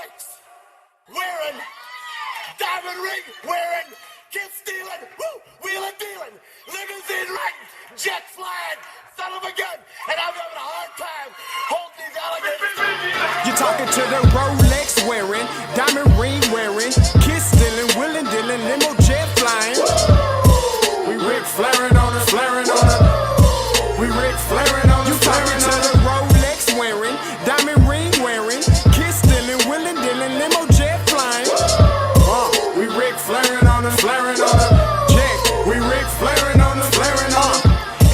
Rolex wearing, diamond ring wearing, kid stealing, wheeling dealing, limousine riding, jet flying, son of a gun, and I'm having a hard time holding these alligators. You're talking to the Rolex wearing, diamond ring wearing, kid stealing, wheeling dealing, limo jet flying. We Ric Flairin' on it, flaring on it. We Ric Flairin' on it, flaring on it. Rolex wearing, diamond ring wearing, kid stealing, wheeling dealing, limo jet flying. We Ric Flairin' on it, flaring on it. Check, we Ric Flairin' on it, flaring on it.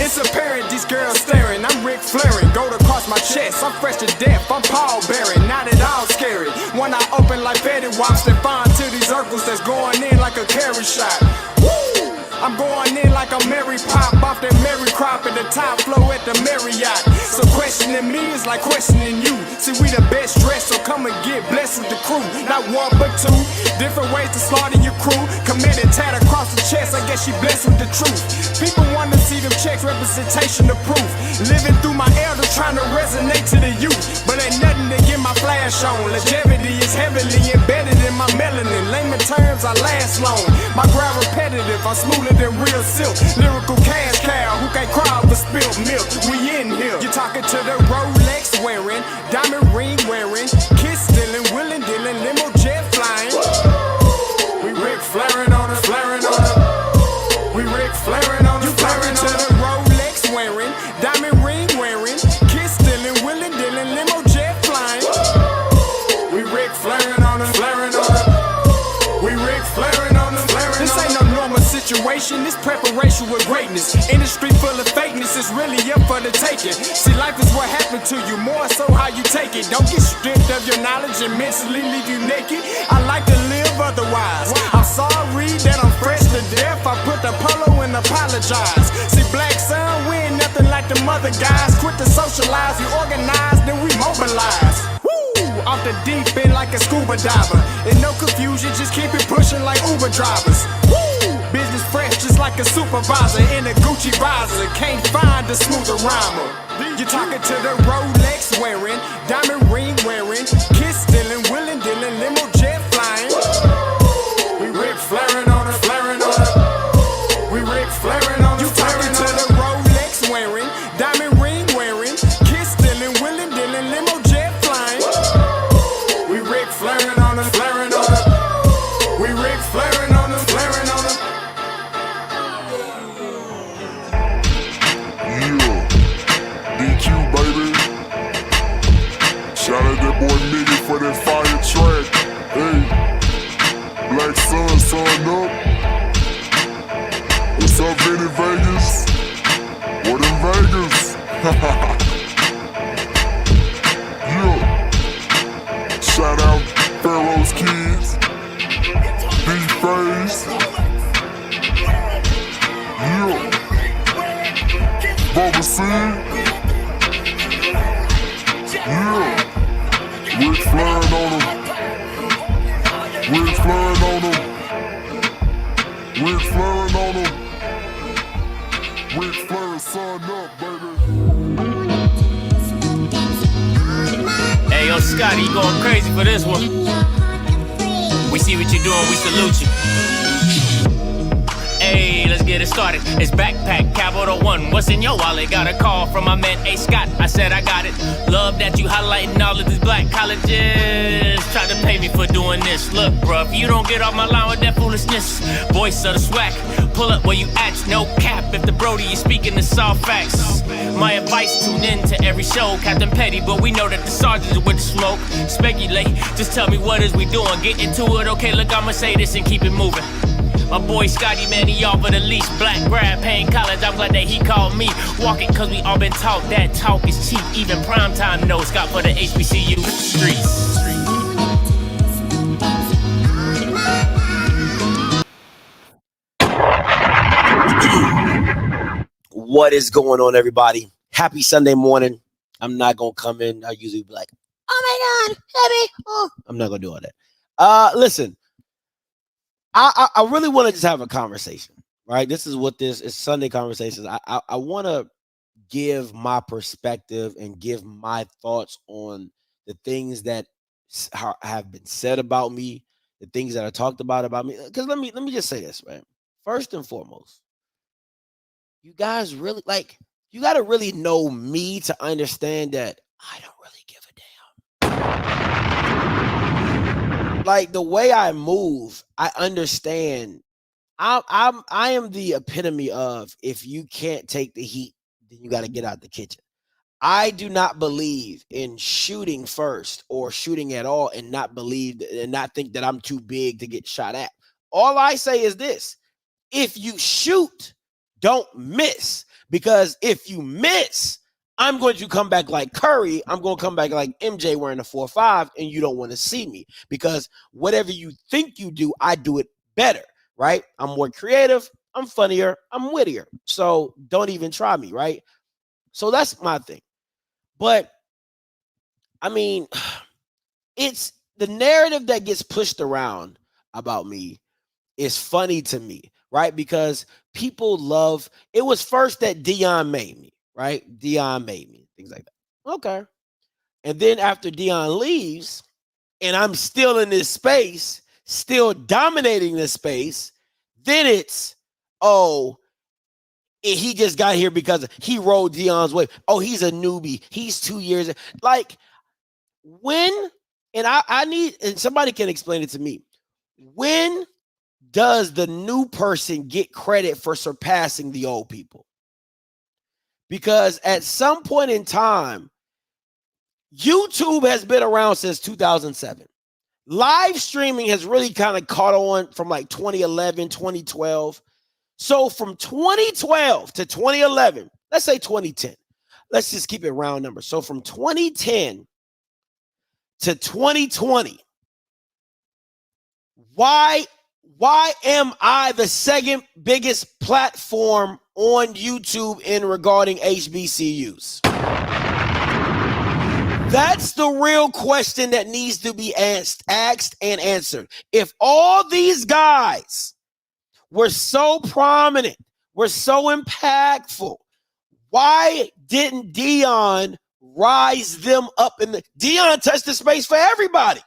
It's apparent these girls staring. I'm Ric Flairin', gold across my chest. I'm fresh to death. I'm Paul Bearing, not at all scary. When I open like Betty Wops, they find to these circles that's going in like a carry shot. Woo! I'm going in like a Mary Pop off that Mary Crop at the top flow at the Marriott. So questioning me is like questioning you. See, we the best dressed, so come and get blessed with the crew. Not one but two, different ways to slaughter your crew. Committed tat across the chest, I guess she blessed with the truth. People want to see them checks, representation of proof. Living through my elders trying to resonate to the youth. But ain't nothing to get my flash on. Longevity is heavily embedded in my melanin. Layman terms, I last long. My ground repetitive, I'm smoother than real silk. Lyrical cash cow who can't cry over spilled milk. We in here. You're talking to the Rolex wearing, diamond ring wearing, kiss stealing, wheeling dealing, limo jet flying. We Ric Flairin' on it, flaring on it. We Ric Flairin' on it, flaring on it. To the Rolex wearing, diamond ring wearing, kiss stealing, wheeling dealing, limo jet flying. We Ric Flairin' on it, flaring on it. We Ric Flairin' on it, flaring on it. This ain't no normal situation, this preparation with greatness. Industry full of fakeness is really up for the taking. See, life is what happened to you, more so how you take it. Don't get stripped of your knowledge and mentally leave you naked. I like to live otherwise. I'm sorry that I'm fresh to death. I put the polo and apologize. See, black son, we ain't nothing like the mother guys. Quit to socialize, we organize, then we mobilize. Off the deep end like a scuba diver. And no confusion, just keep it pushing like Uber drivers. Woo! Business fresh just like a supervisor in a Gucci visor. Can't find a smoother rhymer. You're talking to the Rolex wearing, diamond ring wearing, kiss stealing, wheeling dealing, limo jet flying. We Ric Flairin' on it, flaring on it. We Ric Flairin' on it. You talking to the Rolex wearing, diamond ring wearing, kiss stealing, wheeling dealing, limo jet flying. We Ric Flairin' on it, flaring on it. We Ric Flairin' on it, flaring on it. Yeah, DQ baby. Shout out that boy Nigga for that fire track. Hey, Black Sun, sun up. What's up, Vinny Vegas? What in Vegas? Yeah. Shout out Pharaoh's Kids, D-Phase, yeah, Bubba C, yeah, Ric Flairin' on him, Ric Flairin' on him, Ric Flairin' on him, Ric Flairin' son up, baby. Hey, yo, Scotty, you going crazy for this one. We see what you're doing, we salute you. Hey, let's get it started. It's Backpack Capital One. What's in your wallet? Got a call from my man A. Scott. I said I got it. Love that you highlighting all of these black colleges. Try to pay me for doing this. Look, bruh, if you don't get off my line with that foolishness, voice of the swag, pull up where you at. No cap if the Brody is speaking the soft facts. My advice, tune in to every show. Captain Petty, but we know that the sergeant's with the smoke. Speculate, just tell me what is we doing. Get into it, okay, look, I'ma say this and keep it moving. My boy Scotty, man, he offered the least. Black grad, paying college, I'm glad that he called me. Walking, cause we all been taught that talk is cheap. Even primetime knows Scott for the HBCU streets. What is going on, everybody? Happy Sunday morning. I'm not gonna come in. I usually be like, oh my God, happy. Oh, I'm not gonna do all that. Listen, I really want to just have a conversation, right? This is what this is, Sunday Conversations. I want to give my perspective and give my thoughts on the things that have been said about me, the things that are talked about me. Because let me just say this, right? First and foremost, you guys really you got to really know me to understand that I don't really give a damn. Like the way I move, I understand. I am the epitome of, if you can't take the heat, then you got to get out the kitchen. I do not believe in shooting first or shooting at all and not think that I'm too big to get shot at. All I say is this: if you shoot, don't miss. Because if you miss, I'm going to come back like Curry. I'm going to come back like MJ wearing a 4.5, and you don't want to see me. Because whatever you think you do, I do it better, right? I'm more creative. I'm funnier. I'm wittier. So don't even try me, right? So that's my thing. But, I mean, it's the narrative that gets pushed around about me is funny to me, right? Because people love, it was first that Dion made me, right? Dion made me, things like that. Okay. And then after Dion leaves, and I'm still in this space, still dominating this space, then it's, he just got here because he rode Dion's wave. Oh, he's a newbie. He's 2 years. Like, when, and I need, and somebody can explain it to me, when does the new person get credit for surpassing the old people? Because at some point in time, YouTube has been around since 2007. Live streaming has really kind of caught on from like 2011, 2012. So from 2012 to 2011, let's say 2010, let's just keep it round number. So from 2010 to 2020, why am I the second biggest platform on YouTube in regarding HBCUs? That's the real question that needs to be asked and answered. If all these guys were so prominent, were so impactful, why didn't Dion rise them up Dion touched the space for everybody.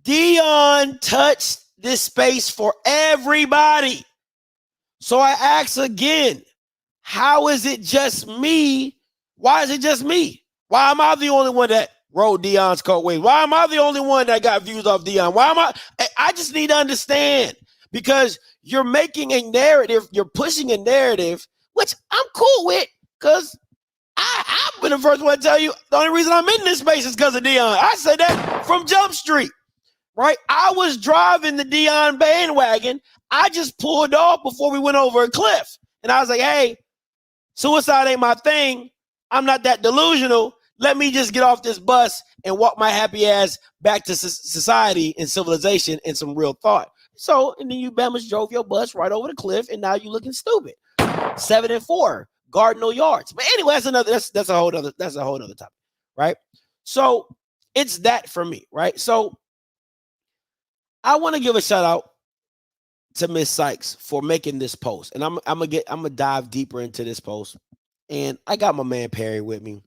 Dion touched this space for everybody. So I ask again, how is it just me? Why is it just me? Why am I the only one that rode Dion's coat wave? Why am I the only one that got views off Dion? Why am I just need to understand, because you're making a narrative, you're pushing a narrative, which I'm cool with, because I've been the first one to tell you the only reason I'm in this space is because of Dion. I said that from Jump Street, right? I was driving the Dion bandwagon. I just pulled off before we went over a cliff. And I was like, hey, suicide ain't my thing. I'm not that delusional. Let me just get off this bus and walk my happy ass back to society and civilization and some real thought. So, and then you Bama's drove your bus right over the cliff, and now you looking stupid. 7-4, guard no yards. But anyway, that's a whole other topic, right? So it's that for me, right? So I want to give a shout out to Miss Sykes for making this post, and I'm gonna dive deeper into this post. And I got my man Perry with me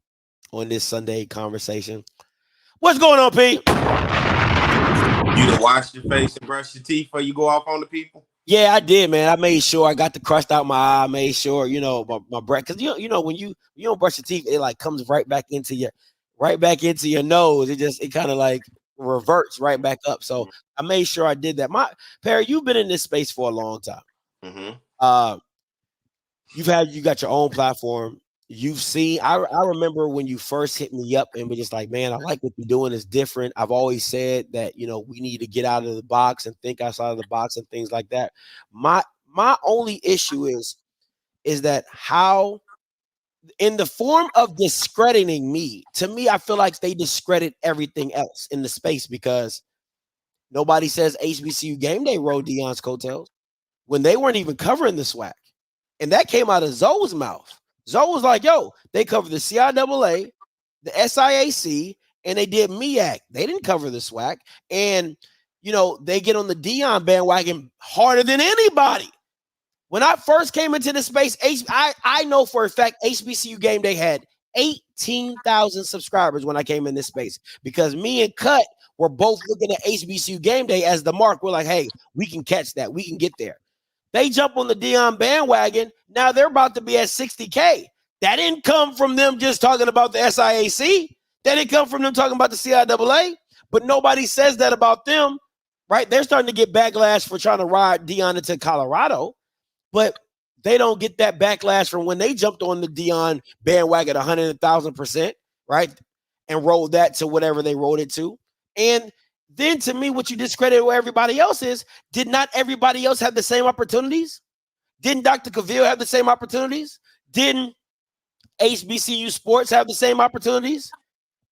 on this Sunday conversation. What's going on, P? You to wash your face and brush your teeth before you go off on the people? Yeah, I did, man. I made sure I got the crust out my eye. I made sure, my breath, because you know when you don't brush your teeth, it like comes right back into your nose. It kind of like reverts right back up. So I made sure I did that. Perry, you've been in this space for a long time. Mm-hmm. You got your own platform. You've seen, I remember when you first hit me up and were just like, man, I like what you're doing. It's different. I've always said that, we need to get out of the box and think outside of the box and things like that. My only issue is that how, in the form of discrediting me, to me, I feel like they discredit everything else in the space, because nobody says HBCU Game Day rode Dion's coattails when they weren't even covering the SWAC. And that came out of Zoe's mouth. Zoe was like, yo, they covered the CIAA, the SIAC, and they did MEAC. They didn't cover the SWAC. And, they get on the Dion bandwagon harder than anybody. When I first came into the space, I know for a fact HBCU Game Day had 8 15,000 subscribers when I came in this space because me and Cut were both looking at HBCU game day as the mark. We're like, hey, we can catch that. We can get there. They jump on the Dion bandwagon. Now they're about to be at 60K. That didn't come from them just talking about the SIAC. That didn't come from them talking about the CIAA. But nobody says that about them, right? They're starting to get backlash for trying to ride Dion into Colorado, but they don't get that backlash from when they jumped on the Dion bandwagon 100,000%, right? And rolled that to whatever they rolled it to. And then to me, what you discredit where everybody else is, did not everybody else have the same opportunities? Didn't Dr. Cavill have the same opportunities? Didn't HBCU sports have the same opportunities?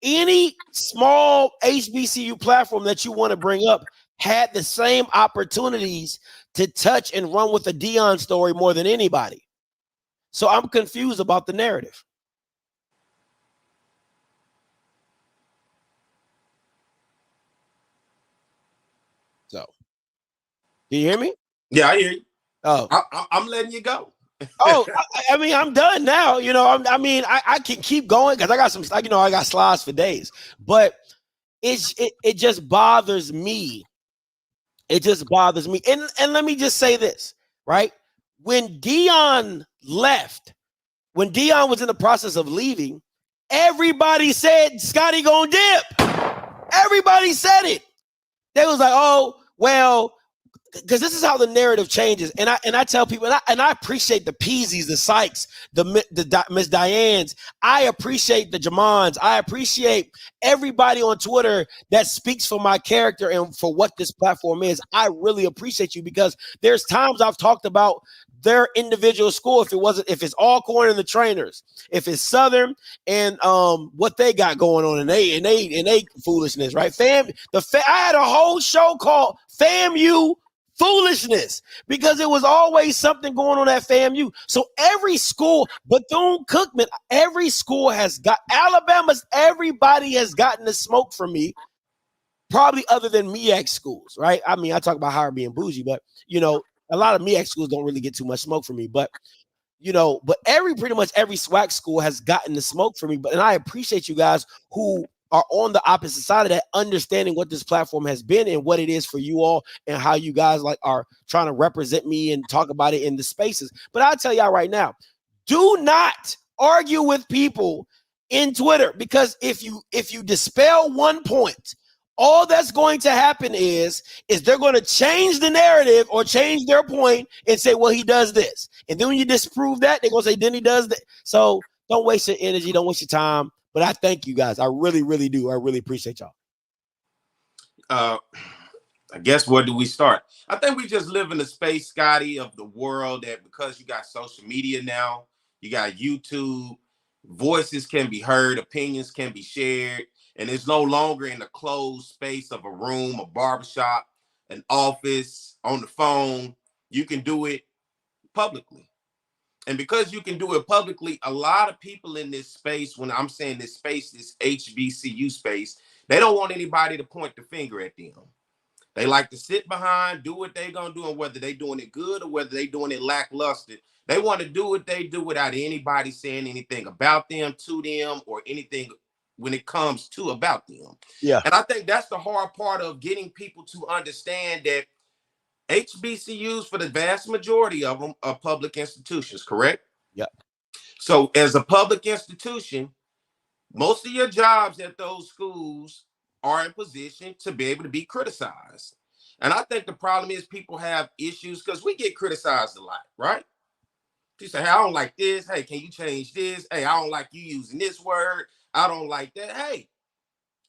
Any small HBCU platform that you want to bring up had the same opportunities to touch and run with the Dion story more than anybody. So I'm confused about the narrative. So, do you hear me? Yeah, I hear you. Oh, I'm letting you go. I mean, I'm done now. You know, I can keep going because I got some, I got slides for days. But it just bothers me. It just bothers me. And let me just say this, right? When Dion left, when Dion was in the process of leaving, everybody said Scotty gonna dip. Everybody said it. They was like, oh, well, because this is how the narrative changes. And I tell people, and I appreciate the Peasies, the Sykes, the Miss Dianes. I appreciate the Jamons. I appreciate everybody on Twitter that speaks for my character and for what this platform is. I really appreciate you because there's times I've talked about their individual school. If it's Alcorn and the Trainers, if it's Southern and what they got going on and they foolishness, right? I had a whole show called FAMU Foolishness because it was always something going on at FAMU. So every school, Bethune-Cookman, every school has got Alabama's. Everybody has gotten the smoke from me, probably other than MEAC schools, right? I mean, I talk about Howard being bougie, but a lot of MEAC schools don't really get too much smoke from me. But but pretty much every SWAC school has gotten the smoke from me. And I appreciate you guys who are on the opposite side of that, understanding what this platform has been and what it is for you all and how you guys are trying to represent me and talk about it in the spaces. But I'll tell y'all right now, do not argue with people in Twitter because if you dispel one point, all that's going to happen is they're going to change the narrative or change their point and say, well, he does this. And then when you disprove that, they're going to say, then he does that. So don't waste your energy. Don't waste your time. But I thank you guys. I really, really do. I really appreciate y'all. I guess where do we start? I think we just live in the space, Scotty, of the world that because you got social media now, you got YouTube, voices can be heard, opinions can be shared, and it's no longer in the closed space of a room, a barbershop, an office, on the phone. You can do it publicly. And because you can do it publicly, a lot of people in this space, when I'm saying this space, this HBCU space, they don't want anybody to point the finger at them. They like to sit behind, do what they're going to do, and whether they're doing it good or whether they're doing it lackluster, they want to do what they do without anybody saying anything about them, to them, or anything when it comes to about them. Yeah. And I think that's the hard part of getting people to understand that HBCUs, for the vast majority of them, are public institutions, correct? Yeah. So as a public institution, most of your jobs at those schools are in position to be able to be criticized. And I think the problem is people have issues because we get criticized a lot, right? You say, hey, I don't like this. Hey, can you change this? Hey, I don't like you using this word. I don't like that. Hey,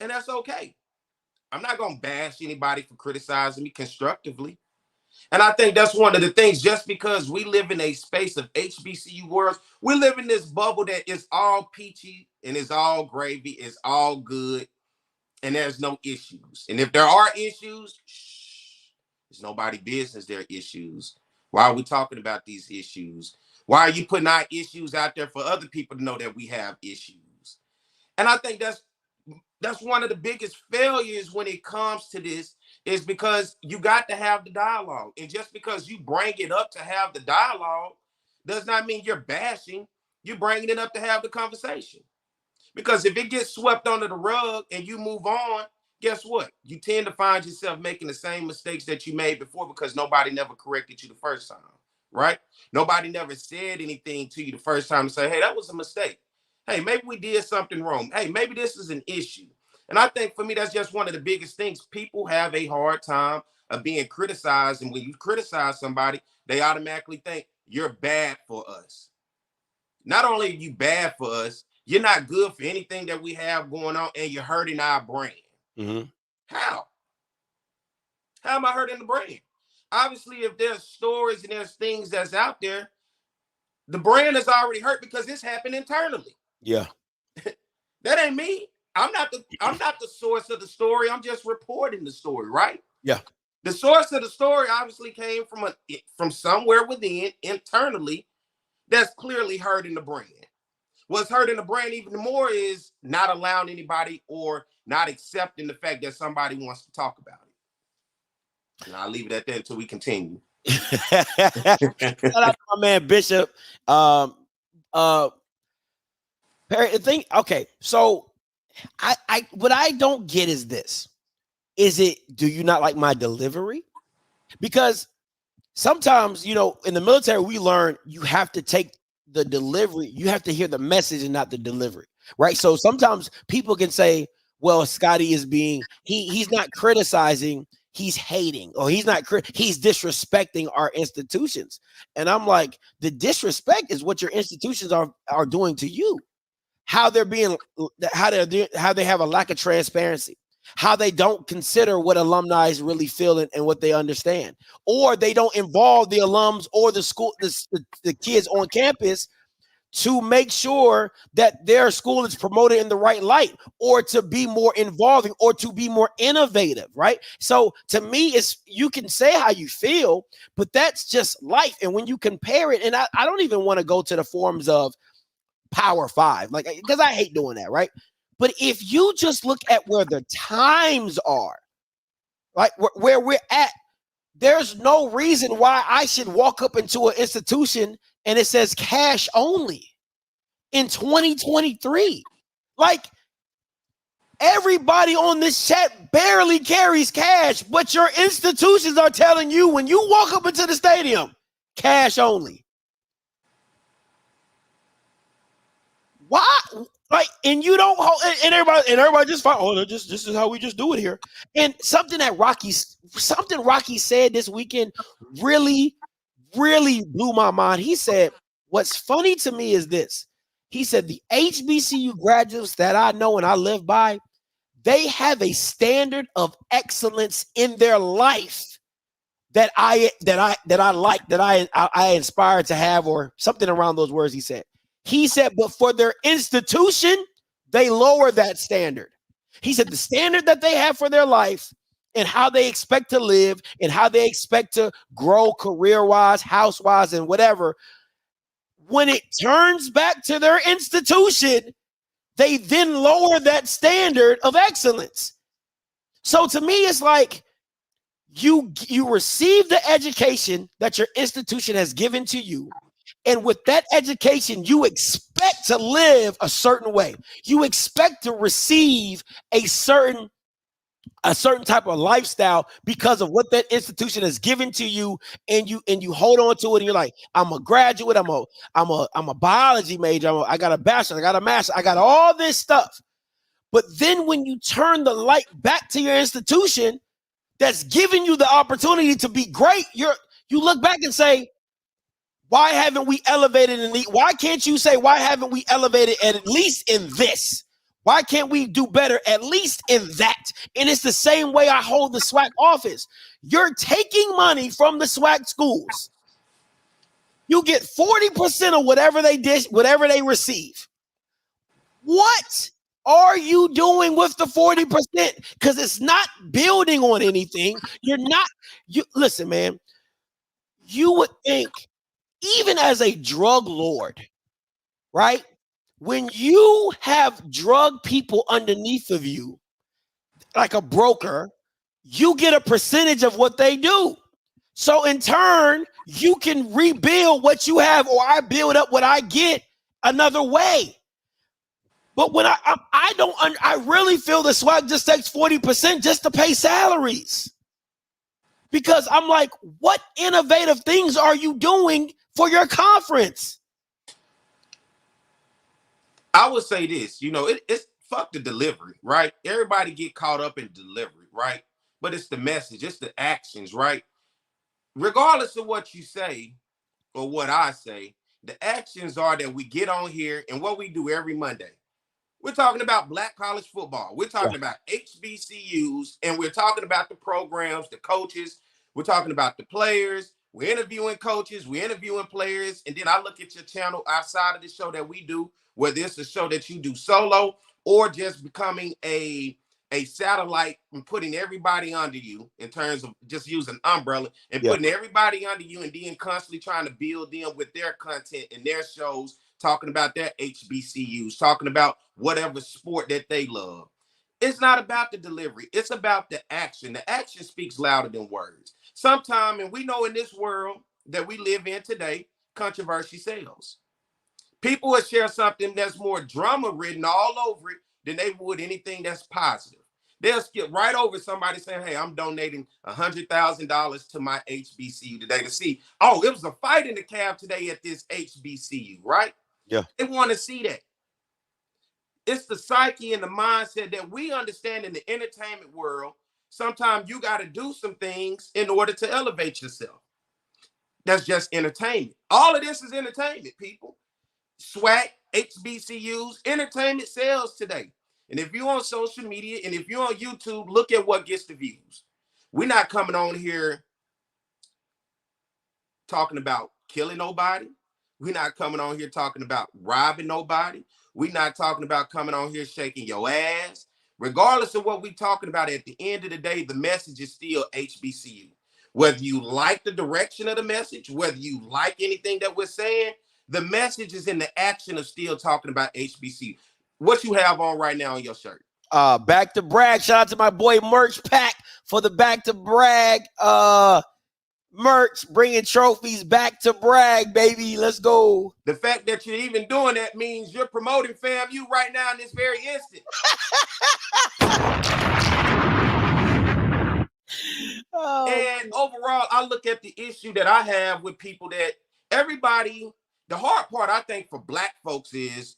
and that's okay. I'm not going to bash anybody for criticizing me constructively. And I think that's one of the things, just because we live in a space of HBCU worlds, we live in this bubble that is all peachy and it's all gravy, it's all good, and there's no issues. And if there are issues, it's nobody's business there are issues. Why are we talking about these issues? Why are you putting our issues out there for other people to know that we have issues? And I think that's one of the biggest failures when it comes to this, is because you got to have the dialogue. And just because you bring it up to have the dialogue does not mean you're bashing. You're bringing it up to have the conversation. Because if it gets swept under the rug and you move on, guess what? You tend to find yourself making the same mistakes that you made before because nobody never corrected you the first time, right? Nobody never said anything to you the first time to say, hey, that was a mistake. Hey, maybe we did something wrong. Hey, maybe this is an issue. And I think for me, that's just one of the biggest things. People have a hard time of being criticized. And when you criticize somebody, they automatically think you're bad for us. Not only are you bad for us, you're not good for anything that we have going on, and you're hurting our brand. Mm-hmm. How? How am I hurting the brand? Obviously, if there's stories and there's things that's out there, the brand is already hurt because this happened internally. Yeah. That ain't me. I'm not the source of the story. I'm just reporting the story, right? Yeah. The source of the story obviously came from somewhere within internally that's clearly hurting the brand. What's hurting the brand even more is not allowing anybody or not accepting the fact that somebody wants to talk about it. And I'll leave it at that until we continue. Shout out to my man Bishop. Perry, okay, so I what I don't get is this. Is it, do you not like my delivery? Because sometimes, you know, in the military, we learn you have to take the delivery, you have to hear the message and not the delivery, right? So sometimes people can say, well, Scotty is being, he's not criticizing, he's hating, or he's disrespecting our institutions. And I'm like, the disrespect is what your institutions are doing to you. How they have a lack of transparency, how they don't consider what alumni really feel and what they understand, or they don't involve the alums or the school, the kids on campus to make sure that their school is promoted in the right light, or to be more involving, or to be more innovative, right? So to me, you can say how you feel, but that's just life. And when you compare it, and I don't even want to go to the forms of Power 5, like, because I hate doing that, right? But if you just look at where the times are, like where we're at, there's no reason why I should walk up into an institution and it says cash only in 2023. Like, everybody on this chat barely carries cash, but your institutions are telling you when you walk up into the stadium, cash only. Why? Like, and you don't hold, and everybody just find, oh, this is how we just do it here. And something Rocky said this weekend really, really blew my mind. He said, what's funny to me is this. He said, the HBCU graduates that I know and I live by, they have a standard of excellence in their life that I inspired to have, or something around those words. He said, but for their institution, they lower that standard. He said the standard that they have for their life and how they expect to live and how they expect to grow career-wise, house-wise, and whatever, when it turns back to their institution, they then lower that standard of excellence. So to me, it's like you receive the education that your institution has given to you. And with that education, you expect to live a certain way. You expect to receive a certain type of lifestyle because of what that institution has given to you, and you hold on to it. And you're like, I'm a graduate. I'm a biology major. I got a bachelor. I got a master. I got all this stuff. But then when you turn the light back to your institution that's giving you the opportunity to be great, you look back and say, why haven't we elevated why can't you say, why haven't we elevated at least in this? Why can't we do better at least in that? And it's the same way I hold the SWAC office. You're taking money from the SWAC schools. You get 40% of whatever they receive. What are you doing with the 40%? Because it's not building on anything. Listen, man, you would think, even as a drug lord, right? When you have drug people underneath of you, like a broker, you get a percentage of what they do. So in turn, you can rebuild what you have, or I build up what I get another way. But when I really feel the swag just takes 40% just to pay salaries. Because I'm like, what innovative things are you doing for your conference? I would say this, it's fuck the delivery, right? Everybody get caught up in delivery, right? But it's the message, it's the actions, right? Regardless of what you say or what I say, the actions are that we get on here and what we do every Monday. We're talking about black college football. We're talking about HBCUs, and we're talking about the programs, the coaches. We're talking about the players. We're interviewing coaches. We're interviewing players. And then I look at your channel outside of the show that we do, whether it's a show that you do solo or just becoming a satellite and putting everybody under you in terms of just using umbrella and putting everybody under you and then constantly trying to build them with their content and their shows, talking about their HBCUs, talking about whatever sport that they love. It's not about the delivery. It's about the action. The action speaks louder than words. Sometimes, and we know in this world that we live in today, controversy sells. People will share something that's more drama written all over it than they would anything that's positive. They'll skip right over somebody saying, hey, I'm donating $100,000 to my HBCU today to see, oh, it was a fight in the cab today at this HBCU, right? Yeah. They want to see that. It's the psyche and the mindset that we understand in the entertainment world. Sometimes you got to do some things in order to elevate yourself. That's just entertainment. All of this is entertainment, people. SWAC, HBCUs, entertainment sells today. And if you're on social media and if you're on YouTube, look at what gets the views. We're not coming on here talking about killing nobody. We're not coming on here talking about robbing nobody. We're not talking about coming on here shaking your ass. Regardless of what we're talking about, at the end of the day, the message is still HBCU. Whether you like the direction of the message, whether you like anything that we're saying, the message is in the action of still talking about HBCU. What you have on right now on your shirt? Back to brag. Shout out to my boy Merch Pack for the back to brag merch, bringing trophies back to brag, baby. Let's go. The fact that you're even doing that means you're promoting FAMU right now in this very instant. And overall, I look at the issue that I have with people that everybody, the hard part I think for black folks is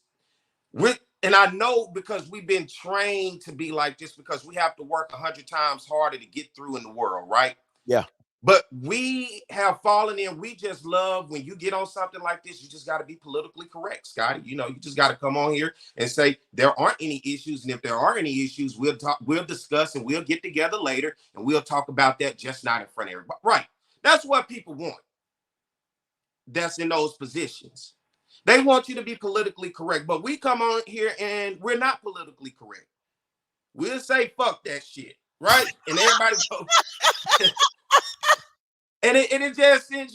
and I know because we've been trained to be like this because we have to work 100 times harder to get through in the world, right? Yeah. But we have fallen in. We just love when you get on something like this, you just got to be politically correct, Scotty. You just got to come on here and say there aren't any issues. And if there are any issues, we'll talk, we'll discuss, and we'll get together later and we'll talk about that, just not in front of everybody. Right. That's what people want. That's in those positions. They want you to be politically correct, but we come on here and we're not politically correct. We'll say, fuck that shit, right? And everybody go. And it just says,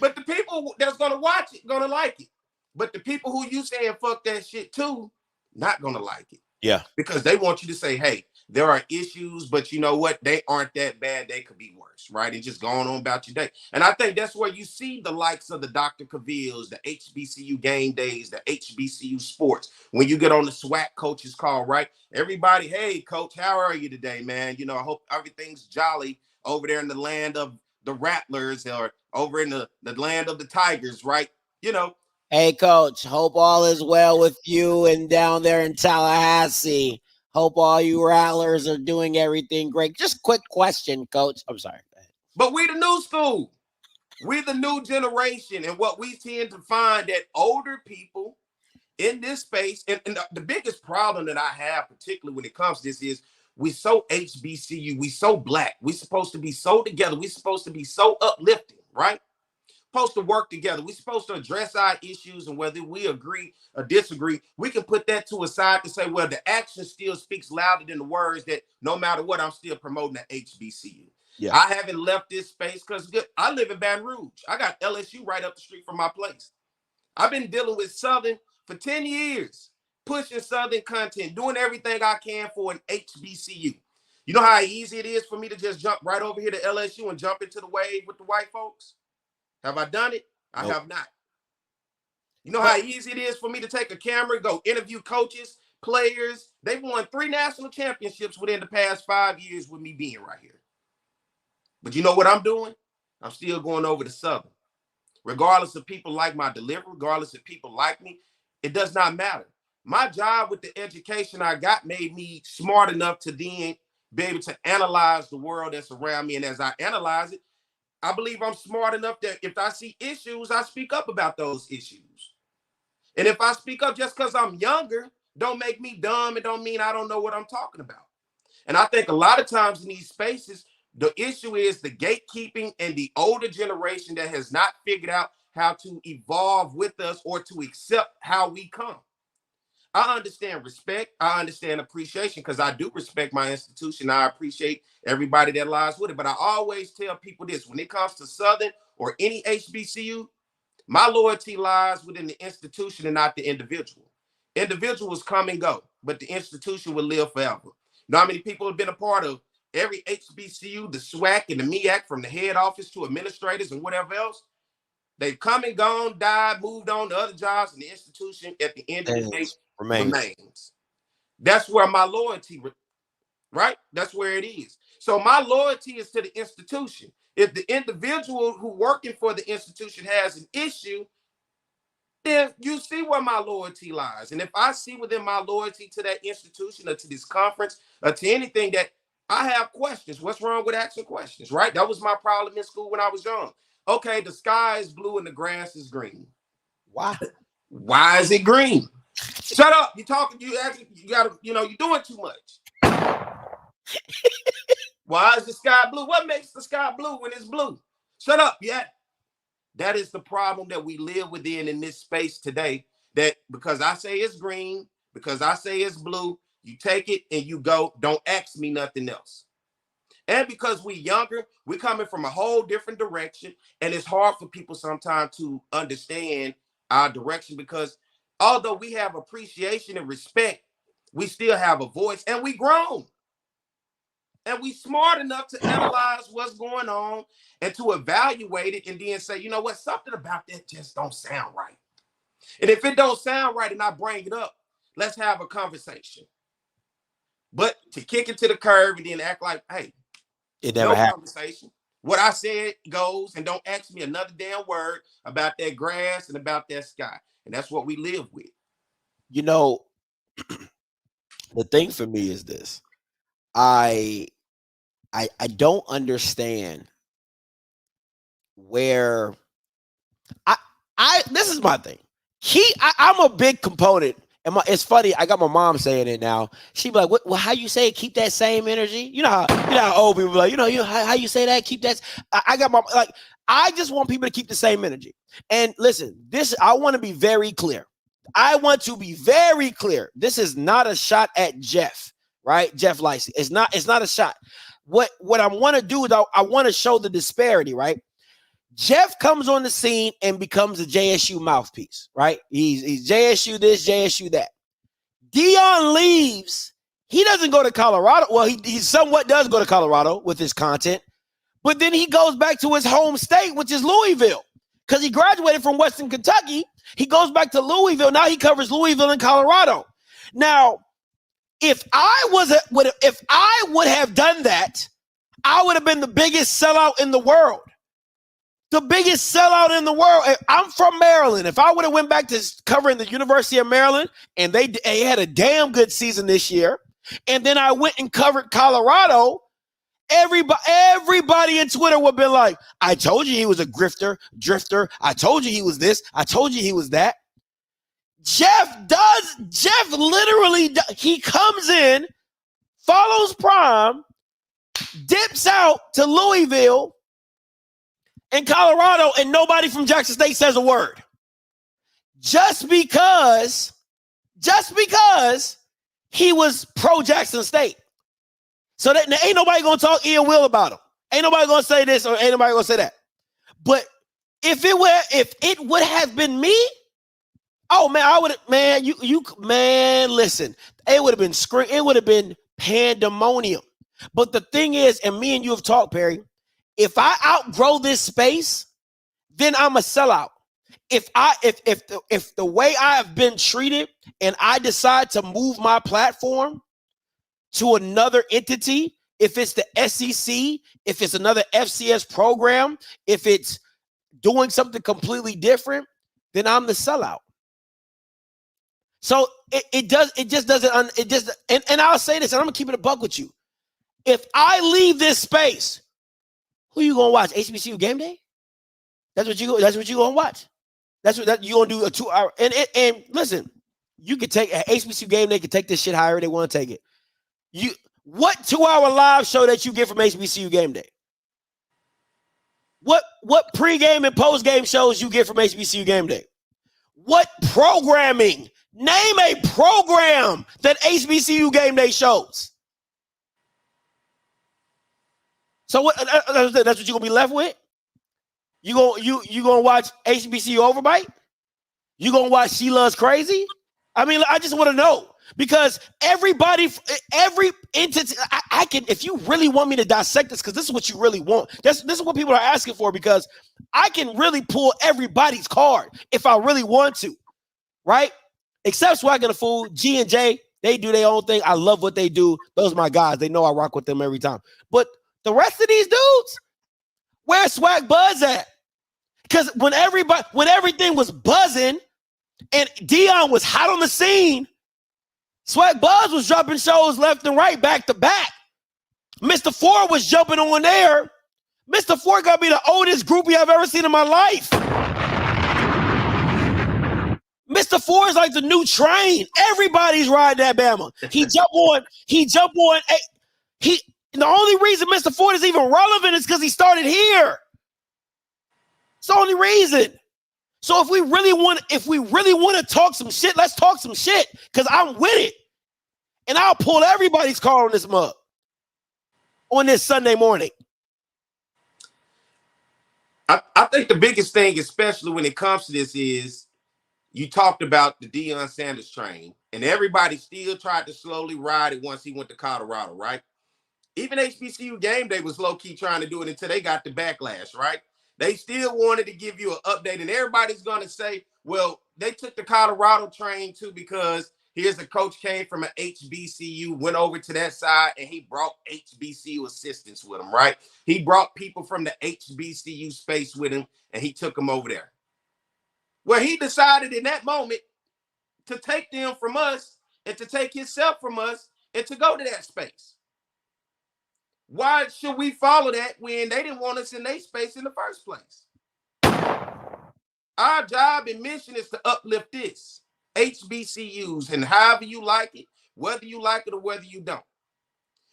but the people that's going to watch it, going to like it. But the people who you saying fuck that shit to, not going to like it. Yeah. Because they want you to say, hey, there are issues, but you know what? They aren't that bad. They could be worse, right? And just going on about your day. And I think that's where you see the likes of the Dr. Cavilles, the HBCU game days, the HBCU sports. When you get on the SWAC coaches call, right? Everybody, hey, coach, how are you today, man? I hope everything's jolly over there in the land of the Rattlers or over in the land of the Tigers, right? Hey, coach, hope all is well with you and down there in Tallahassee. Hope all you Rattlers are doing everything great. Just quick question, coach. I'm sorry. But we the new school. We're the new generation. And what we tend to find that older people in this space, and the biggest problem that I have, particularly when it comes to this, is we so HBCU, we so black. We're supposed to be so together. We're supposed to be so uplifting, right? Supposed to work together. We're supposed to address our issues, and whether we agree or disagree, we can put that to a side to say, well, the action still speaks louder than the words, that no matter what, I'm still promoting the HBCU. Yeah. I haven't left this space because I live in Baton Rouge. I got LSU right up the street from my place. I've been dealing with Southern for 10 years, pushing Southern content, doing everything I can for an HBCU. You know how easy it is for me to just jump right over here to LSU and jump into the wave with the white folks? Have I done it? I have not. You know how easy it is for me to take a camera, go interview coaches, players. They've won 3 national championships within the past 5 years with me being right here. But you know what I'm doing? I'm still going over to Southern. Regardless of people like my delivery, regardless of people like me, it does not matter. My job with the education I got made me smart enough to then be able to analyze the world that's around me. And as I analyze it, I believe I'm smart enough that if I see issues, I speak up about those issues. And if I speak up just because I'm younger, don't make me dumb. It don't mean I don't know what I'm talking about. And I think a lot of times in these spaces, the issue is the gatekeeping and the older generation that has not figured out how to evolve with us or to accept how we come. I understand respect. I understand appreciation because I do respect my institution. I appreciate everybody that lies with it. But I always tell people this, when it comes to Southern or any HBCU, my loyalty lies within the institution and not the individual. Individuals come and go, but the institution will live forever. You know how many people have been a part of every HBCU, the SWAC and the MEAC, from the head office to administrators and whatever else? They've come and gone, died, moved on to other jobs, and the institution at the end of the day remains. That's where my loyalty, right? That's where it is. So my loyalty is to the institution. If the individual who working for the institution has an issue, then you see where my loyalty lies. And if I see within my loyalty to that institution or to this conference or to anything that I have questions, what's wrong with asking questions, right? That was my problem in school when I was young. Okay, the sky is blue and the grass is green. Why? Why is it green? Shut up. You talking, you actually, you gotta, you're doing too much. Why is the sky blue? What makes the sky blue when it's blue? Shut up. Yeah. That is the problem that we live within in this space today. That because I say it's green, because I say it's blue, you take it and you go. Don't ask me nothing else. And because we younger, we're coming from a whole different direction. And it's hard for people sometimes to understand our direction because although we have appreciation and respect, we still have a voice and we grown. And we smart enough to analyze what's going on and to evaluate it and then say, you know what, something about that just don't sound right. And if it don't sound right and I bring it up, let's have a conversation. But to kick it to the curb and then act like, hey, it never happened. Conversation. What I said goes, and don't ask me another damn word about that grass and about that sky. And that's what we live with. You know, the thing for me is this. I don't understand where this is my thing. I'm a big component. And it's funny, I got my mom saying it now. She be like, "What? Well, how you say it? Keep that same energy." You know how old people be like, how you say that? Keep that. I got my I just want people to keep the same energy. And listen, I want to be very clear. I want to be very clear. This is not a shot at Jeff, right? Jeff Lacey. It's not a shot. What I want to do is I want to show the disparity, right? Jeff comes on the scene and becomes a JSU mouthpiece, right? He's JSU this, JSU that. Dion leaves. He doesn't go to Colorado. Well, he somewhat does go to Colorado with his content, but then he goes back to his home state, which is Louisville, because he graduated from Western Kentucky. He goes back to Louisville. Now he covers Louisville and Colorado. Now, if I would have done that, I would have been the biggest sellout in the world. The biggest sellout in the world. I'm from Maryland. If I would have went back to covering the University of Maryland and they had a damn good season this year, and then I went and covered Colorado, everybody in Twitter would have been like, I told you he was a drifter. I told you he was this. I told you he was that. Jeff literally, he comes in, follows Prime, dips out to Louisville and Colorado, and nobody from Jackson State says a word. Just because he was pro Jackson State. So that ain't nobody gonna talk ill will about him. Ain't nobody gonna say this or ain't nobody gonna say that. But if it would have been me, oh man, I would have, man, listen, it would have been pandemonium. But the thing is, and me and you have talked, Perry, if I outgrow this space, then I'm a sellout. if the way I have been treated and I decide to move my platform to another entity, if it's the SEC, if it's another FCS program, if it's doing something completely different, then I'm the sellout. So and I'll say this, and I'm gonna keep it a buck with you. If I leave this space, who you gonna watch? HBCU Game Day? That's what you gonna watch. That's what you gonna do a 2 hour. And listen, you can take HBCU Game Day, can take this shit however they want to take it. What 2 hour live show that you get from HBCU Game Day? What pregame and postgame shows you get from HBCU Game Day? What programming? Name a program that HBCU Game Day shows. So what? That's what you're gonna be left with. You gonna watch HBCU Overbite? You gonna watch She Loves Crazy? I mean, I just want to know, because every entity, I can, if you really want me to dissect this, because this is what you really want. This is what people are asking for, because I can really pull everybody's card if I really want to, right? Except Swag and the Fool, G&J, they do their own thing. I love what they do. Those are my guys. They know I rock with them every time. But the rest of these dudes, where's Swag Buzz at? Because when everything was buzzing and Dion was hot on the scene, Swag Buzz was dropping shows left and right, back to back. Mr. Ford was jumping on there. Mr. Ford got to be the oldest groupie I've ever seen in my life. Mr. Ford is like the new train. Everybody's riding that Bama. He jump on. The only reason Mr. Ford is even relevant is because he started here. It's the only reason. So if we really want to talk some shit, let's talk some shit, because I'm with it. And I'll pull everybody's car on this mug on this Sunday morning. I think the biggest thing, especially when it comes to this, is you talked about the Deion Sanders train, and everybody still tried to slowly ride it once he went to Colorado, right? Even HBCU Game Day was low-key trying to do it until they got the backlash, right? They still wanted to give you an update, and everybody's going to say, well, they took the Colorado train too, because here's a coach came from an HBCU, went over to that side, and he brought HBCU assistants with him, right? He brought people from the HBCU space with him, and he took them over there. Well, he decided in that moment to take them from us and to take himself from us and to go to that space. Why should we follow that when they didn't want us in their space in the first place? Our job and mission is to uplift this, HBCUs, and however you like it, whether you like it or whether you don't.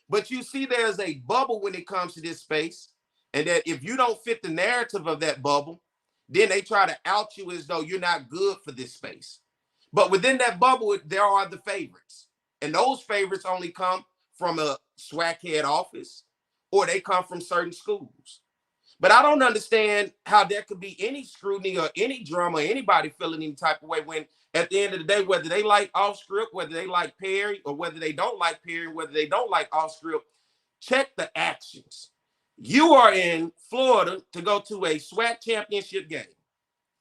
But you see there's a bubble when it comes to this space, and that if you don't fit the narrative of that bubble, then they try to out you as though you're not good for this space. But within that bubble, there are the favorites. And those favorites only come from a SWAC head office, or they come from certain schools. But I don't understand how there could be any scrutiny or any drama, or anybody feeling any type of way when at the end of the day, whether they like Offscript, whether they like Perry, or whether they don't like Perry, whether they don't like Offscript, check the actions. You are in Florida to go to a SWAC championship game.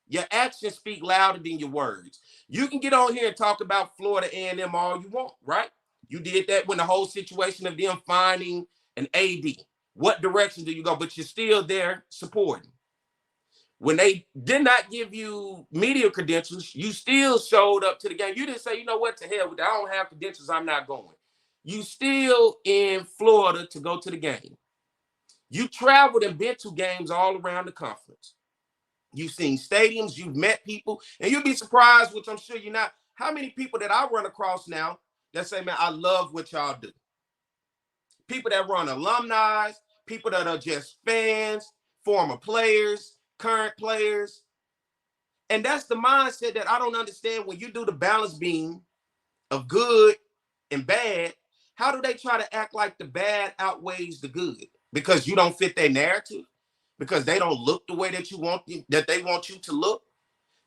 Your actions speak louder than your words. You can get on here and talk about Florida A&M all you want, right? You did that when the whole situation of them finding an AD. What direction do you go? But you're still there supporting. When they did not give you media credentials, you still showed up to the game. You didn't say, you know what, to hell with that. I don't have credentials, I'm not going. You still in Florida to go to the game. You traveled and been to games all around the conference. You've seen stadiums, you've met people, and you'll be surprised, which I'm sure you're not, how many people that I run across now that say, man, I love what y'all do. People that run alumni, people that are just fans, former players, current players. And that's the mindset that I don't understand. When you do the balance beam of good and bad, how do they try to act like the bad outweighs the good? Because you don't fit their narrative? Because they don't look the way that that they want you to look?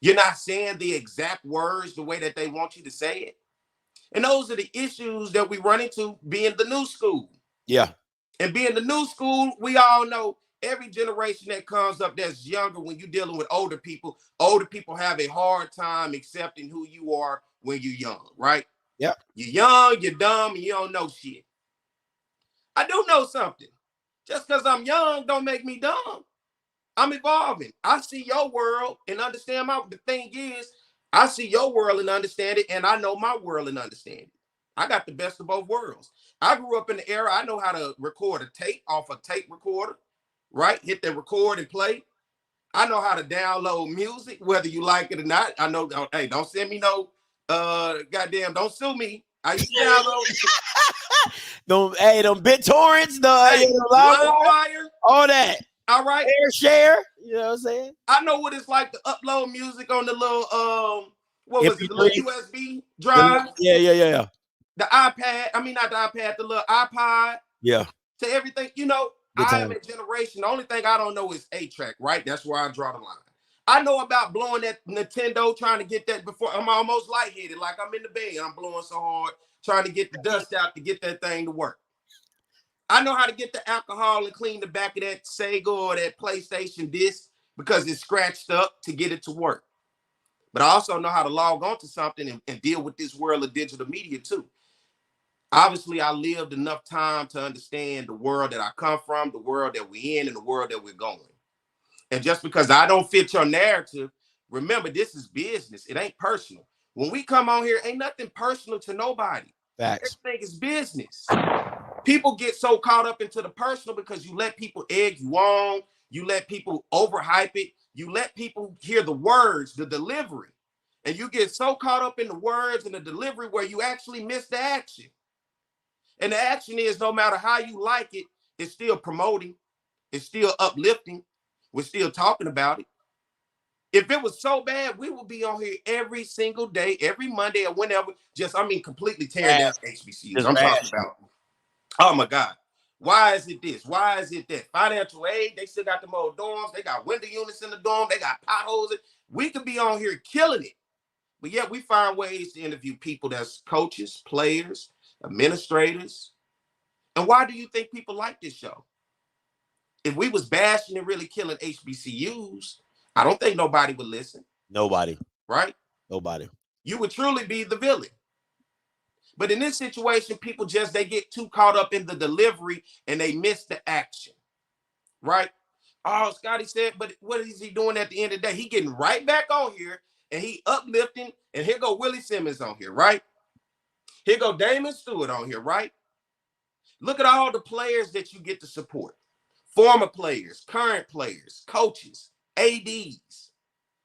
You're not saying the exact words the way that they want you to say it? And those are the issues that we run into being the new school. Yeah. And being the new school, we all know every generation that comes up that's younger, when you're dealing with older people have a hard time accepting who you are when you're young, right? Yep. You're young, you're dumb, and you don't know shit. I do know something. Just because I'm young don't make me dumb. I'm evolving. I see your world and understand the thing is, I see your world and understand it, and I know my world and understand it. I got the best of both worlds. I grew up in the era, I know how to record a tape off a tape recorder, right? Hit the record and play. I know how to download music, whether you like it or not. I know, hey, don't send me no, goddamn, don't sue me. I used to download. Them BitTorrents, LimeWire, all that. All right. Share. You know what I'm saying? I know what it's like to upload music on the little, what was it, the little USB drive? Yeah. The iPad, I mean, not the iPad, the little iPod. Yeah. To everything, you know, I am a generation. The only thing I don't know is 8-track, right? That's where I draw the line. I know about blowing that Nintendo, trying to get that before I'm almost lightheaded, like I'm in the bed. I'm blowing so hard, trying to get the dust out to get that thing to work. I know how to get the alcohol and clean the back of that Sega or that PlayStation disc because it's scratched up to get it to work. But I also know how to log on to something and deal with this world of digital media too. Obviously, I lived enough time to understand the world that I come from, the world that we're in, and the world that we're going. And just because I don't fit your narrative, remember, this is business. It ain't personal. When we come on here, ain't nothing personal to nobody. Facts. Everything is business. People get so caught up into the personal because you let people egg you on. You let people overhype it. You let people hear the words, the delivery. And you get so caught up in the words and the delivery where you actually miss the action. And the action is, no matter how you like it, it's still promoting. It's still uplifting. We're still talking about it. If it was so bad, we would be on here every single day, every Monday or whenever. Completely tearing down HBCUs. I'm talking about, oh my God. Why is it this? Why is it that? Financial aid, they still got them old dorms. They got window units in the dorm. They got potholes. We could be on here killing it. But yet we find ways to interview people that's coaches, players, administrators. And why do you think people like this show? If we was bashing and really killing HBCUs, I don't think nobody would listen. Nobody. Right? Nobody. You would truly be the villain. But in this situation, people they get too caught up in the delivery and they miss the action. Right? Oh, Scotty said, but what is he doing at the end of the day? He getting right back on here and he uplifting, and here go Willie Simmons on here, right? Here go Damon Stewart on here, right? Look at all the players that you get to support. Former players, current players, coaches, ADs,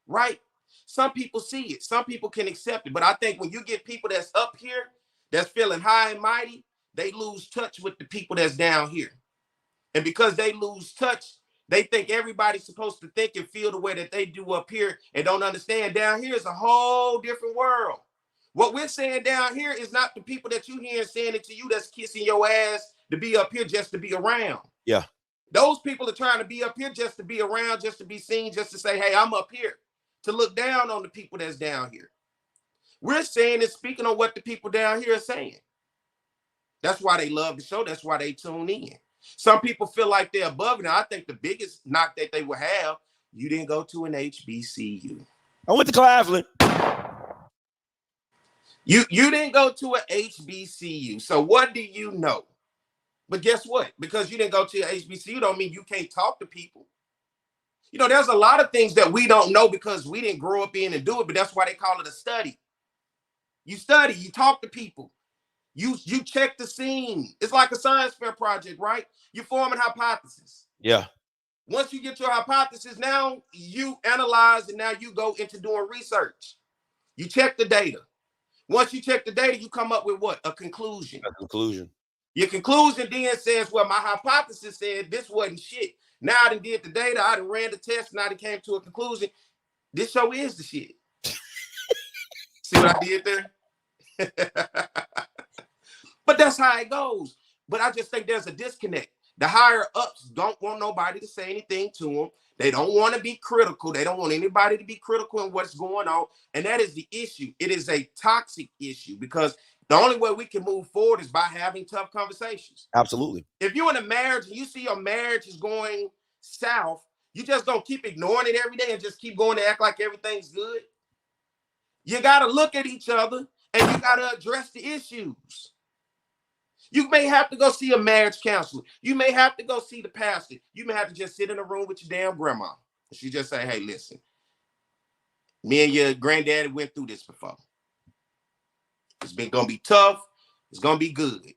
right? Some people see it. Some people can accept it. But I think when you get people that's up here, that's feeling high and mighty, they lose touch with the people that's down here. And because they lose touch, they think everybody's supposed to think and feel the way that they do up here and don't understand down here is a whole different world. What we're saying down here is not the people that you hear saying it to you that's kissing your ass to be up here just to be around. Yeah. Those people are trying to be up here just to be around, just to be seen, just to say, hey, I'm up here, to look down on the people that's down here. We're saying and speaking on what the people down here are saying. That's why they love the show. That's why they tune in. Some people feel like they're above it. And I think the biggest knock that they will have, you didn't go to an HBCU. I went to Cleveland. You didn't go to an HBCU. So what do you know? But guess what? Because you didn't go to an HBCU don't mean you can't talk to people. You know, there's a lot of things that we don't know because we didn't grow up in and do it, but that's why they call it a study. You study, you talk to people. You check the scene. It's like a science fair project, right? You form an hypothesis. Yeah. Once you get your hypothesis, now you analyze and now you go into doing research. You check the data. Once you check the data, you come up with what? A conclusion. A conclusion. Your conclusion then says, well, my hypothesis said this wasn't shit. Now I done did the data, I done ran the test, and I done came to a conclusion. This show is the shit. See what I did there? But that's how it goes. But I just think there's a disconnect. The higher ups don't want nobody to say anything to them. They don't want to be critical. They don't want anybody to be critical in what's going on. And that is the issue. It is a toxic issue because the only way we can move forward is by having tough conversations. Absolutely. If you're in a marriage and you see your marriage is going south, you just don't keep ignoring it every day and just keep going to act like everything's good. You got to look at each other and you got to address the issues. You may have to go see a marriage counselor. You may have to go see the pastor. You may have to just sit in a room with your damn grandma. She just say, hey, listen, me and your granddaddy went through this before. It's going to be tough. It's going to be good.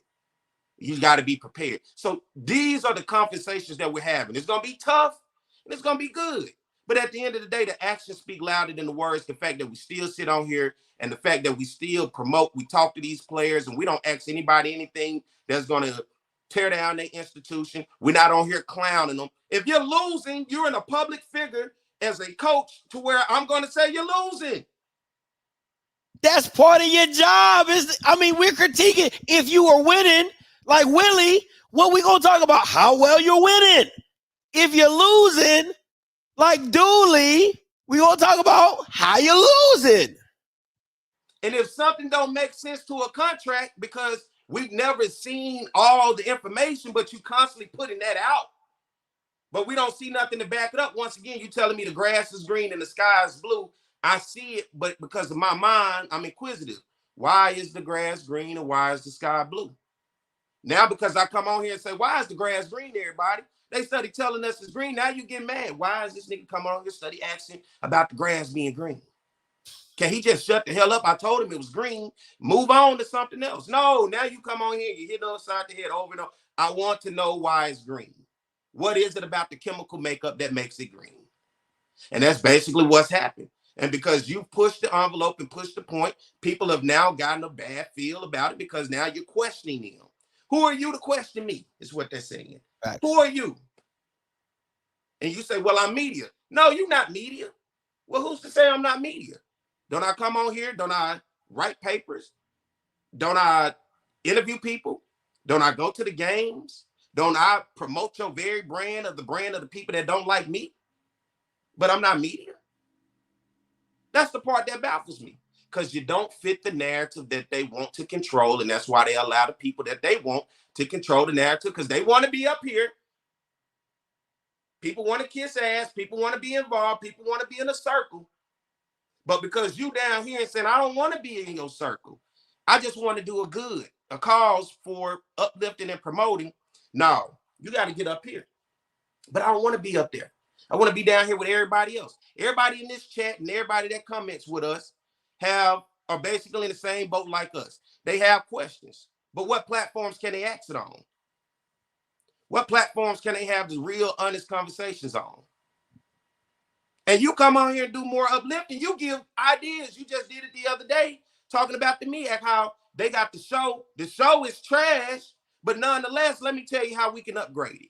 You got to be prepared. So these are the conversations that we're having. It's going to be tough and it's going to be good. But at the end of the day, the actions speak louder than the words. The fact that we still sit on here and the fact that we still promote, we talk to these players and we don't ask anybody anything that's going to tear down their institution. We're not on here clowning them. If you're losing, you're in a public figure as a coach to where I'm going to say you're losing. That's part of your job. We're critiquing. If you are winning, like Willie, what we going to talk about? How well you're winning. If you're losing, like Dooley, we going to talk about how you're losing. And if something don't make sense to a contract because we've never seen all the information, but you constantly putting that out, but we don't see nothing to back it up. Once again, you telling me the grass is green and the sky is blue. I see it, but because of my mind, I'm inquisitive. Why is the grass green and why is the sky blue? Now, because I come on here and say, why is the grass green, everybody? They study telling us it's green. Now you get mad. Why is this nigga come on here study asking about the grass being green? Can he just shut the hell up? I told him it was green. Move on to something else. No, now you come on here, you hit upside the head over and over. I want to know why it's green. What is it about the chemical makeup that makes it green? And that's basically what's happened. And because you pushed the envelope and pushed the point, people have now gotten a bad feel about it because now you're questioning them. Who are you to question me? Is what they're saying. Facts. Who are you? And you say, well, I'm media. No, you're not media. Well, who's to say I'm not media? Don't I come on here? Don't I write papers? Don't I interview people? Don't I go to the games? Don't I promote your very brand of the people that don't like me? But I'm not media. That's the part that baffles me. Because you don't fit the narrative that they want to control. And that's why they allow the people that they want to control the narrative, because they want to be up here. People want to kiss ass. People want to be involved. People want to be in a circle. But because you down here and saying, I don't want to be in your circle. I just want to do a cause for uplifting and promoting. No, you got to get up here. But I don't want to be up there. I want to be down here with everybody else. Everybody in this chat and everybody that comments with us are basically in the same boat like us. They have questions. But what platforms can they ask it on? What platforms can they have the real, honest conversations on? And you come on here and do more uplifting. You give ideas. You just did it the other day talking about the MEAC, how they got the show. The show is trash, but nonetheless, let me tell you how we can upgrade it.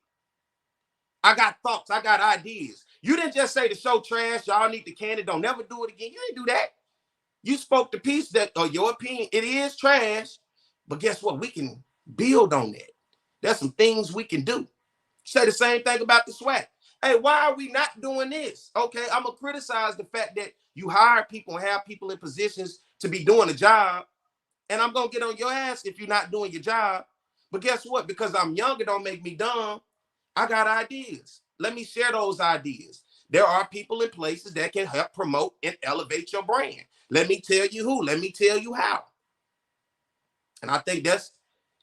I got thoughts. I got ideas. You didn't just say the show trash. Y'all need to can it. Don't never do it again. You didn't do that. You spoke the piece that, or your opinion, it is trash, but guess what? We can build on that. There's some things we can do. Say the same thing about the SWAC. Hey, why are we not doing this? Okay, I'm going to criticize the fact that you hire people and have people in positions to be doing a job, and I'm going to get on your ass if you're not doing your job. But guess what? Because I'm young, it don't make me dumb. I got ideas. Let me share those ideas. There are people in places that can help promote and elevate your brand. Let me tell you who. Let me tell you how. And I think that's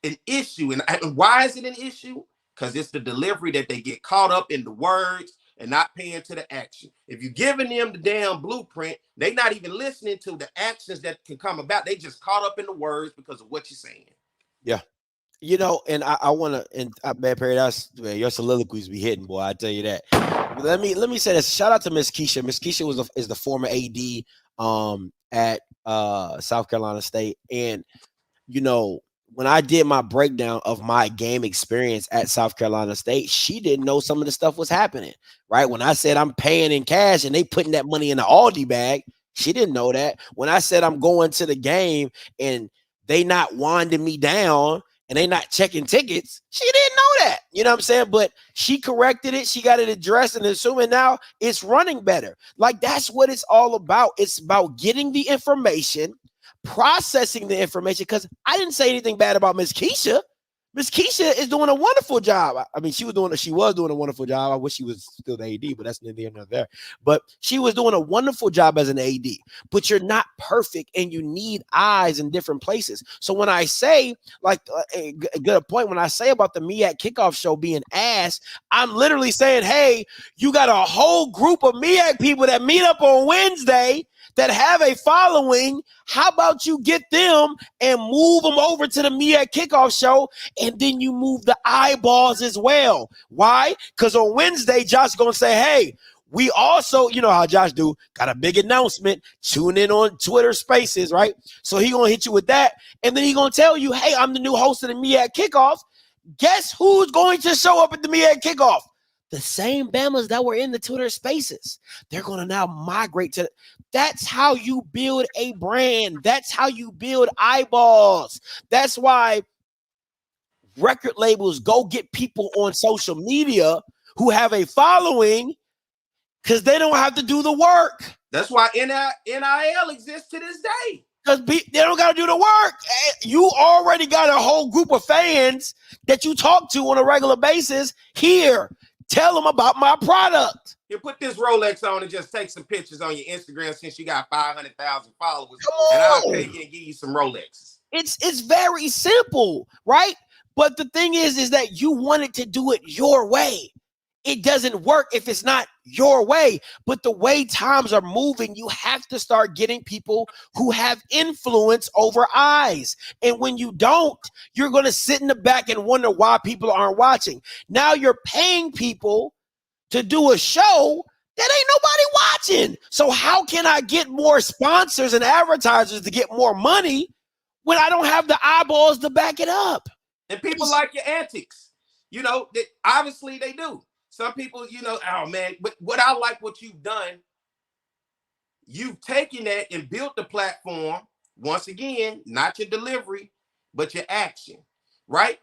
an issue. And why is it an issue? Because it's the delivery that they get caught up in the words and not paying to the action. If you're giving them the damn blueprint, they're not even listening to the actions that can come about. They just caught up in the words because of what you're saying. Yeah. You know, and I want to, and man, Perry, man, your soliloquies be hitting, boy. I tell you that. But let me say this. Shout out to Miss Keisha. Miss Keisha is the former AD at South Carolina State, and you know, when I did my breakdown of my game experience at South Carolina State, she didn't know some of the stuff was happening. Right when I said I'm paying in cash and they putting that money in the Aldi bag, she didn't know that. When I said I'm going to the game and they not winding me down and they not checking tickets, she didn't know that. You know what I'm saying? But she corrected it. She got it addressed, and assuming now it's running better. Like, that's what it's all about. It's about getting the information, processing the information, because I didn't say anything bad about Miss Keisha. Miss Keisha is doing a wonderful job. I mean, she was doing a wonderful job. I wish she was still the AD, but that's neither here nor there. But she was doing a wonderful job as an AD. But you're not perfect, and you need eyes in different places. So when I say, like a good point, when I say about the MEAC kickoff show being ass, I'm literally saying, hey, you got a whole group of MEAC people that meet up on Wednesday that have a following. How about you get them and move them over to the MEAC kickoff show, and then you move the eyeballs as well? Why? Because on Wednesday, Josh is going to say, hey, we also, you know how Josh do, got a big announcement. Tune in on Twitter Spaces, right? So he going to hit you with that, and then he going to tell you, hey, I'm the new host of the MEAC kickoff. Guess who's going to show up at the MEAC kickoff? The same Bamas that were in the Twitter Spaces. They're going to now migrate to. That's how you build a brand. That's how you build eyeballs. That's why record labels go get people on social media who have a following, because they don't have to do the work. That's why NIL exists to this day. Because they don't got to do the work. You already got a whole group of fans that you talk to on a regular basis. Here, tell them about my product. You put this Rolex on and just take some pictures on your Instagram since you got 500,000 followers. And I'll pay you and give you some Rolexes. It's very simple, right? But the thing is that you wanted to do it your way. It doesn't work if it's not your way. But the way times are moving, you have to start getting people who have influence over eyes. And when you don't, you're going to sit in the back and wonder why people aren't watching. Now you're paying people to do a show that ain't nobody watching. So how can I get more sponsors and advertisers to get more money when I don't have the eyeballs to back it up? And people like your antics. You know, obviously they do. Some people, you know, oh man, but what I like what you've done, you've taken that and built the platform. Once again, not your delivery, but your action, right?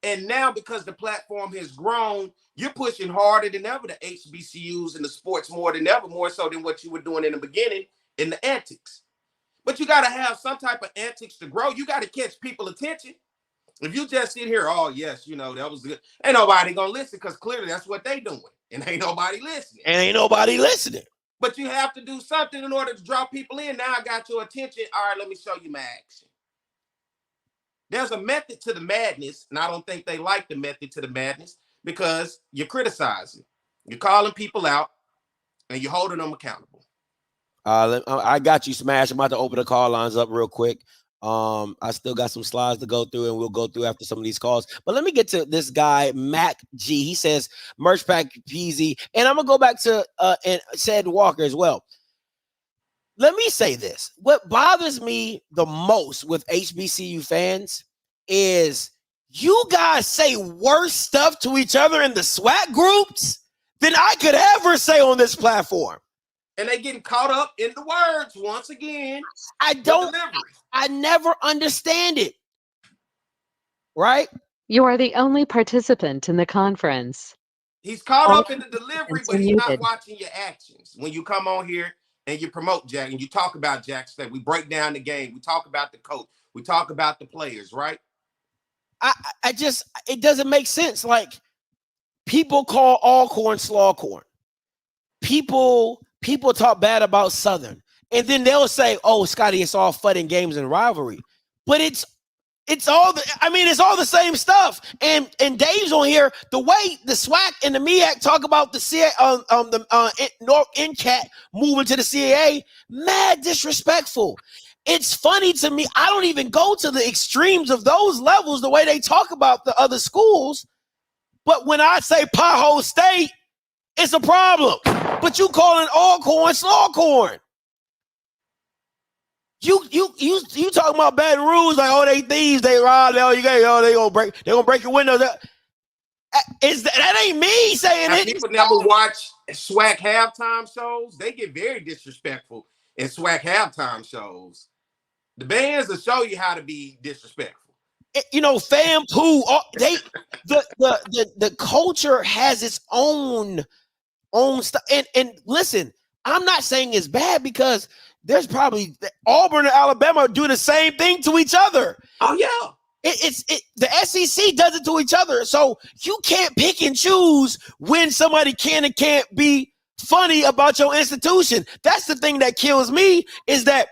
And now because the platform has grown, you're pushing harder than ever the HBCUs and the sports more than ever, more so than what you were doing in the beginning in the antics. But you got to have some type of antics to grow. You got to catch people's attention. If you just sit here, oh, yes, you know, that was good. Ain't nobody going to listen because clearly that's what they doing. And ain't nobody listening. But you have to do something in order to draw people in. Now I got your attention. All right, let me show you my action. There's a method to the madness, and I don't think they like the method to the madness because you're criticizing. You're calling people out, and you're holding them accountable. I got you, Smash. I'm about to open the call lines up real quick. I still got some slides to go through, and we'll go through after some of these calls. But let me get to this guy, Mac G. He says, merch pack peasy. And I'm going to go back to and said Walker as well. Let me say this. What bothers me the most with HBCU fans is you guys say worse stuff to each other in the SWAC groups than I could ever say on this platform. And they getting caught up in the words once again. I never understand it. Right? You are the only participant in the conference. He's caught up in the delivery, but he's not watching your actions. When you come on here and you promote Jack and you talk about Jack State, we break down the game. We talk about the coach. We talk about the players, right? It doesn't make sense. Like, people call Alcorn Slawcorn. People talk bad about Southern. And then they'll say, oh, Scotty, it's all fun and games and rivalry. But it's all the same stuff. And Dave's on here. The way the SWAC and the MEAC talk about the NCAT moving to the CAA, mad disrespectful. It's funny to me. I don't even go to the extremes of those levels, the way they talk about the other schools. But when I say Pothole State, it's a problem. But you calling Alcorn Slawcorn. You talking about Baton Rouge like, oh, they thieves, they robbed, they gonna break your windows. That ain't me saying now, it. People never watch SWAC halftime shows. They get very disrespectful in SWAC halftime shows. The bands will show you how to be disrespectful. Fam poo. The culture has its own stuff. And listen, I'm not saying it's bad because there's probably Auburn and Alabama do the same thing to each other. Oh yeah. The SEC does it to each other. So you can't pick and choose when somebody can and can't be funny about your institution. That's the thing that kills me, is that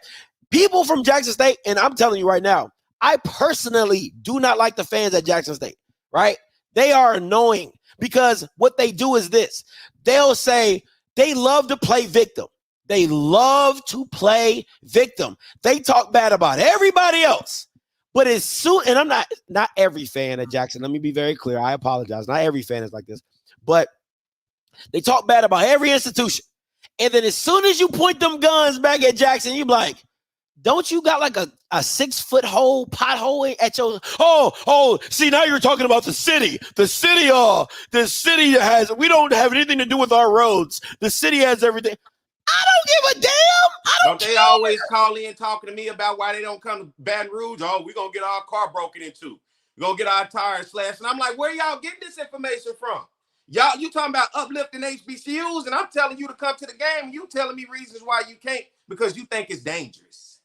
people from Jackson State, and I'm telling you right now, I personally do not like the fans at Jackson State, right? They are annoying because what they do is this. They'll say they love to play victim. They love to play victim. They talk bad about everybody else. But as soon, and I'm not every fan at Jackson. Let me be very clear. I apologize. Not every fan is like this. But they talk bad about every institution. And then as soon as you point them guns back at Jackson, you be like, don't you got like a 6-foot hole, pothole at your, see, now you're talking about the city. The city has, we don't have anything to do with our roads. The city has everything. I don't give a damn. Don't they always call in talking to me about why they don't come to Baton Rouge? Oh, we're going to get our car broken into. We're going to get our tires slashed. And I'm like, where y'all getting this information from? Y'all, you talking about uplifting HBCUs, and I'm telling you to come to the game. You telling me reasons why you can't because you think it's dangerous.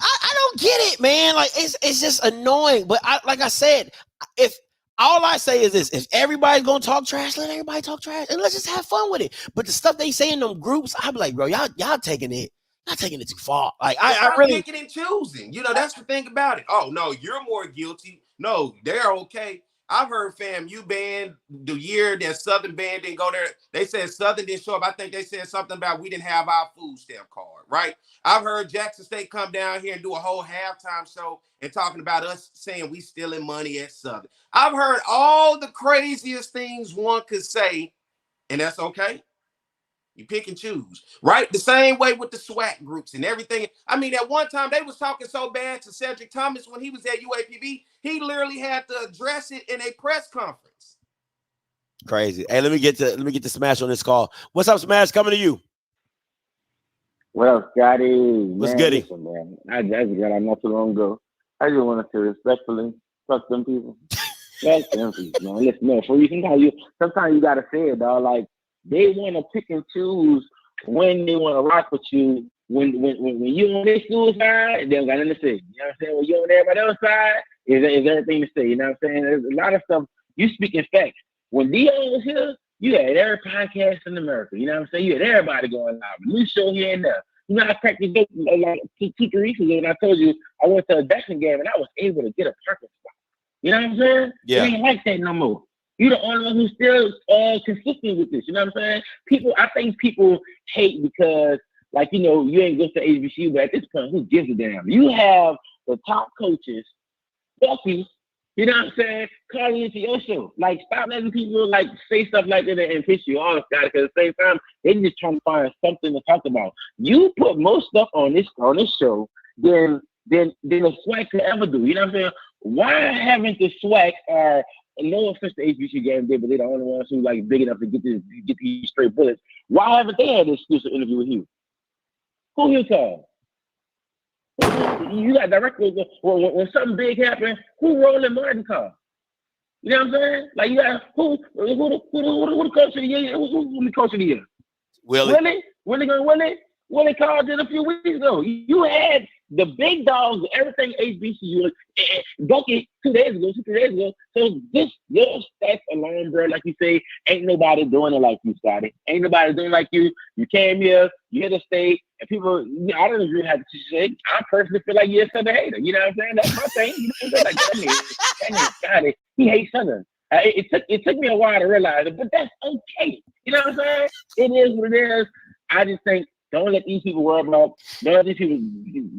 I don't get it, man. Like it's just annoying. But like I said, if all I say is this, if everybody's gonna talk trash, let everybody talk trash and let's just have fun with it. But the stuff they say in them groups, I'm like, bro, y'all taking it too far. Like I really picking and choosing. You know, that's the thing about it. Oh no, you're more guilty. No, they're okay. I've heard FAMU band the year that Southern band didn't go there. They said Southern didn't show up. I think they said something about we didn't have our food stamp card, right? I've heard Jackson State come down here and do a whole halftime show and talking about us saying we stealing money at Southern. I've heard all the craziest things one could say, and that's okay. You pick and choose, right? The same way with the SWAT groups and everything. I mean, at one time, they was talking so bad to Cedric Thomas when he was at UAPB, he literally had to address it in a press conference. Crazy. Hey, let me get to Smash on this call. What's up, Smash? Coming to you. What up, Scotty? What's goody? Listen, man. I just got out not too long ago. I just wanted to respectfully fuck them people. Fuck them people, man. Listen, man, for you, sometimes you gotta say it, dog. Like, they want to pick and choose when they want to rock with you. When you on their school side, they don't got nothing to say. You know what I'm saying? When you on everybody else's side, is everything to say. You know what I'm saying? There's a lot of stuff. You speaking facts. When Dion was here, you had every podcast in America. You know what I'm saying? You had everybody going live. New show here and there. You know, I cracked the joke like 2-3 weeks ago, and I told you I went to a Jackson game and I was able to get a parking spot. You know what I'm saying? Yeah. It ain't like that no more. You're the only one who's still consistent with this. You know what I'm saying? I think people hate because, like, you know, you ain't go to HBCU, but at this point, who gives a damn? You have the top coaches, Bucky, you know what I'm saying, calling into your show. Like, stop letting people, like, say stuff like that and piss you off, Scott, because at the same time, they just trying to find something to talk about. You put more stuff on this show than the SWAC could ever do. You know what I'm saying? Why haven't the SWAC no offense to HBCU games, but they're the only ones who like big enough to get these straight bullets. Why haven't they had an exclusive interview with you? Who you call? You got directors. When something big happened, who Roland Martin called? You know what I'm saying? Like, you got who the coach of the year? Who the coach of the year? Willie going Willie? Willie called it a few weeks ago. You had the big dogs, everything HBCU, Bucky 2 days ago. So your stats alone, bro, like you say, ain't nobody doing it like you, Scotty. Ain't nobody doing it like you. You came here, you hit a state, and people, I don't agree with how to say. I personally feel like you're a Southern hater. You know what I'm saying? That's my thing. You know what I'm saying? Like, that nigga, Scotty, he hates Southern. It took me a while to realize it, but that's okay. You know what I'm saying? It is what it is. I just think, don't let these people worry about, don't let these people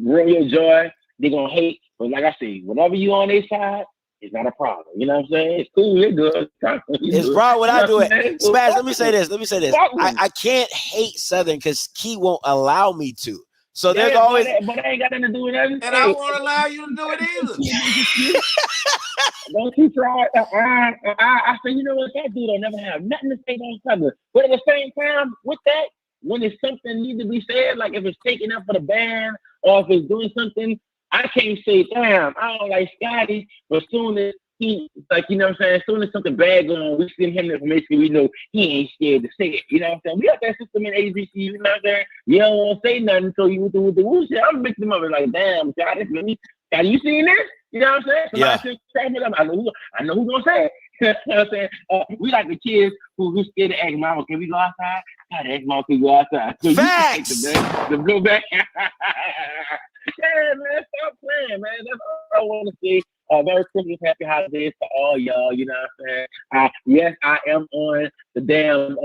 ruin your joy. They're going to hate. But like I say, whenever you on their side, it's not a problem. You know what I'm saying? It's cool. It's good. It's wrong when I do it. Smash, let me say this. I can't hate Southern because Key won't allow me to. So there's always... But I ain't got nothing to do with that. And I won't allow you to do it either. Don't you try. I say, you know what? That dude don't never have nothing to say on Southern. But at the same time, with that, when it's something need to be said, like if it's taking up for the band or if it's doing something, I can't say, damn, I don't like Scotty. But soon as he, like, you know what I'm saying, as soon as something bad going on, we send him the information, we know he ain't scared to say it. You know what I'm saying? We got that system in HBCU, you know what I'm saying? You don't want to say nothing, so you with the woo shit. I'm a victim of it, like, damn, Scotty, you seen this? You know what I'm saying? Yeah. I know who's gonna say it. You know what I'm saying? We like the kids who scared to ask mama, can we go outside? I gotta ask mama, can we go outside? So Facts. The go back. Yeah, man, stop playing, man. That's all I want to see. Merry Christmas, happy holidays to all y'all. You know what I'm saying? Yes, I am on the damn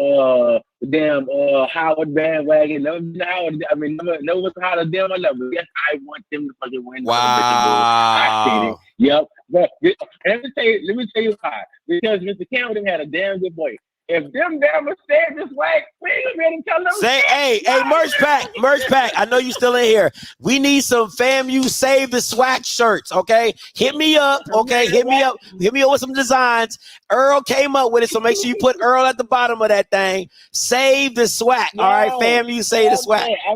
Howard bandwagon. No, Howard. I mean, no one's Howard damn I love it. Yes, I want them to fucking win. Wow. I said it. Yep. But let me tell you why. Because Mr. Campbell had a damn good voice. If them damn stay this way, we ain't ready to tell them. Say, hey, merch pack. I know you still in here. We need some FAMU Save the Swag shirts, okay? Hit me up, okay? Hit me up with some designs. Earl came up with it, so make sure you put Earl at the bottom of that thing. Save the swag, all right? FAMU Save the Swag. I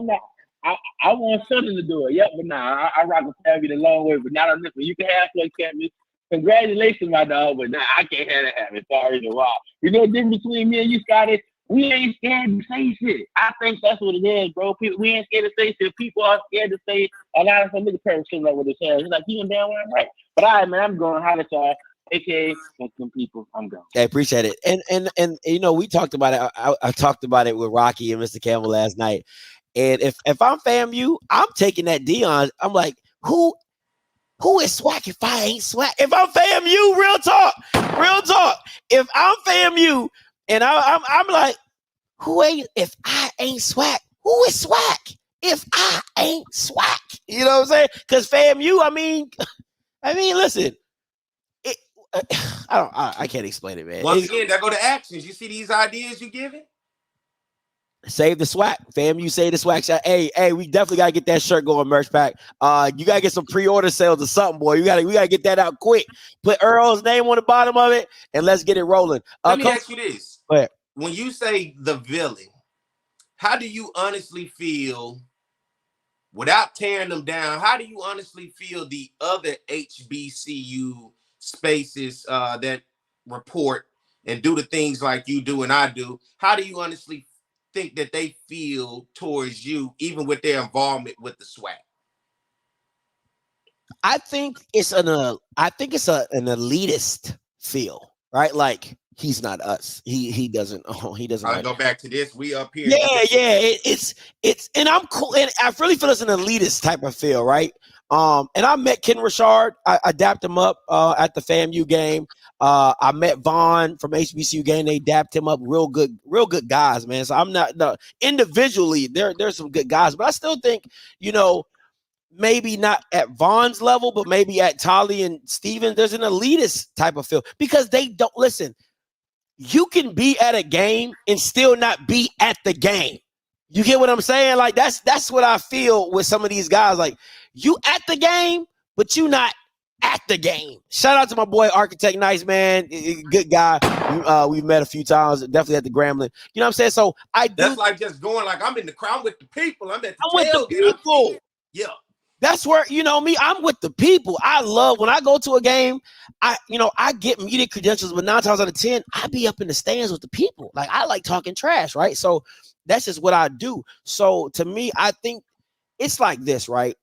want something to do it. Yep, but nah, I rock with FAMU the long way, but not on this one. You can have like FAMU. Congratulations, my dog, but nah, I can't have it. Sorry to wow. You know the difference between me and you, Scotty? We ain't scared to say shit. I think that's what it is, bro. We ain't scared to say shit. People are scared to say a lot of some nigga parents shit like what they say. He's like, he damn well right. But all right, man, I'm going holler at y'all. AKA, fuck them people. I'm going. I appreciate it. And you know, we talked about it. I talked about it with Rocky and Mr. Campbell last night. And if I'm FAMU, I'm taking that Dion. I'm like, who is swag if I ain't swag? If I'm FAMU, real talk. If I'm FAMU and I'm like, if I ain't swag, who is swag? If I ain't swag, you know what I'm saying? Because FAMU, I mean, listen, I can't explain it, man. Once again, that go to actions. You see these ideas you giving? Save the swag, FAMU. Save the swag shot. Hey, we definitely gotta get that shirt going, merch pack. You gotta get some pre-order sales or something, boy. We gotta get that out quick. Put Earl's name on the bottom of it, and let's get it rolling. Let me ask you this: go ahead. When you say the villain, how do you honestly feel? Without tearing them down, how do you honestly feel the other HBCU spaces that report and do the things like you do and I do? How do you honestly think that they feel towards you, even with their involvement with the SWAC? I think it's an elitist feel, right? Like he's not us. He doesn't. He doesn't. I'll go back to this. We up here. Yeah. It's and I'm cool. And I really feel it's an elitist type of feel, right? And I met Ken Richard. I dapped him up at the FAMU game. I met Vaughn from HBCU game. They dapped him up. Real good guys, man. So I'm not individually. There's some good guys, but I still think, you know, maybe not at Vaughn's level, but maybe at Tolly and Steven, there's an elitist type of feel because they don't listen. You can be at a game and still not be at the game. You get what I'm saying? Like that's what I feel with some of these guys. Like you at the game, but you not at the game. Shout out to my boy Architect Nice, man. Good guy. We've met a few times, definitely at the Grambling. You know what I'm saying? So that's like just going like I'm in the crowd with the people. I'm with the people. Yeah. That's where, you know me, I'm with the people. I love when I go to a game, I get media credentials, but 9 times out of 10, I be up in the stands with the people. Like I like talking trash, right? So that's just what I do. So to me, I think it's like this, right?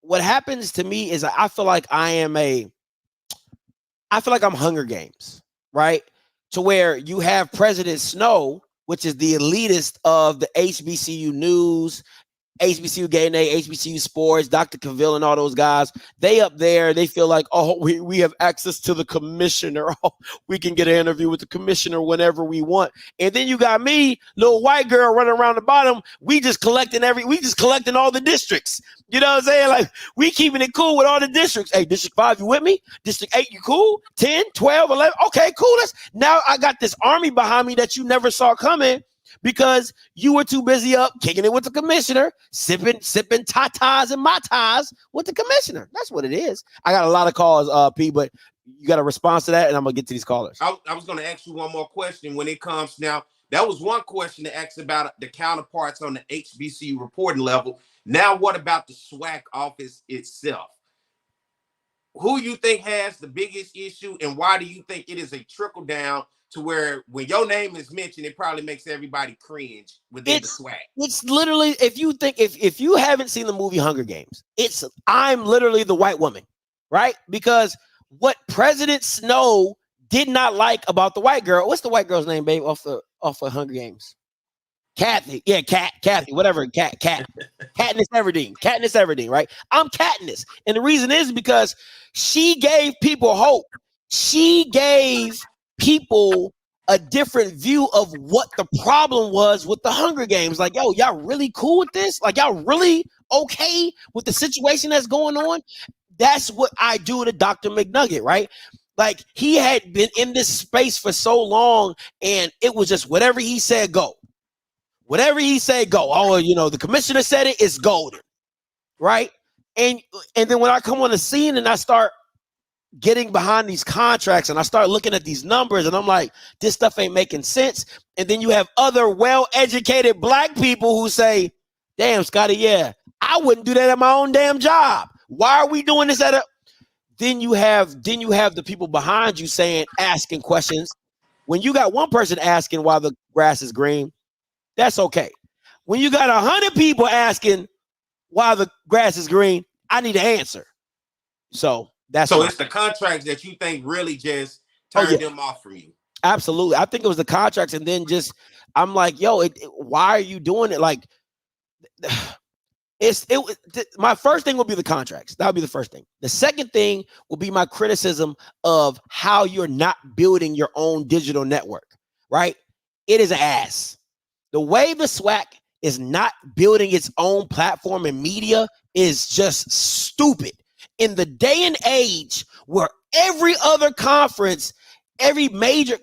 What happens to me is I feel like I'm Hunger Games, right? To where you have President Snow, which is the elitist of the HBCU news, HBCU Game Day, HBCU Sports, Dr. Cavill and all those guys, they up there, they feel like, oh, we have access to the commissioner. Oh, we can get an interview with the commissioner whenever we want. And then you got me, little white girl running around the bottom. We just collecting all the districts. You know what I'm saying? Like we keeping it cool with all the districts. Hey, District 5, you with me? District 8, you cool? 10, 12, 11. Okay, cool. Now I got this army behind me that you never saw coming. Because you were too busy up kicking it with the commissioner, sipping tatas and matas with the commissioner. That's what it is. I got a lot of calls, P, but you got a response to that, and I'm gonna get to these callers. I was gonna ask you one more question when it comes now. That was one question to ask about the counterparts on the HBCU reporting level. Now, what about the SWAC office itself? Who you think has the biggest issue, and why do you think it is a trickle down to where when your name is mentioned, it probably makes everybody cringe within the SWAC? It's literally, if you think, if you haven't seen the movie Hunger Games, I'm literally the white woman, right? Because what President Snow did not like about the white girl, what's the white girl's name, babe, off of Hunger Games? Kathy. Yeah, Kathy, whatever. Katniss Everdeen, right? I'm Katniss. And the reason is because she gave people hope. She gave people a different view of what the problem was with the Hunger Games. Like, yo, y'all really cool with this? Like, y'all really okay with the situation that's going on? That's what I do to Dr. McNugget, right? Like, he had been in this space for so long, and it was just whatever he said, go. Whatever he said, go. Oh, you know, the commissioner said it, it's golden, right? And then when I come on the scene and I start getting behind these contracts and I start looking at these numbers and I'm like, this stuff ain't making sense. And then you have other well-educated black people who say, damn, Scotty, yeah, I wouldn't do that at my own damn job. Why are we doing this Then you have the people behind you asking questions. When you got one person asking why the grass is green, that's okay. When you got 100 people asking why the grass is green, I need an answer. So it's the contracts that you think really just turned them off from you. Absolutely. I think it was the contracts, and then just I'm like, yo, why are you doing it? Like, my first thing will be the contracts. That would be the first thing. The second thing will be my criticism of how you're not building your own digital network, right? It is an ass. The way the SWAC is not building its own platform and media is just stupid. In the day and age where every other conference, every major,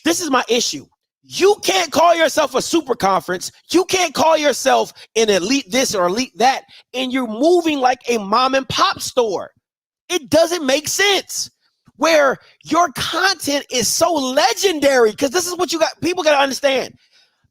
this is my issue. You can't call yourself a super conference. You can't call yourself an elite this or elite that, and you're moving like a mom and pop store. It doesn't make sense. Where your content is so legendary, because this is what people got to understand.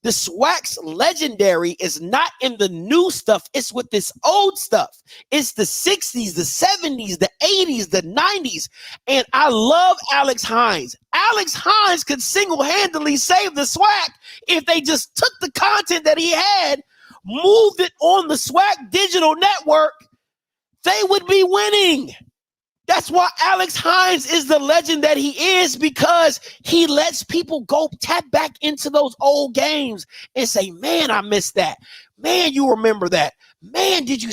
The SWAC's legendary is not in the new stuff. It's with this old stuff. It's the 60s, the 70s, the 80s, the 90s. And I love Alex Hines. Alex Hines could single-handedly save the SWAC if they just took the content that he had, moved it on the SWAC digital network. They would be winning. That's why Alex Hines is the legend that he is, because he lets people go tap back into those old games and say, man, I missed that. Man, you remember that. Man, did you?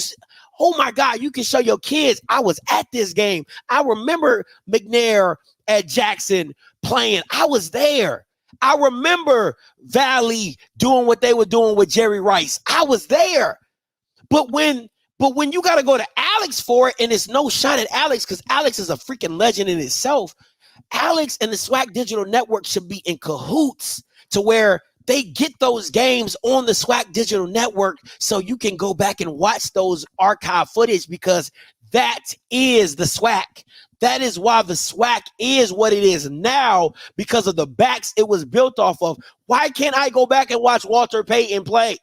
Oh my God, you can show your kids. I was at this game. I remember McNair at Jackson playing. I was there. I remember Valley doing what they were doing with Jerry Rice. I was there. But when you got to go to Alex for it, and it's no shot at Alex because Alex is a freaking legend in itself. Alex and the SWAC Digital Network should be in cahoots to where they get those games on the SWAC Digital Network so you can go back and watch those archive footage, because that is the SWAC. That is why the SWAC is what it is now, because of the backs it was built off of. Why can't I go back and watch Walter Payton play?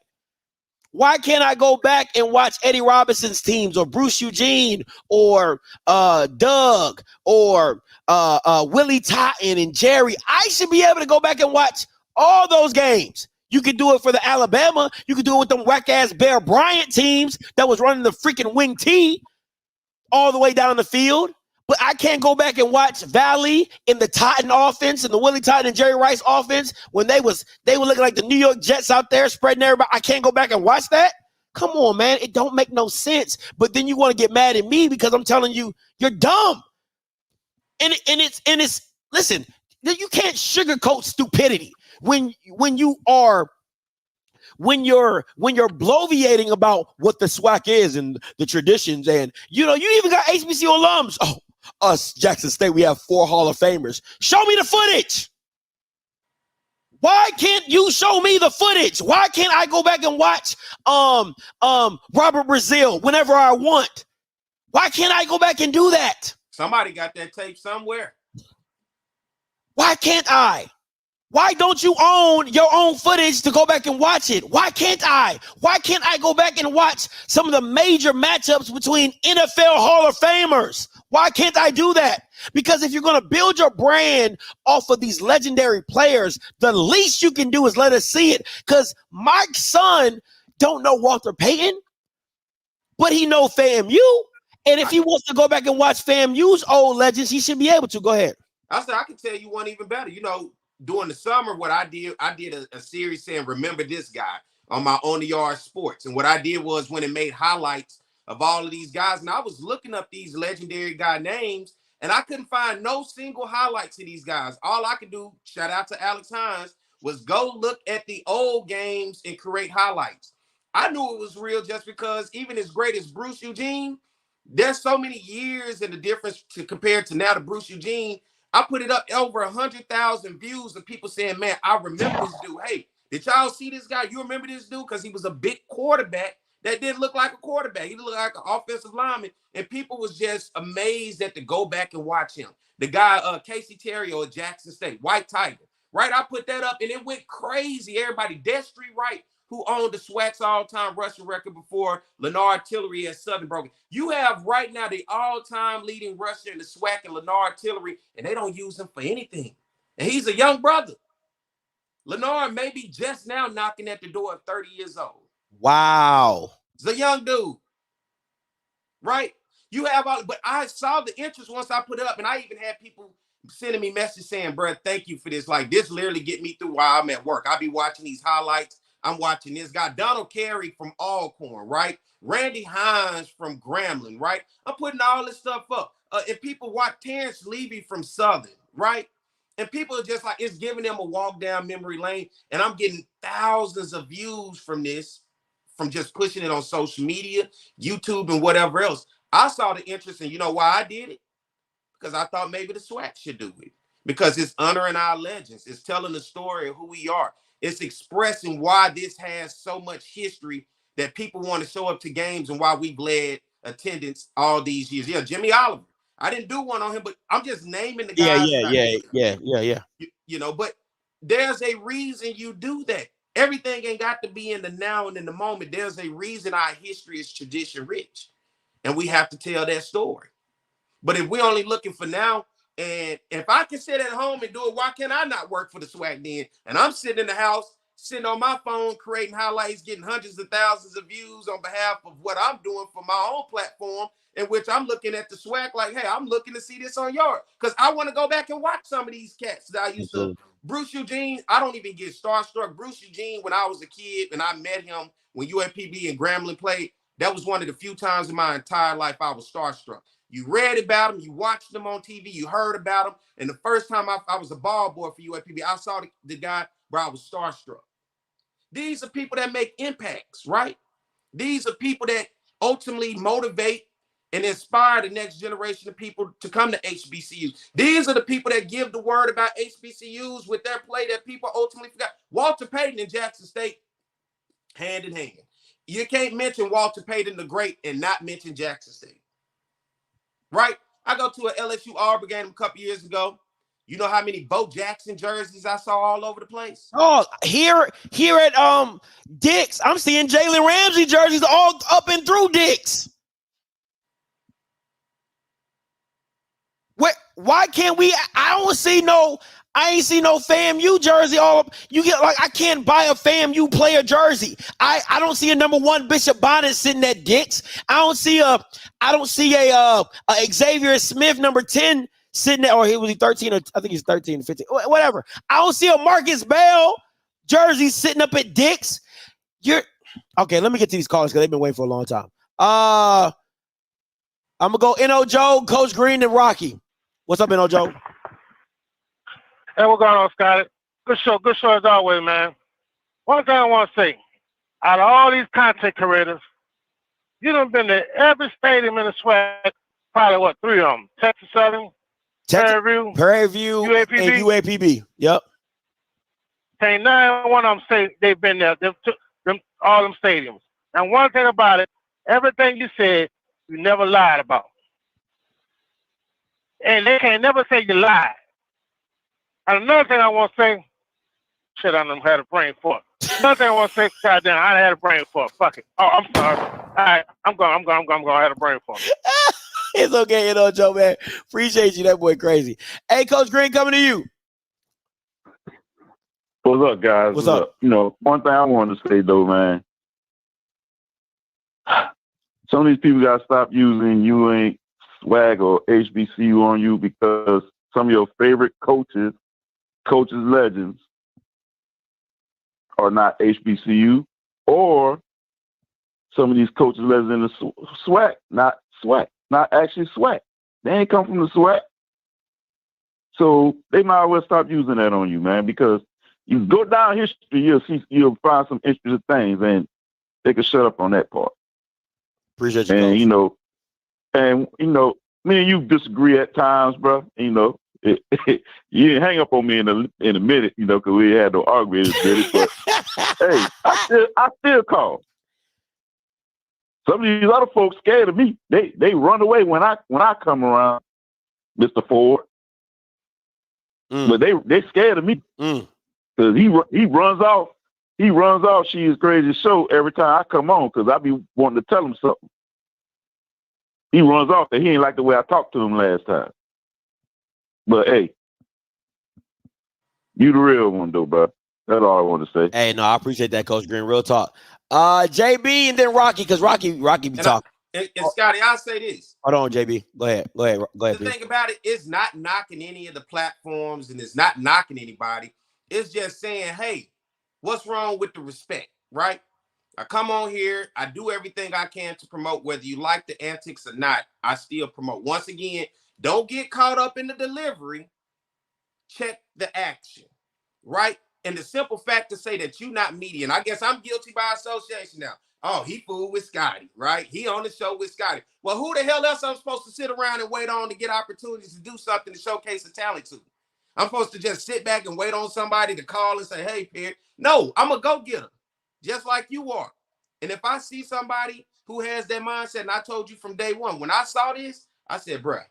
Why can't I go back and watch Eddie Robinson's teams, or Bruce Eugene, or Doug, or Willie Totten and Jerry? I should be able to go back and watch all those games. You can do it for the Alabama. You can do it with them whack-ass Bear Bryant teams that was running the freaking wing T all the way down the field. But I can't go back and watch Valley in the Totten offense and the Willie Totten and Jerry Rice offense when they were looking like the New York Jets out there spreading everybody. I can't go back and watch that. Come on, man. It don't make no sense. But then you want to get mad at me because I'm telling you, you're dumb. And it's listen, you can't sugarcoat stupidity when you're bloviating about what the SWAC is and the traditions, and you even got HBCU alums. Oh, us Jackson State, we have 4 Hall of Famers. Show me the footage. Why can't you show me the footage? Why can't I go back and watch Robert Brazile whenever I want? Why can't I go back and do that? Somebody got that tape somewhere. Why can't I? Why don't you own your own footage to go back and watch it? Why can't I? Why can't I go back and watch some of the major matchups between NFL Hall of Famers? Why can't I do that? Because if you're going to build your brand off of these legendary players, the least you can do is let us see it. Because my son don't know Walter Payton, but he know FAMU. And if he wants to go back and watch FAMU's old legends, he should be able to. Go ahead. I said I can tell you one even better. You know, during the summer, what I did a series saying "Remember This Guy" on my On the Yard Sports, and what I did was when it made highlights of all of these guys, and I was looking up these legendary guy names, and I couldn't find no single highlights of these guys. All I could do, shout out to Alex Hines, was go look at the old games and create highlights. I knew it was real just because even as great as Bruce Eugene, there's so many years in the difference to compare to now to Bruce Eugene. I put it up over 100,000 views of people saying, man, I remember this dude. Hey, did y'all see this guy? You remember this dude? Because he was a big quarterback that didn't look like a quarterback. He looked like an offensive lineman. And people was just amazed that to go back and watch him. The guy, Casey Terrio at Jackson State, White Tiger, right? I put that up and it went crazy. Everybody, Destry Wright, who owned the SWAC's all-time rushing record before Leonard Tillery at Southern broken. You have right now the all-time leading rusher in the SWAC and Leonard Tillery, and they don't use him for anything. And he's a young brother. Leonard may be just now knocking at the door at 30 years old. Wow. He's a young dude, right? You have all, but I saw the interest once I put it up, and I even had people sending me messages saying, bro, thank you for this. Like, this literally get me through while I'm at work. I'll be watching these highlights. I'm watching this guy, Donald Carey from Alcorn, right? Randy Hines from Grambling, right? I'm putting all this stuff up. And people watch Terrence Levy from Southern, right? And people are just like, it's giving them a walk down memory lane. And I'm getting thousands of views from this, from just pushing it on social media, YouTube, and whatever else. I saw the interest, and you know why I did it? Because I thought maybe the SWAC should do it. Because it's honoring our legends. It's telling the story of who we are. It's expressing why this has so much history that people want to show up to games and why we've led attendance all these years. Yeah, Jimmy Oliver. I didn't do one on him, but I'm just naming the guys. Yeah. You know, but there's a reason you do that. Everything ain't got to be in the now and in the moment. There's a reason our history is tradition rich, and we have to tell that story. But if we're only looking for now, and if I can sit at home and do it, why can't I not work for the SWAC then? And I'm sitting in the house, sitting on my phone, creating highlights, getting hundreds of thousands of views on behalf of what I'm doing for my own platform, in which I'm looking at the SWAC like, hey, I'm looking to see this on yours. Because I want to go back and watch some of these cats that I used to. Bruce Eugene, I don't even get starstruck. Bruce Eugene, when I was a kid and I met him when UAPB and Grambling played, that was one of the few times in my entire life I was starstruck. You read about him, you watched him on TV, you heard about him. And the first time I was a ball boy for UAPB, I saw the guy where I was starstruck. These are people that make impacts, right? These are people that ultimately motivate and inspire the next generation of people to come to HBCUs. These are the people that give the word about HBCUs with their play that people ultimately forgot. Walter Payton in Jackson State, hand in hand. You can't mention Walter Payton the Great and not mention Jackson State. Right? I go to an LSU Auburn game a couple years ago. You know how many Bo Jackson jerseys I saw all over the place? Oh, here at Dick's, I'm seeing Jalen Ramsey jerseys all up and through Dick's. Why can't we? I ain't see no FAMU jersey all up. You get like, I can't buy a FAMU player jersey. I don't see a number 1 Bishop Bonnet sitting at Dick's. I don't see a Xavier Smith number 10 sitting there, or he was 13, or I think he's 13, 15, whatever. I don't see a Marcus Bell jersey sitting up at Dick's. Okay, let me get to these callers because they've been waiting for a long time. I'm gonna go N.O. Joe, Coach Green, and Rocky. What's up, N.O. Joe? Hey, what's going on, Scott? Good show as always, man. One thing I want to say, out of all these content creators, you done been to every stadium in the SWAC, probably 3 of them? Texas Southern, Prairie View, UAPB. And UAPB. Yep. Ain't none one of them say they've been there. They've took them all them stadiums. And one thing about it, everything you said, you never lied about. And they can't never say you lied. And another thing I want to say, shit, I done had a brain for it. Another thing I want to say, goddamn, I had a brain for it. Fuck it. Oh, I'm sorry. All right, I'm going to have a brain for it. It's okay, Joe, man. Appreciate you. That boy crazy. Hey, Coach Green, coming to you. What's up, guys? What's up? You know, one thing I wanted to say, though, man, some of these people got to stop using "you ain't swag" or HBCU on you because some of your favorite coaches legends are not HBCU, or some of these coaches legends in the SWAC, not actually SWAC. They ain't come from the SWAC. So they might as well stop using that on you, man, because you go down history, you'll find some interesting things, and they can shut up on that part. Appreciate you, and Coach. Me and you disagree at times, bro. You didn't hang up on me in a minute, because we had no argument. But hey, I still call. Some of these other folks scared of me. They run away when I come around, Mr. Ford. But they scared of me because he runs off. He runs off. She's crazy show every time I come on because I be wanting to tell him something. He runs off that he ain't like the way I talked to him last time. But hey, you the real one though, bro. That's all I want to say. Hey, no, I appreciate that, Coach Green. Real talk. JB and then Rocky, because Rocky be talking. And Scotty, I'll say this. Hold on, JB. Go ahead. The thing about it is not knocking any of the platforms and it's not knocking anybody. It's just saying, hey, what's wrong with the respect, right? I come on here. I do everything I can to promote. Whether you like the antics or not, I still promote. Once again, don't get caught up in the delivery. Check the action, right? And the simple fact to say that you're not media, and I guess I'm guilty by association now. Oh, he fooled with Scotty, right? He on the show with Scotty. Well, who the hell else I'm supposed to sit around and wait on to get opportunities to do something to showcase a talent to? I'm supposed to just sit back and wait on somebody to call and say, hey, Pierre. No, I'm a go-getter, just like you are. And if I see somebody who has that mindset, and I told you from day one, when I saw this, I said, bruh,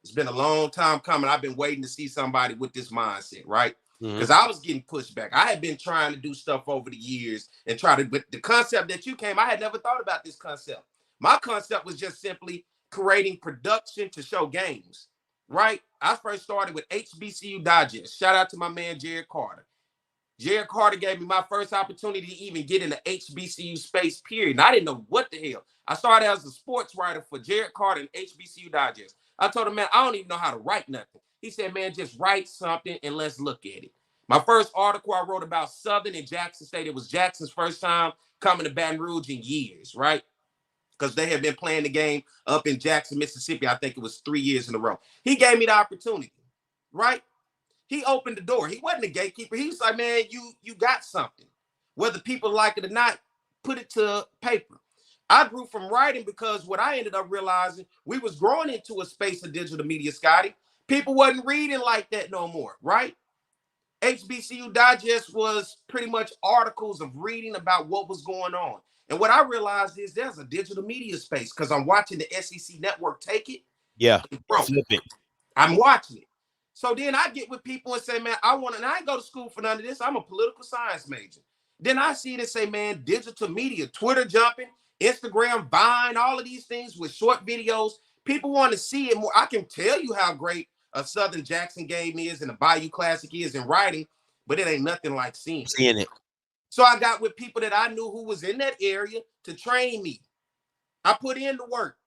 it's been a long time coming. I've been waiting to see somebody with this mindset, right? Because I was getting pushed back. I had been trying to do stuff over the years and but the concept that you came, I had never thought about this concept. My concept was just simply creating production to show games, right? I first started with HBCU Digest. Shout out to my man, Jared Carter. Jared Carter gave me my first opportunity to even get in the HBCU space, period. And I didn't know what the hell. I started as a sports writer for Jared Carter and HBCU Digest. I told him, man, I don't even know how to write nothing. He said, man, just write something and let's look at it. My first article I wrote about Southern and Jackson State. It was Jackson's first time coming to Baton Rouge in years, right? Because they had been playing the game up in Jackson, Mississippi. I think it was 3 years in a row. He gave me the opportunity, right? He opened the door. He wasn't a gatekeeper. He was like, man, you got something. Whether people like it or not, put it to paper. I grew from writing because what I ended up realizing, we was growing into a space of digital media, Scotty. People wasn't reading like that no more, right? HBCU Digest was pretty much articles of reading about what was going on. And what I realized is there's a digital media space because I'm watching the SEC network take it. Yeah, flip it. I'm watching it. So then I get with people and say, man, I ain't go to school for none of this. I'm a political science major. Then I see it and say, man, digital media, Twitter jumping, Instagram, Vine, all of these things with short videos. People want to see it more. I can tell you how great a Southern Jackson game is and a Bayou Classic is in writing, but it ain't nothing like seeing it. So I got with people that I knew who was in that area to train me. I put in the work.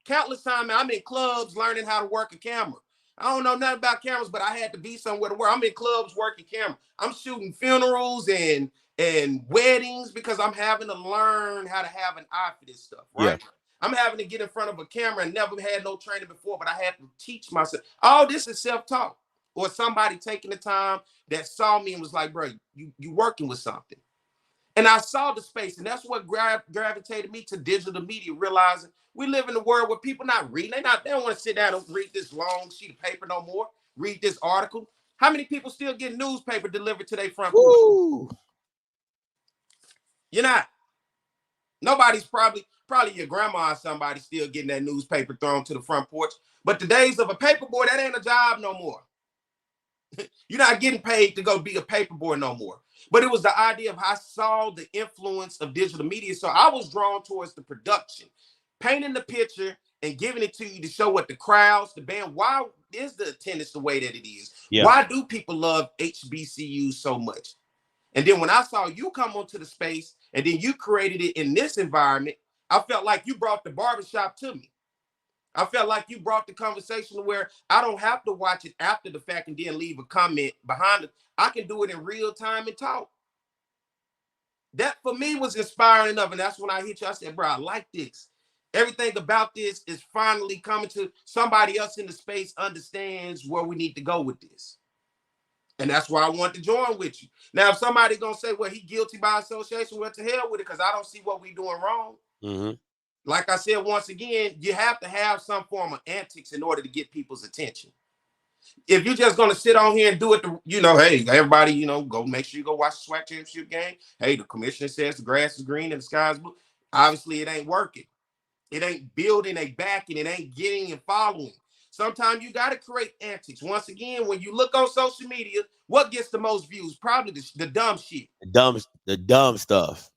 Countless times I'm in clubs learning how to work a camera. I don't know nothing about cameras, but I had to be somewhere to work. I'm in clubs working camera. I'm shooting funerals and weddings because I'm having to learn how to have an eye for this stuff, right? Yeah. I'm having to get in front of a camera and never had no training before, but I had to teach myself. All this is self-taught or somebody taking the time that saw me and was like, bro, you working with something. And I saw the space, and that's what gravitated me to digital media, realizing we live in a world where people not reading. They don't want to sit down and read this long sheet of paper no more, read this article. How many people still get newspaper delivered to their front porch? You're not. Nobody's probably your grandma or somebody still getting that newspaper thrown to the front porch. But the days of a paper boy, that ain't a job no more. You're not getting paid to go be a paper boy no more. But it was the idea of how I saw the influence of digital media. So I was drawn towards the production, painting the picture and giving it to you to show what the crowds, the band, why is the attendance the way that it is? Yeah. Why do people love HBCUs so much? And then when I saw you come onto the space and then you created it in this environment, I felt like you brought the barbershop to me. I felt like you brought the conversation to where I don't have to watch it after the fact and then leave a comment behind it. I can do it in real time and talk. That for me was inspiring enough. And that's when I hit you. I said, bro, I like this. Everything about this is finally coming to somebody else in the space understands where we need to go with this. And that's why I want to join with you. Now, if somebody gonna say, well, he guilty by association, well, to hell with it, because I don't see what we doing wrong. Mm-hmm. Like I said, once again, you have to have some form of antics in order to get people's attention. If you're just gonna sit on here and do it, hey, everybody, go make sure you go watch the SWAC championship game. Hey, the commissioner says the grass is green and the sky is blue. Obviously, it ain't working. It ain't building a backing. It ain't getting and following. Sometimes you got to create antics. Once again, when you look on social media, what gets the most views? Probably the dumb shit. The dumb stuff.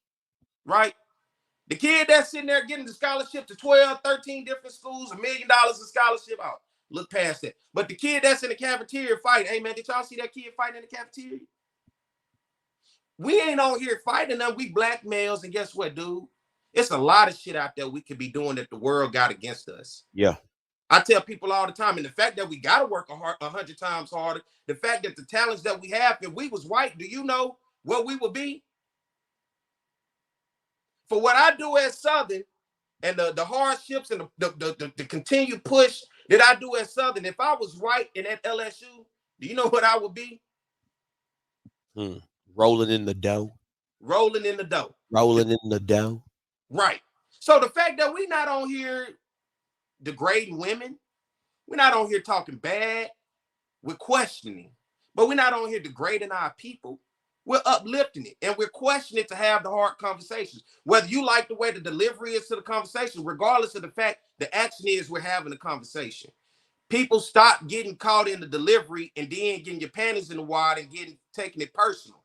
Right? The kid that's sitting there getting the scholarship to 12, 13 different schools, $1 million of scholarship out. Look past that. But the kid that's in the cafeteria fighting, hey man, did y'all see that kid fighting in the cafeteria? We ain't on here fighting them. We black males, and guess what, dude? It's a lot of shit out there we could be doing that the world got against us. Yeah. I tell people all the time, and the fact that we got to work 100 times harder, the fact that the talents that we have, if we was white, do you know what we would be? For what I do at Southern and the hardships and the continued push that I do at Southern, if I was white and at LSU, do you know what I would be? Rolling in the dough. Rolling in the dough. Rolling in the dough. Right. So the fact that we're not on here degrading women, we're not on here talking bad, we're questioning, but we're not on here degrading our people. We're uplifting it, and we're questioning it to have the hard conversations. Whether you like the way the delivery is to the conversation, regardless of the fact, the action is we're having a conversation. People stop getting caught in the delivery and then getting your panties in the wad and taking it personal.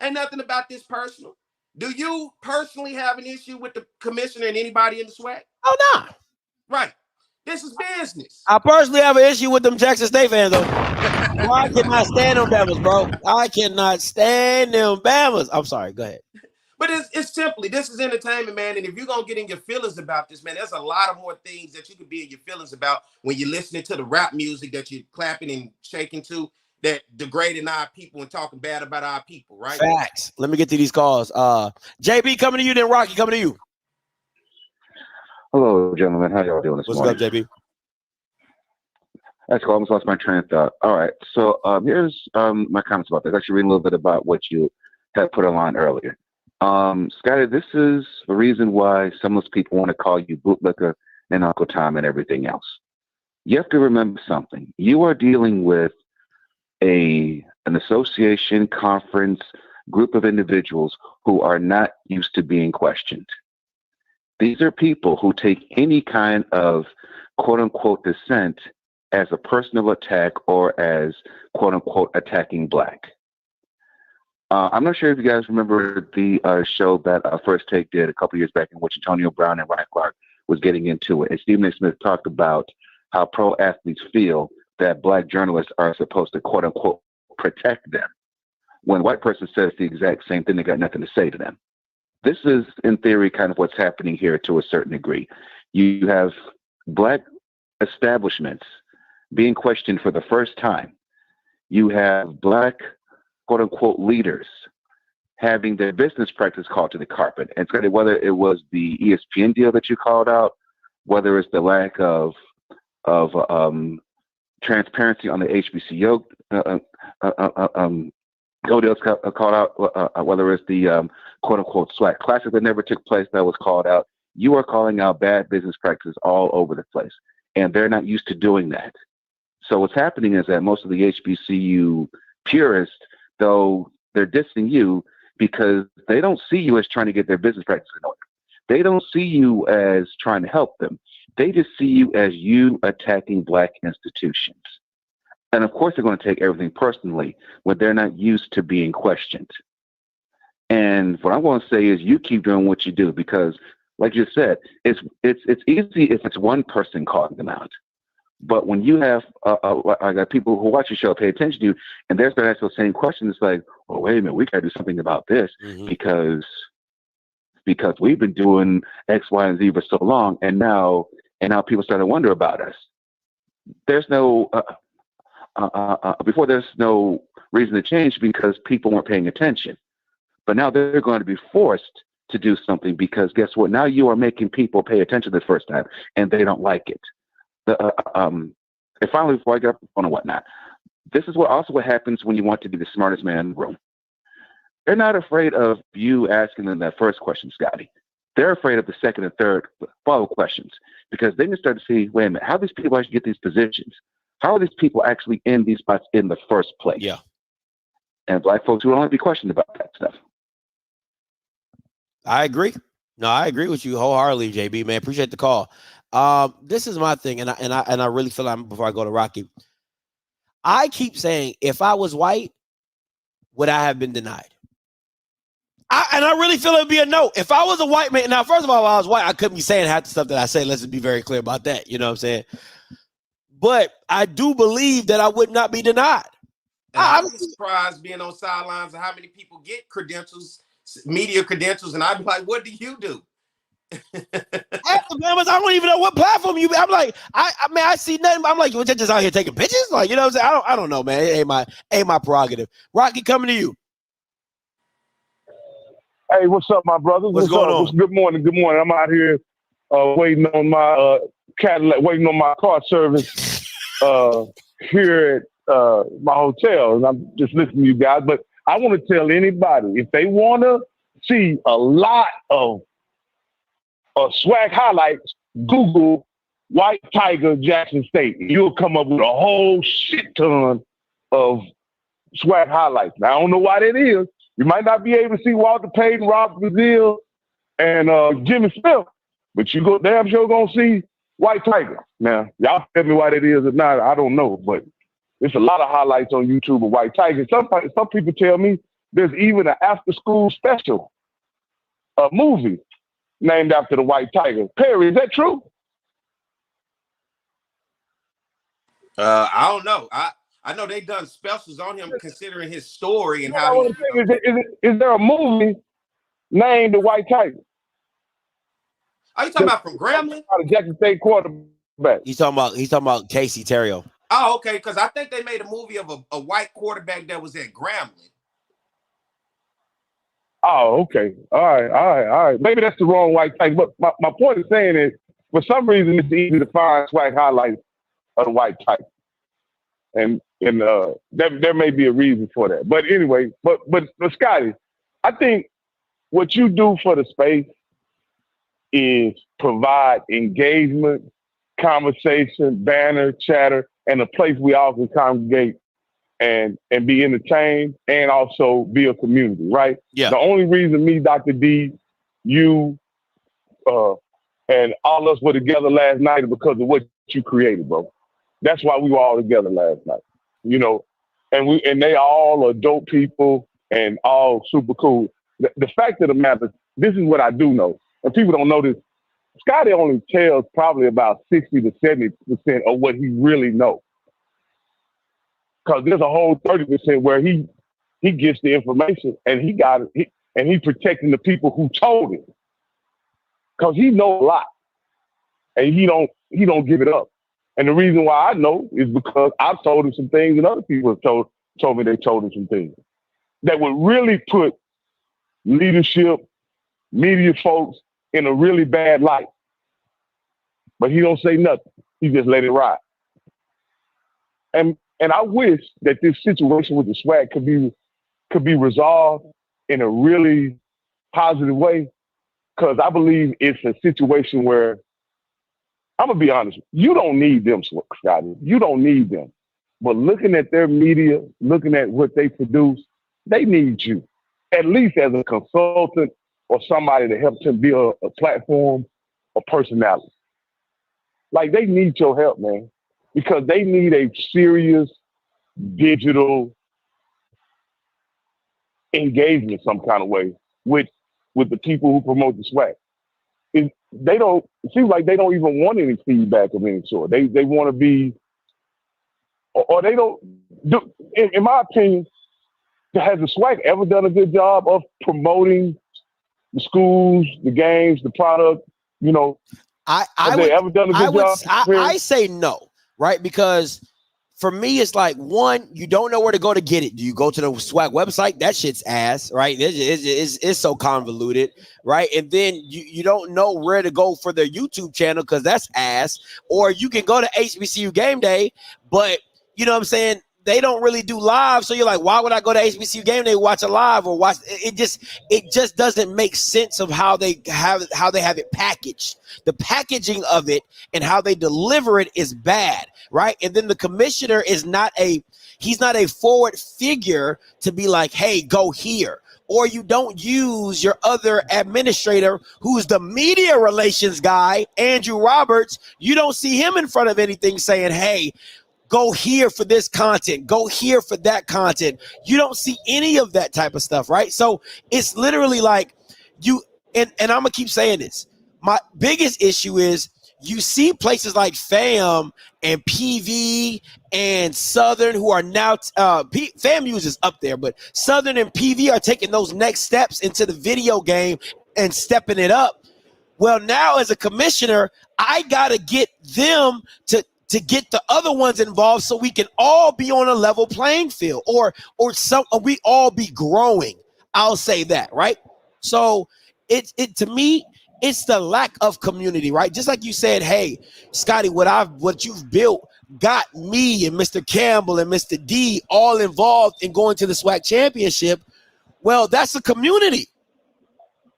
Ain't nothing about this personal. Do you personally have an issue with the commissioner and anybody in the SWAC? Oh, no. Right. This is business. I personally have an issue with them Jackson State fans, though. I cannot stand them Bama's, bro. I cannot stand them Bama's. I'm sorry. Go ahead. But it's simply, this is entertainment, man. And if you're going to get in your feelings about this, man, there's a lot of more things that you could be in your feelings about when you're listening to the rap music that you're clapping and shaking to, that degrading our people and talking bad about our people, right? Facts. Let me get to these calls. JB coming to you, then Rocky coming to you. Hello, gentlemen. How y'all doing this morning? What's up, JB? That's cool. I almost lost my train of thought. All right. So here's my comments about this. Actually, reading a little bit about what you had put online earlier. Scotty, this is the reason why some of those people want to call you bootlicker and Uncle Tom and everything else. You have to remember something. You are dealing with an association, conference, group of individuals who are not used to being questioned. These are people who take any kind of quote unquote dissent as a personal attack or as quote unquote attacking black. I'm not sure if you guys remember the show that First Take did a couple years back in which Antonio Brown and Ryan Clark was getting into it. And Stephen A. Smith talked about how pro athletes feel that black journalists are supposed to quote unquote protect them. When a white person says the exact same thing, they got nothing to say to them. This is, in theory, kind of what's happening here to a certain degree. You have black establishments being questioned for the first time. You have black, quote unquote, leaders having their business practice called to the carpet. And so whether it was the ESPN deal that you called out, whether it's the lack of transparency on the HBCU deals called out, whether it's the quote unquote SWAC Classic that never took place that was called out, you are calling out bad business practices all over the place. And they're not used to doing that. So what's happening is that most of the HBCU purists, though they're dissing you because they don't see you as trying to get their business practices in order. They don't see you as trying to help them. They just see you as you attacking black institutions. And of course, they're going to take everything personally when they're not used to being questioned. And what I want to say is you keep doing what you do because, like you said, it's easy if it's one person calling them out. But when you have I got people who watch your show, pay attention to you, and they're starting to ask those same questions, it's like, oh, wait a minute, we got to do something about this because because we've been doing X, Y, and Z for so long, and now people start to wonder about us. There's no before there's no reason to change because people weren't paying attention, but now they're going to be forced to do something because guess what? Now you are making people pay attention the first time, and they don't like it. And finally, before I get up on and whatnot, this is what happens when you want to be the smartest man in the room. They're not afraid of you asking them that first question, Scotty. They're afraid of the second and third follow questions because then you start to see, wait a minute, how do these people actually get these positions? How are these people actually in these spots in the first place? Yeah. And black folks will only be questioned about that stuff. I agree. No, I agree with you wholeheartedly, JB, man. Appreciate the call. This is my thing, and I really feel like before I go to Rocky, I keep saying, if I was white, would I have been denied? I really feel it'd be a no. If I was a white man, now, first of all, if I was white, I couldn't be saying half the stuff that I say. Let's just be very clear about that. You know what I'm saying? But I do believe that I would not be denied. I'm surprised being on sidelines of how many people get credentials, media credentials, and I'd be like, what do you do? I don't even know what platform you be. I'm like, I see nothing. I'm like, you're just out here taking pictures? Like, you know what I'm saying? I don't know, man. It ain't my prerogative. Rocky, coming to you. Hey, what's up, my brothers? What's going on? Good morning. Good morning. I'm out here waiting on my Cadillac, waiting on my car service here at my hotel, and I'm just listening to you guys. But I want to tell anybody, if they want to see a lot of swag highlights, Google White Tiger Jackson State. You'll come up with a whole shit ton of swag highlights. Now, I don't know why that is. You might not be able to see Walter Payton, Rob Brazil, and Jimmy Smith, but you go damn sure gonna see White Tiger. Now, y'all tell me why that is or not, I don't know, but there's a lot of highlights on YouTube of White Tiger. Some people tell me there's even an after-school special, a movie named after the White Tiger. Perry, is that true? I don't know. I know they done specials on him considering his story and how he. Is there a movie named The White Tiger? Are you talking about from Grambling? Jackson State quarterback. He's talking about Casey Terrio. Oh, okay. Because I think they made a movie of a white quarterback that was at Grambling. Oh, okay. All right. Maybe that's the wrong White Tiger. But my point is saying is, for some reason, it's easy to find swag highlights of the White Tiger. And there may be a reason for that. But anyway, but Scotty, I think what you do for the space is provide engagement, conversation, banner, chatter, and a place we all can congregate and be entertained and also be a community, right? Yeah. The only reason me, Dr. D, you, and all us were together last night is because of what you created, bro. That's why we were all together last night, you know, and they all are dope people and all super cool. The fact of the matter, this is what I do know, and people don't know this. Scotty only tells probably about 60 to 70% of what he really knows. Because there's a whole 30% where he gets the information and he got it, and he protecting the people who told him. Because he knows a lot, and he don't give it up. And the reason why I know is because I've told him some things, and other people have told me they told him some things that would really put leadership, media folks in a really bad light. But he don't say nothing. He just let it ride. And I wish that this situation with the swag could be resolved in a really positive way, because I believe it's a situation where, I'm going to be honest, you don't need them, Scotty. You don't need them. But looking at their media, looking at what they produce, they need you, at least as a consultant or somebody to help them build a platform or personality. Like, they need your help, man, because they need a serious digital engagement some kind of way with the people who promote the swag. It seems like they don't even want any feedback of any sort. They want to be, or they don't do, in my opinion, has the swag ever done a good job of promoting the schools, the games, the product? You know, have they ever done a good job? I say no, right? Because for me, it's like, one, you don't know where to go to get it. Do you go to the SWAC website? That shit's ass, right? It's so convoluted, right? And then you don't know where to go for their YouTube channel because that's ass. Or you can go to HBCU Game Day, but you know what I'm saying? They don't really do live, so you're like, why would I go to HBCU Game Day, watch a live or watch it? Just doesn't make sense of how they have it packaged. The packaging of it and how they deliver it is bad, right? And then the commissioner is he's not a forward figure to be like, hey, go here. Or you don't use your other administrator, who's the media relations guy, Andrew Roberts. You don't see him in front of anything saying, hey, go here for this content, go here for that content. You don't see any of that type of stuff, right? So it's literally like and I'm gonna keep saying this. My biggest issue is you see places like FAM and PV and Southern, who are now FAM uses up there, but Southern and PV are taking those next steps into the video game and stepping it up. Well, now as a commissioner, I gotta get them to get the other ones involved so we can all be on a level playing field or we all be growing. I'll say that, right? So it to me, it's the lack of community, right? Just like you said, hey, Scotty, what you've built got me and Mr. Campbell and Mr. D all involved in going to the SWAC championship. Well, that's a community.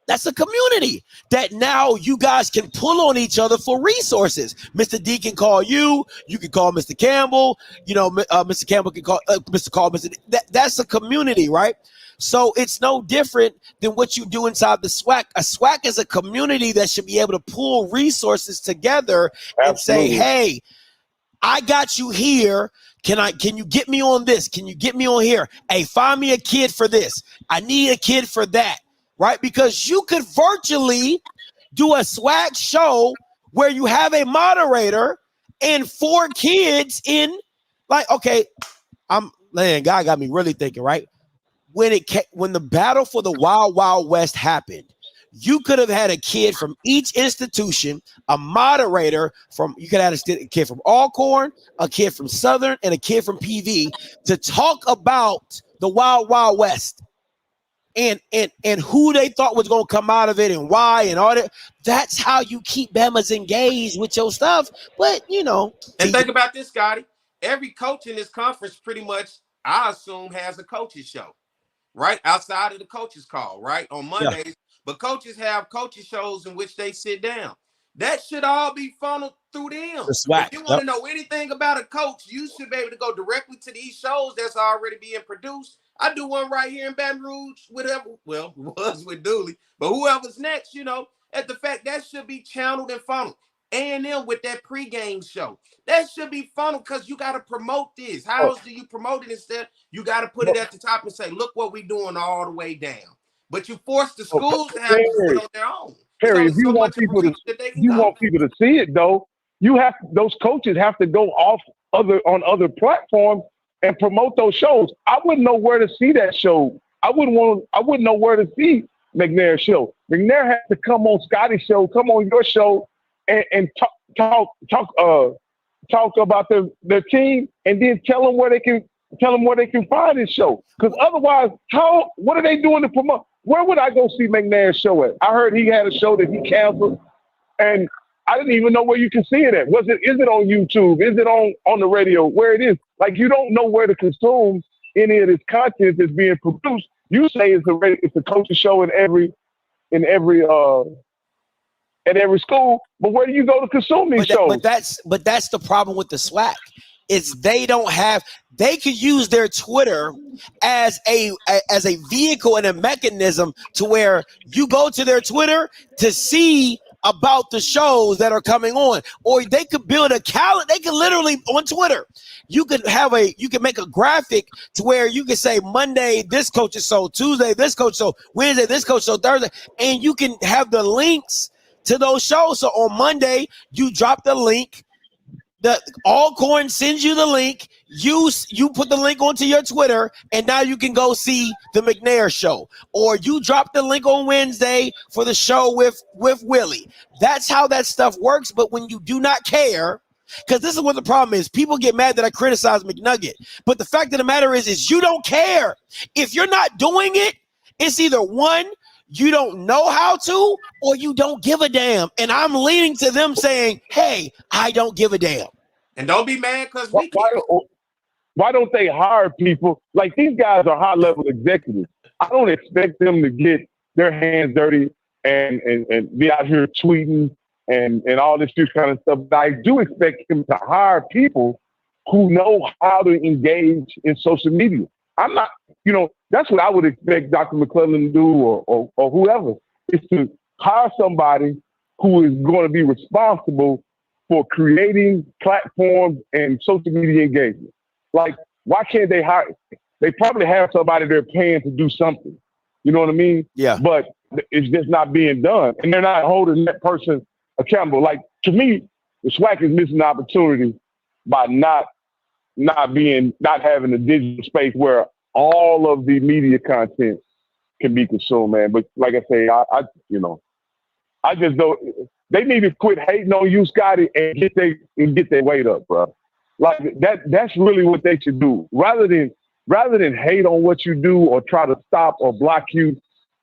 That's a community that now you guys can pull on each other for resources. Mr. D can call you. You can call Mr. Campbell. You know, Mr. Campbell can call Mr. D. That's a community, right? So it's no different than what you do inside the SWAC. A SWAC is a community that should be able to pull resources together and say, hey, I got you here. Can you get me on this? Can you get me on here? Hey, find me a kid for this. I need a kid for that. Right? Because you could virtually do a SWAC show where you have a moderator and 4 kids in, like, okay, God got me really thinking, right? When the battle for the Wild Wild West happened, you could have had a kid from each institution, a moderator you could have a kid from Alcorn, a kid from Southern, and a kid from PV to talk about the Wild Wild West. And who they thought was going to come out of it and why and all that. That's how you keep Bama's engaged with your stuff. But, you know. And think about this, Scotty. Every coach in this conference pretty much, I assume, has a coaches show, right? Outside of the coaches call, right? On Mondays. Yeah. But coaches have coaches shows in which they sit down. That should all be funneled through them. If you want to know anything about a coach, you should be able to go directly to these shows that's already being produced. I do one right here in Baton Rouge, was with Dooley, but whoever's next, you know, at the fact that should be channeled and funneled. A&M with that pregame show, that should be funneled because you got to promote this. How else do you promote it instead? You got to put it at the top and say, look what we're doing all the way down. But you force the schools to have to do it on their own. Harry, if you want people to see it, though, those coaches have to go off on other platforms and promote those shows. I wouldn't know where to see that show. I wouldn't know where to see McNair's show. McNair has to come on Scotty's show, come on your show, and talk about their team, and then tell them where they can find his show. Because otherwise, what are they doing to promote? Where would I go see McNair's show at? I heard he had a show that he canceled, and I didn't even know where you can see it at. Is it on YouTube? Is it on the radio? Where it is? Like, you don't know where to consume any of this content that's being produced. You say it's a coach's show in every school, but where do you go to consume these shows? But that's the problem with the SWAC. Is they could use their Twitter as a vehicle and a mechanism to where you go to their Twitter to see about the shows that are coming on, or they could build a calendar. They could literally on Twitter, you can make a graphic to where you can say Monday this coach is so, Tuesday this coach so, Wednesday this coach so, Thursday, and you can have the links to those shows. So on Monday you drop the link. The Alcorn sends you the link. you put the link onto your Twitter, and now you can go see the McNair show, or you drop the link on Wednesday for the show with Willie. That's how that stuff works. But when you do not care, because this is what the problem is, people get mad that I criticize McNugget, but the fact of the matter is you don't care. If you're not doing it, it's either one, you don't know how to, or you don't give a damn. And I'm leaning to them saying, hey, I don't give a damn. And don't be mad because we care. Why don't they hire people? Like, these guys are high-level executives. I don't expect them to get their hands dirty and be out here tweeting and all this kind of stuff. But I do expect them to hire people who know how to engage in social media. I'm not, that's what I would expect Dr. McClellan to do or whoever, is to hire somebody who is going to be responsible for creating platforms and social media engagement. Like, why can't they hire? They probably have somebody they're paying to do something. You know what I mean? Yeah. But it's just not being done. And they're not holding that person accountable. Like, to me, the SWAC is missing the opportunity by not having a digital space where all of the media content can be consumed, man. But like I say, I just don't. They need to quit hating on you, Scotty, and get their weight up, bro. Like that's really what they should do. Rather than hate on what you do or try to stop or block you,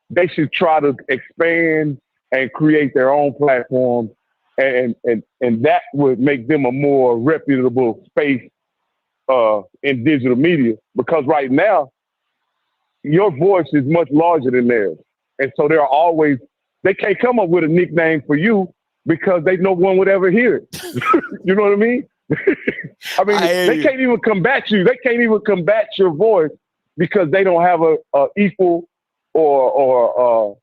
they should try to expand and create their own platform, and that would make them a more reputable space in digital media. Because right now, your voice is much larger than theirs, and so they can't come up with a nickname for you because no one would ever hear it. You know what I mean? I mean, they can't even combat you. They can't even combat your voice because they don't have a equal or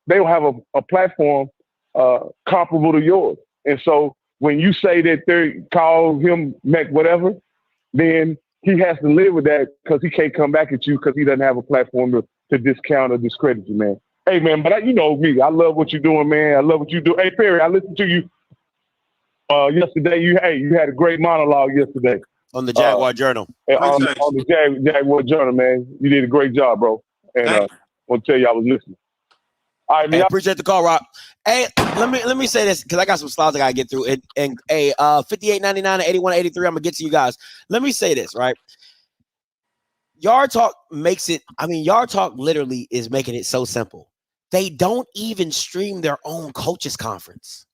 they don't have a platform comparable to yours. And so when you say that they call him Mac whatever, then he has to live with that because he can't come back at you because he doesn't have a platform to discount or discredit you, man. Hey, man, but you know me. I love what you're doing, man. I love what you do. Hey, Perry, I listened to you yesterday. You had a great monologue yesterday. On the Jaguar Journal. On the Jaguar Journal, man. You did a great job, bro. And I want to tell you I was listening. All right, man. I appreciate the call, Rob. Hey, let me say this because I got some slides I gotta get through. And 58.99 and 81.83. I'm gonna get to you guys. Let me say this, right? Yard Talk makes it. I mean, Yard Talk literally is making it so simple. They don't even stream their own coaches conference.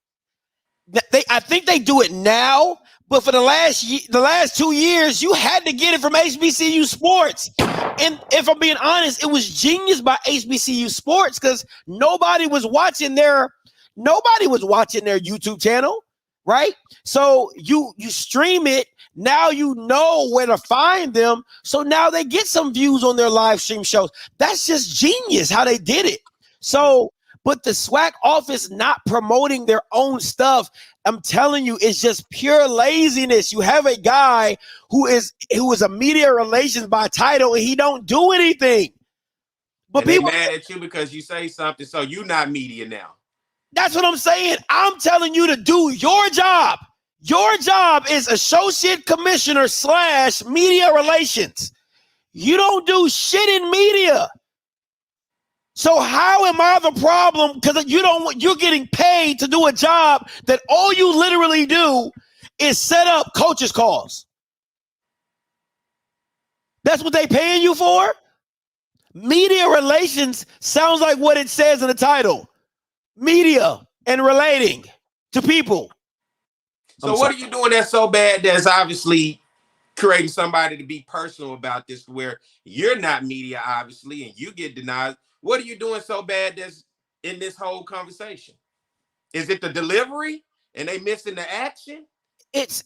I think they do it now, but for the last 2 years, you had to get it from HBCU Sports. And if I'm being honest, it was genius by HBCU Sports because nobody was watching their YouTube channel, right? So you stream it. Now you know where to find them. So now they get some views on their live stream shows. That's just genius how they did it. So, but the SWAC office not promoting their own stuff, I'm telling you, it's just pure laziness. You have a guy who is a media relations by title, and he don't do anything. But and people mad at you because you say something, so you're not media now. That's what I'm saying. I'm telling you to do your job. Your job is associate commissioner / media relations. You don't do shit in media. So how am I the problem? Because you're getting paid to do a job that all you literally do is set up coaches calls. That's what they paying you for? Media relations sounds like what it says in the title. Media and relating to people. So what are you doing that's so bad that's obviously creating somebody to be personal about this where you're not media, obviously, and you get denied? What are you doing so bad that's in this whole conversation? Is it the delivery and they missing the action? It's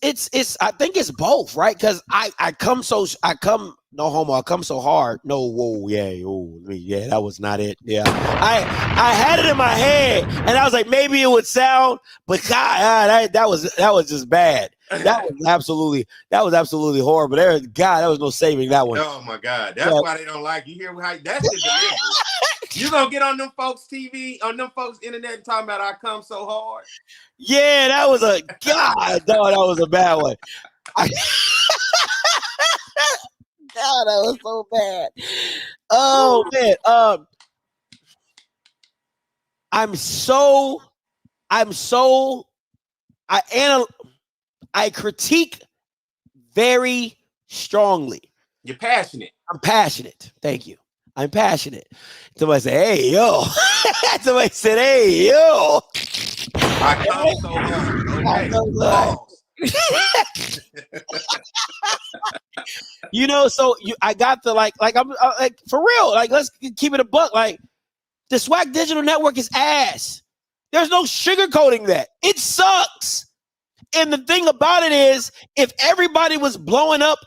I think it's both, right? Because I come so hard. No, whoa, yeah, that was not it. Yeah. I had it in my head and I was like, maybe it would sound, but God, that was just bad. That was absolutely horrible. That was no saving that one. Oh my God. That's why they don't like you. Hear how that's the delivery. You gonna get on them folks' TV, on them folks' internet and talking about I come so hard? Yeah, that was a bad one. God, that was so bad. Oh man. I critique very strongly. You're passionate. I'm passionate. Thank you. I'm passionate. Somebody said, "Hey, yo." Somebody said, "Hey, yo." I come so hard. Okay. Pause. I got the like I'm like for real. Like, let's keep it a buck. Like, the Swag Digital Network is ass. There's no sugarcoating that. It sucks. And the thing about it is, if everybody was blowing up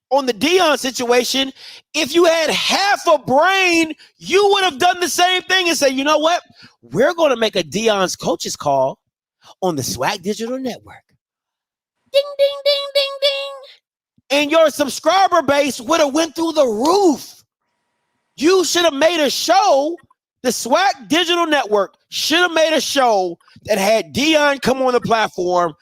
on the Dion situation, if you had half a brain, you would have done the same thing and say, you know what? We're going to make a Dion's coaches call on the Swag Digital Network. Ding, ding, ding, ding, ding. And your subscriber base would have went through the roof. You should have made a show. The Swag Digital Network should have made a show that had Dion come on the platform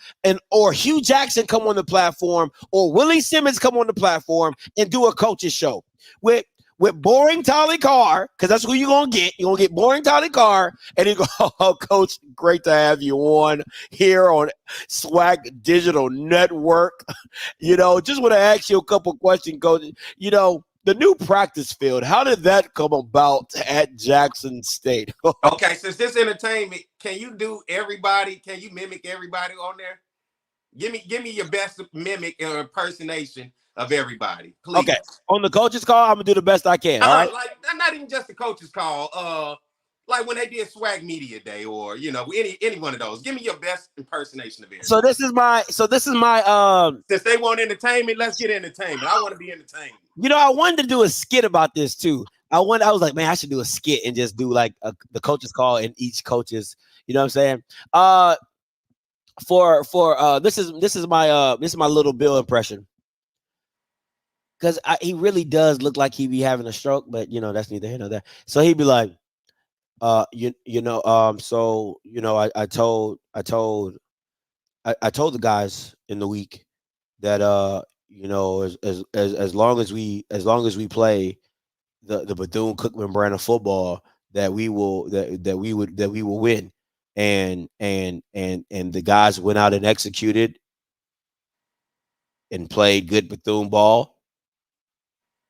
or Hugh Jackson come on the platform or Willie Simmons come on the platform and do a coach's show with boring Tolly Carr, because that's who you're going to get. You're going to get boring Tolly Carr, and you go, "Oh, Coach, great to have you on here on Swag Digital Network." Just want to ask you a couple questions, Coach. The new practice field, how did that come about at Jackson State? Okay, since this entertainment, can you do everybody? Can you mimic everybody on there? Give me your best mimic or impersonation of everybody, please. Okay, on the coach's call, I'm gonna do the best I can. All right, like not even just the coach's call. Like when they did Swag Media Day, or any one of those. Give me your best impersonation of everybody. So this is my Since they want entertainment, let's get entertainment. I want to be entertained. I wanted to do a skit about this too. I was like, man, I should do a skit and just do like the coach's call and each coach's. You know what I'm saying? This is my little Bill impression, because he really does look like he be having a stroke, but that's neither here nor there. So he'd be like, I told the guys in the week that as long as we play the Bethune-Cookman brand of football, that we will win, and the guys went out and executed and played good Bethune ball,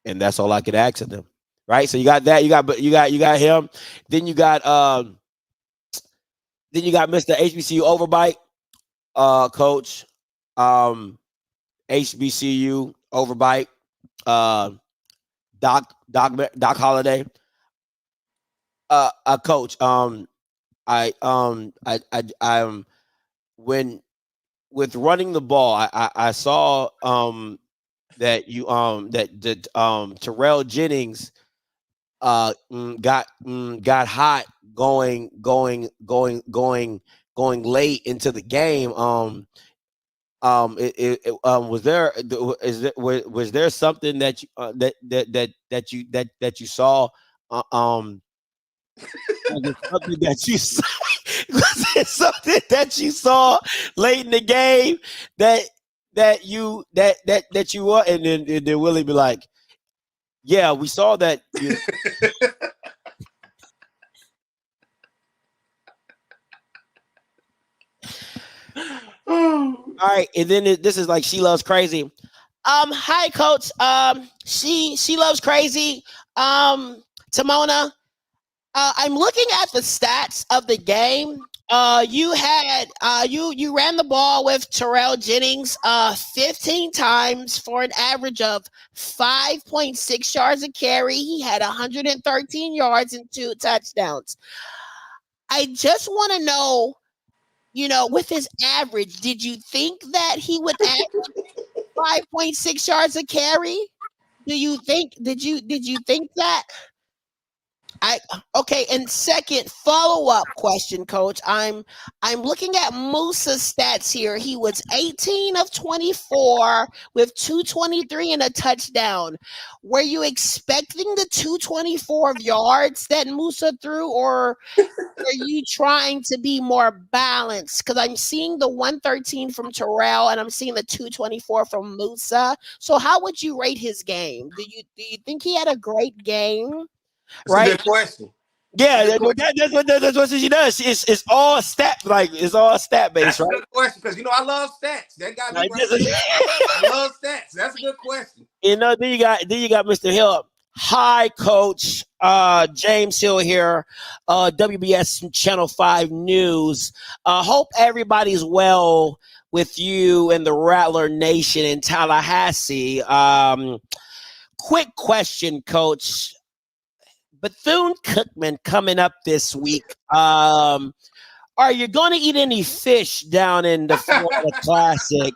and that's all I could ask of them. Right? So you got that, you got him, then you got Mr. HBCU Overbite, coach, HBCU Overbite, Doc Holiday, coach. When with running the ball, I saw that you that Terrell Jennings got hot going late into the game. Was there something that you saw? Something that you saw, was it something that you saw late in the game that you were, and then Willie be like, yeah, we saw that. All right, and then this is like She Loves Crazy. Hi, coach. She Loves Crazy. Timona. I'm looking at the stats of the game. You ran the ball with Terrell Jennings 15 times for an average of 5.6 yards a carry. He had 113 yards and 2 touchdowns. I just want to know, with his average, did you think that he would average 5.6 yards a carry? Did you think that? Okay, and second follow-up question, Coach. I'm looking at Musa's stats here. He was 18 of 24 with 223 and a touchdown. Were you expecting the 224 of yards that Musa threw, or are you trying to be more balanced? Because I'm seeing the 113 from Terrell and I'm seeing the 224 from Musa. So how would you rate his game? Do you think he had a great game? That's a good question. Yeah, that's what she does. It's all stat, like it's all stat based, right? That's a good question because I love stats. That got me right there. I love stats. That's a good question. Then you got Mr. Hill. Hi, Coach. James Hill here, WBS Channel 5 News. Hope everybody's well with you and the Rattler Nation in Tallahassee. Quick question, Coach. Bethune-Cookman coming up this week. Are you going to eat any fish down in the Florida Classic?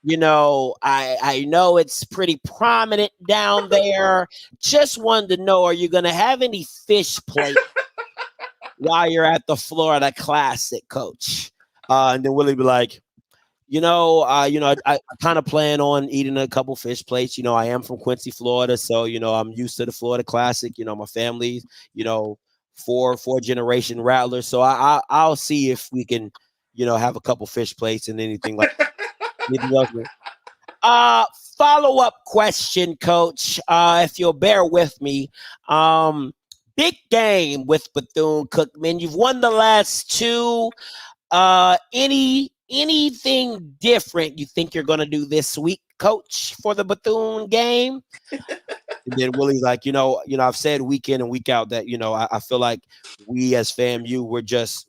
I know it's pretty prominent down there. Just wanted to know, are you going to have any fish plate while you're at the Florida Classic, Coach? And then Willie be like, I kind of plan on eating a couple fish plates. I am from Quincy, Florida, so I'm used to the Florida Classic. My family, four generation Rattlers. So I'll see if we can, have a couple fish plates and anything like anything else. Follow-up question, Coach. If you'll bear with me. Big game with Bethune-Cookman. You've won the last two. Anything different you think you're going to do this week, Coach, for the Bethune game? And then Willie's like, I've said week in and week out that, I feel like we as FAMU, we're just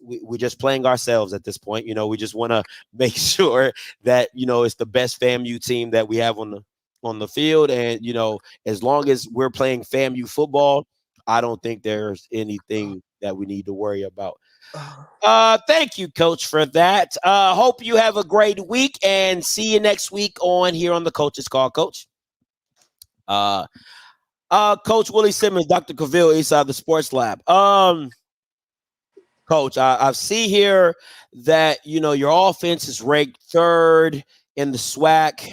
playing ourselves at this point. We just want to make sure that, it's the best FAMU team that we have on the field. And, as long as we're playing FAMU football, I don't think there's anything that we need to worry about. Thank you, Coach, for that. Hope you have a great week and see you next week here on the Coach's Call, Coach. Coach Willie Simmons, Dr. Cavill, Eastside the Sports Lab. Coach, I see here that your offense is ranked 3rd in the SWAC.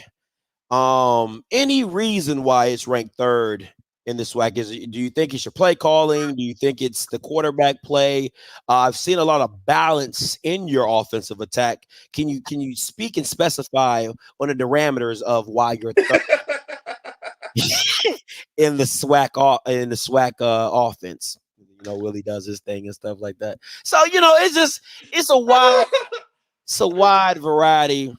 Any reason why it's ranked 3rd in the SWAC? Do you think it's your play calling? Do you think it's the quarterback play? I've seen a lot of balance in your offensive attack. Can you speak and specify on the parameters of why you're in the SWAC offense? Willie does his thing and stuff like that. So it's a wide variety,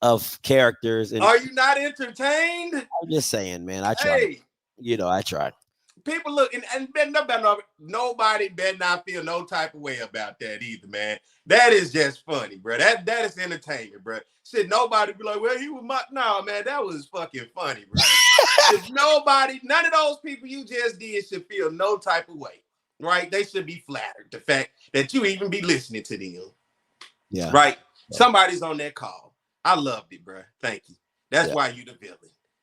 of characters. And are you not entertained? I'm just saying, man. I try. I try. People look and nobody better not feel no type of way about that either, man. That is just funny, bro. That is entertainment, bro. Shit, nobody be like, well, he was no, man. That was fucking funny, bro. None of those people you just did should feel no type of way, right? They should be flattered the fact that you even be listening to them. Yeah. Right. Somebody's on that call. I loved it, bro. Thank you. That's why you the villain.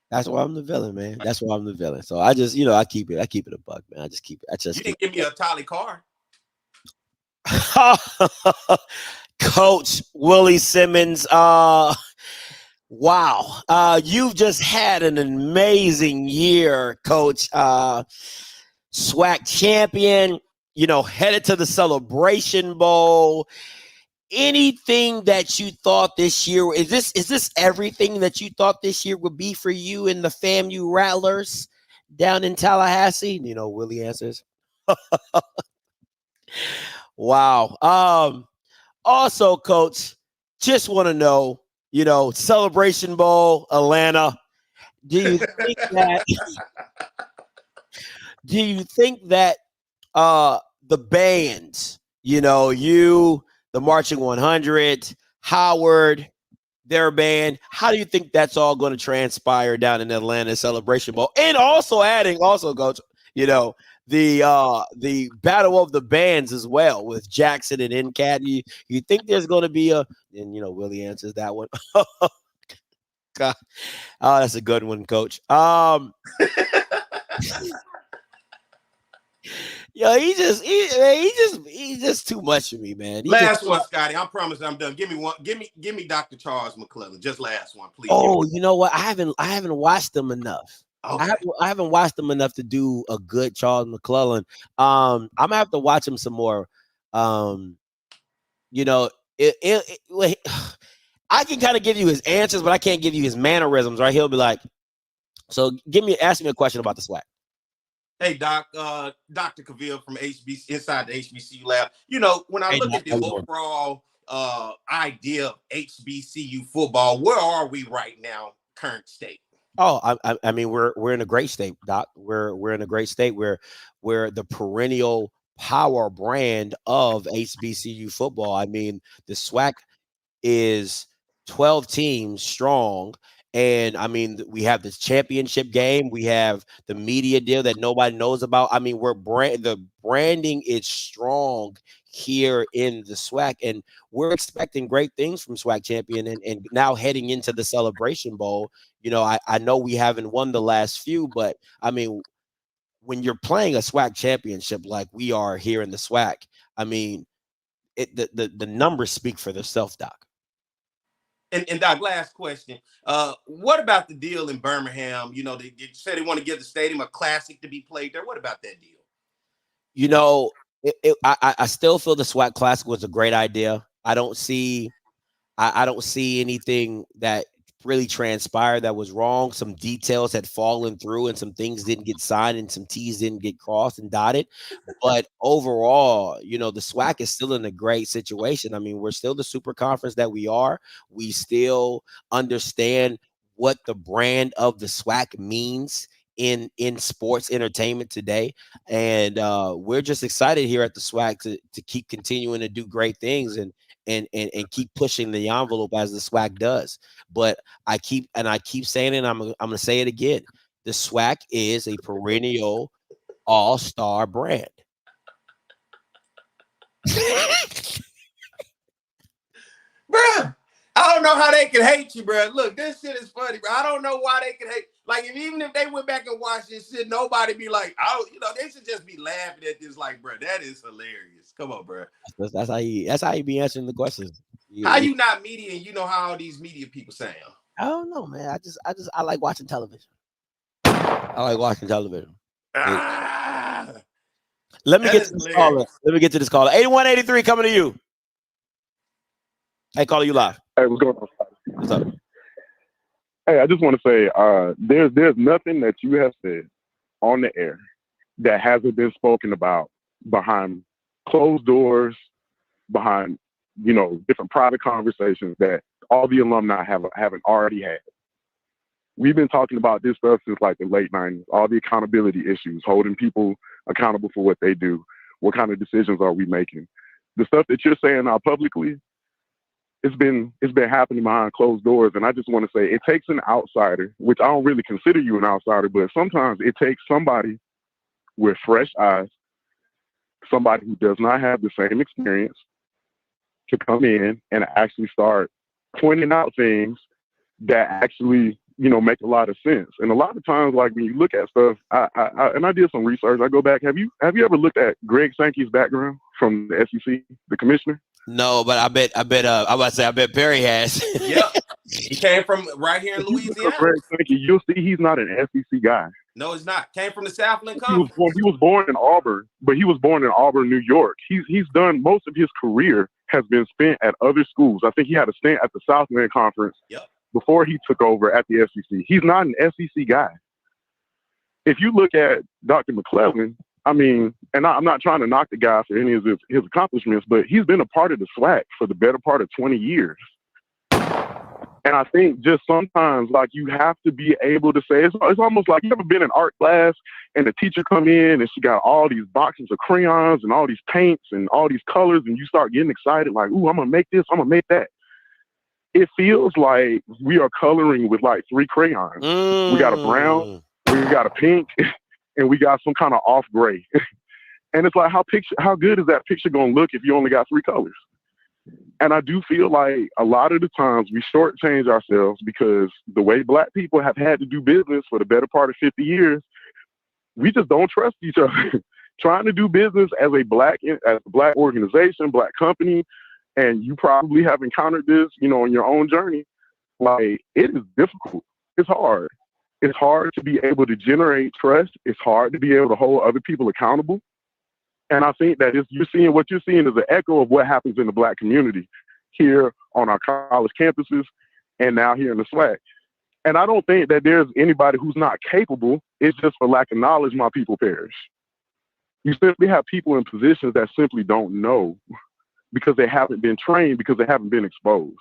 That's why I'm the villain, man. That's why I'm the villain. So I just, I keep it a buck, man. You didn't give me a Tolly car. Coach Willie Simmons. Wow. You've just had an amazing year, Coach. SWAC champion, headed to the Celebration Bowl. Anything that you thought this year, is this everything that you thought this year would be for you and the FAMU Rattlers down in Tallahassee? Willie answers. Wow. Also, Coach, just want to know, Celebration Bowl, Atlanta. Do you think that the bands, the Marching 100, Howard, their band, how do you think that's all going to transpire down in the Atlanta Celebration Bowl? And also Coach, the battle of the bands as well with Jackson and NCAT. You think there's going to be and Willie answers that one. God. Oh, that's a good one, Coach. Yo, he's just too much for me, man. Last one, Scotty. I promise I'm done. Give me one. Give me Dr. Charles McClellan. Just last one, please. Oh, you know what? I haven't watched them enough. Okay. I haven't watched them enough to do a good Charles McClellan. I'm gonna have to watch him some more. You know, I can kind of give you his answers, but I can't give you his mannerisms, right? He'll be like, so ask me a question about the SWAC. Hey, Doc, Dr. Cavill from HBC, inside the HBCU lab. You know, when I look at the overall idea of HBCU football, where are we right now, current state? Oh, I mean, we're in a great state, Doc. We're in a great state. We're the perennial power brand of HBCU football. I mean, the SWAC is 12 teams strong. And I mean, we have this championship game. We have the media deal that nobody knows about. I mean, the branding is strong here in the SWAC, and we're expecting great things from SWAC champion. And now heading into the Celebration Bowl, you know, I know we haven't won the last few, but I mean, when you're playing a SWAC championship like we are here in the SWAC, I mean, the numbers speak for themselves, Doc. And Doc, last question. What about the deal in Birmingham? You know, they said they want to give the stadium a classic to be played there. What about that deal? You know, I still feel the SWAC Classic was a great idea. I don't see anything that really transpired that was wrong. Some details had fallen through and some things didn't get signed and some T's didn't get crossed and dotted. But overall, you know, the SWAC is still in a great situation. I mean, we're still the super conference that we are. We still understand what the brand of the SWAC means in sports entertainment today. And we're just excited here at the SWAC to keep continuing to do great things and keep pushing the envelope as the SWAC does. But I keep saying it, I'm gonna say it again. The SWAC is a perennial all-star brand. Bruh, I don't know how they can hate you, bro. Look, this shit is funny, bro. I don't know why they can hate. Like, even if they went back and watched this shit, nobody be like, oh, you know, they should just be laughing at this. Like, bro, that is hilarious. Come on, bro. That's how you be answering the questions. How you not media and you know how all these media people sound? I don't know, man. I like watching television. I like watching television. Let me get to this caller. 8183 coming to you. Hey, caller, you live. Hey, what's going on? What's up? Hey, I just want to say there's nothing that you have said on the air that hasn't been spoken about behind closed doors, behind, you know, different private conversations that all the alumni haven't already had. We've been talking about this stuff since like the late 90s, all the accountability issues, holding people accountable for what they do. What kind of decisions are we making? The stuff that you're saying now publicly, it's been happening behind closed doors. And I just want to say it takes an outsider, which I don't really consider you an outsider, but sometimes it takes somebody with fresh eyes, somebody who does not have the same experience, to come in and actually start pointing out things that actually, you know, make a lot of sense. And a lot of times, like when you look at stuff, I did some research. I go back. Have you ever looked at Greg Sankey's background from the SEC, the commissioner? No, but I bet Perry has. Yep. He came from right here in Louisiana. Greg Sankey, you'll see he's not an SEC guy. No, he's not. Came from the Southland He was Conference. born in Auburn, but he was born in Auburn, New York. He's done most of his career has been spent at other schools. I think he had a stint at the Southland Conference before he took over at the SEC. He's not an SEC guy. If you look at Dr. McClellan, I mean, and I'm not trying to knock the guy for any of his accomplishments, but he's been a part of the SWAC for the better part of 20 years. And I think just sometimes, like, you have to be able to say, it's almost like, you ever been in art class and the teacher come in and she got all these boxes of crayons and all these paints and all these colors, and you start getting excited, like, ooh, I'm going to make this, I'm going to make that. It feels like we are coloring with like 3 crayons. We got a brown, we got a pink, and we got some kind of off gray. And it's like, how good is that picture going to look if you only got 3 colors? And I do feel like a lot of the times we shortchange ourselves because the way Black people have had to do business for the better part of 50 years, we just don't trust each other. trying to do business as a black organization, black company, and you probably have encountered this, you know, on your own journey. Like, it is difficult. It's hard. It's hard to be able to generate trust. It's hard to be able to hold other people accountable. And I think that what you're seeing is an echo of what happens in the black community here on our college campuses and now here in the SWAC. And I don't think that there's anybody who's not capable. It's just for lack of knowledge, my people perish. You simply have people in positions that simply don't know because they haven't been trained, because they haven't been exposed.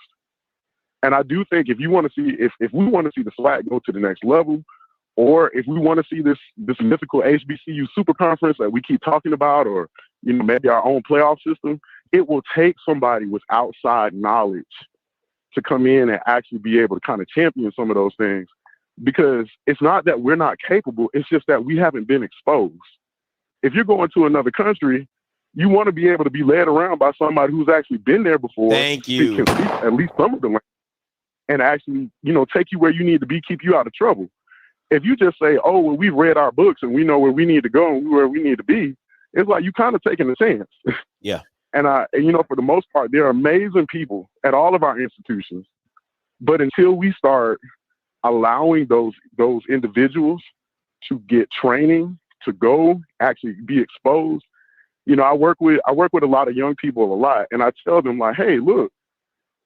And I do think if we want to see the SWAC go to the next level, or if we want to see this mythical HBCU super conference that we keep talking about, or, you know, maybe our own playoff system, it will take somebody with outside knowledge to come in and actually be able to kind of champion some of those things. Because it's not that we're not capable, it's just that we haven't been exposed. If you're going to another country, you want to be able to be led around by somebody who's actually been there before. Thank you. Can speak at least some of the language and actually, you know, take you where you need to be, keep you out of trouble. If you just say, oh, well, we've read our books and we know where we need to go and where we need to be, it's like you kind of taking a chance. Yeah. And you know, for the most part, there are amazing people at all of our institutions. But until we start allowing those individuals to get training, to go actually be exposed, you know, I work with a lot of young people a lot, and I tell them, like, hey, look,